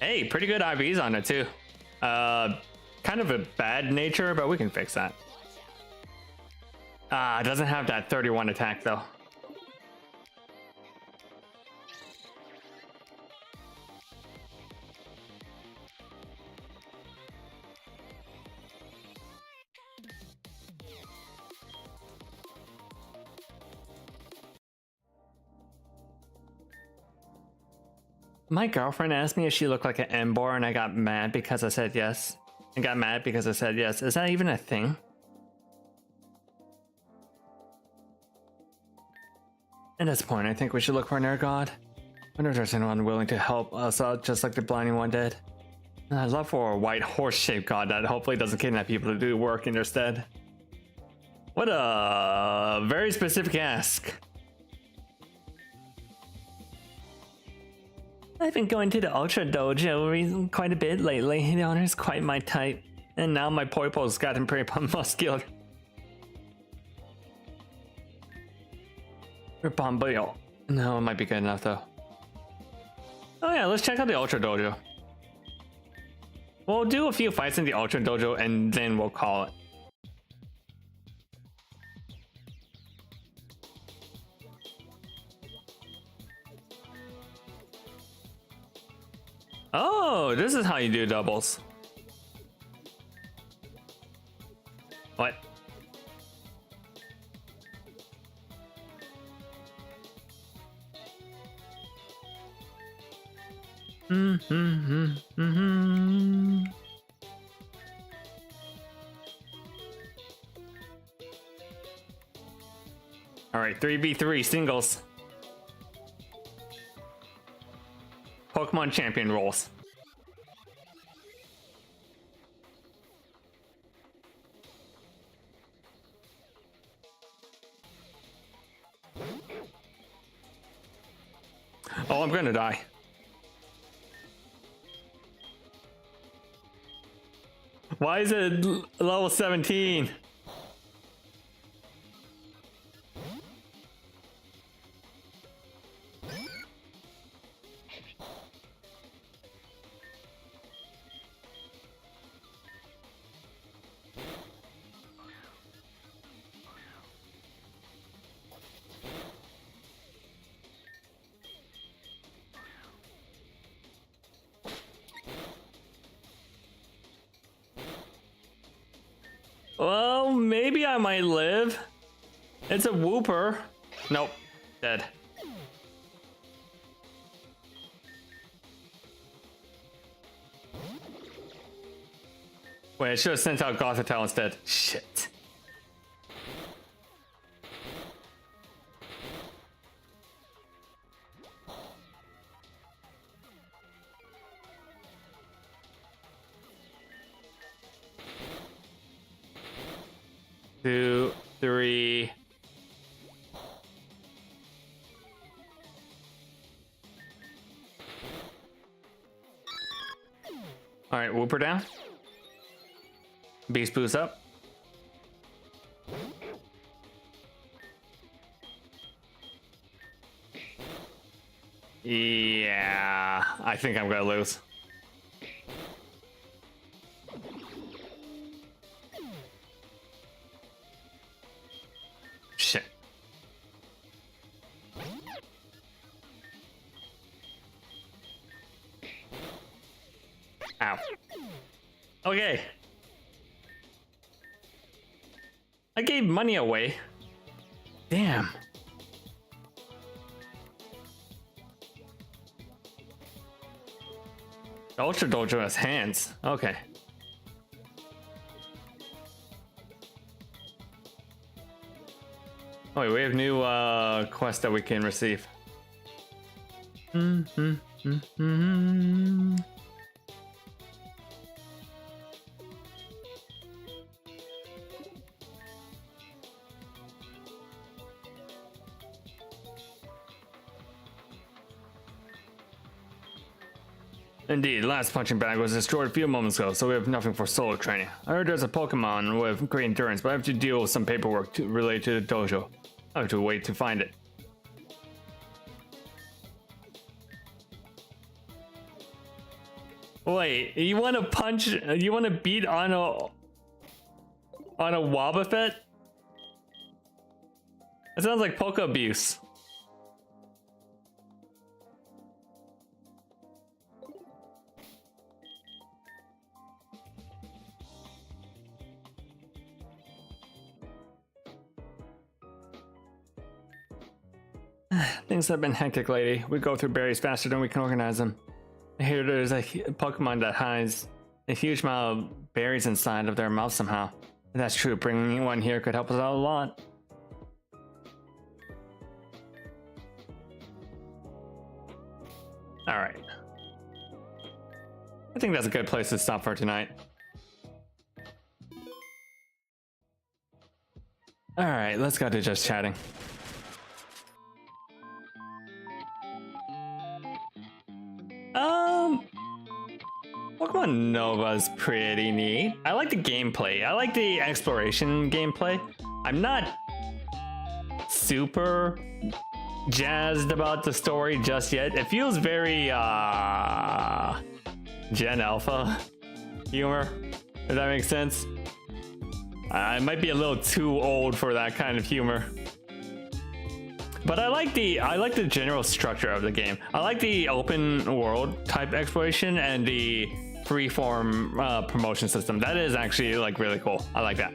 A: Hey, pretty good IVs on it too. kind of a bad nature, but we can fix that. It doesn't have that 31 attack though. My girlfriend asked me if she looked like an Embor, and I got mad because I said yes. I got mad because I said yes. Is that even a thing? At this point, I think we should look for an air god. I wonder if there's anyone willing to help us out just like the blinding one did. I'd love for a white horse-shaped god that hopefully doesn't kidnap people to do work in their stead. What a very specific ask. I've been going to the Ultra Dojo quite a bit lately. The owner's quite my type. And now my Poipo's gotten pretty muscular. Or Bombio. No, it might be good enough though. Oh yeah, let's check out the Ultra Dojo. We'll do a few fights in the Ultra Dojo and then we'll call it. Oh, this is how you do doubles. What? All right, 3v3 singles. Pokemon champion rolls. Oh, I'm gonna die. Why is it level 17? Well, maybe I might live. It's a Wooper. Nope, dead. Wait, I should have sent out Gothitelle instead. Shit. Two, three. All right, Wooper down. Beast boost up. Yeah, I think I'm gonna lose. Shit. Ow. Okay. I gave money away. Damn. The Ultra Dojo has hands. Okay. Oh wait, we have new quests that we can receive. Indeed, last punching bag was destroyed a few moments ago, so we have nothing for solo training. I heard there's a Pokemon with great endurance, but I have to deal with some paperwork related to the dojo. I have to wait to find it. Wait, you want to punch? You want to beat on a Wobbuffet? It sounds like polka abuse. Things have been hectic lately. We go through berries faster than we can organize them. I hear there's a Pokemon that hides a huge amount of berries inside of their mouth somehow. If that's true, bringing one here could help us out a lot. Alright. I think that's a good place to stop for tonight. Alright, let's go to just chatting. Pokemon Nova's pretty neat. I like the gameplay. I like the exploration gameplay. I'm not super jazzed about the story just yet. It feels very Gen Alpha humor, if that makes sense. I might be a little too old for that kind of humor. But I like the general structure of the game. I like the open world type exploration and the freeform promotion system. That is actually like really cool. I like that.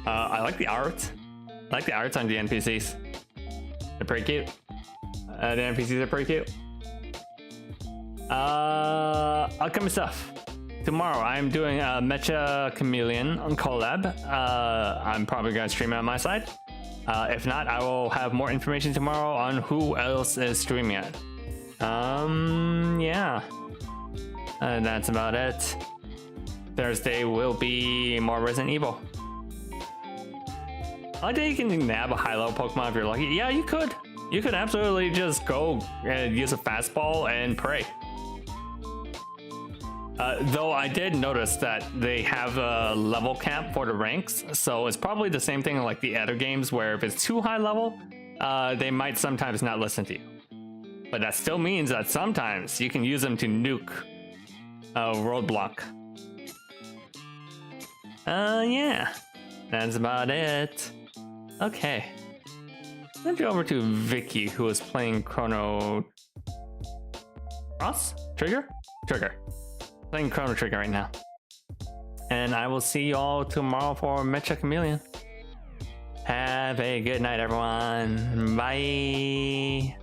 A: I like the art. I like the arts on the NPCs. They're pretty cute. The NPCs are pretty cute. Upcoming stuff. Tomorrow I'm doing a Mecha Chameleon on collab. I'm probably gonna stream it on my side. If not, I will have more information tomorrow on who else is streaming it. Yeah. That's about it. Thursday will be more Resident Evil. I think you can nab a high-level Pokemon if you're lucky. Yeah, you could. You could absolutely just go and use a fastball and pray. Though I did notice that they have a level cap for the ranks, so it's probably the same thing like the other games where if it's too high level, they might sometimes not listen to you. But that still means that sometimes you can use them to nuke a roadblock. Yeah, that's about it. Okay, let's go over to Vicky, who is playing Chrono Cross? Trigger? Playing Chrono Trigger right now. And I will see you all tomorrow for Mecha Chameleon. Have a good night, everyone. Bye.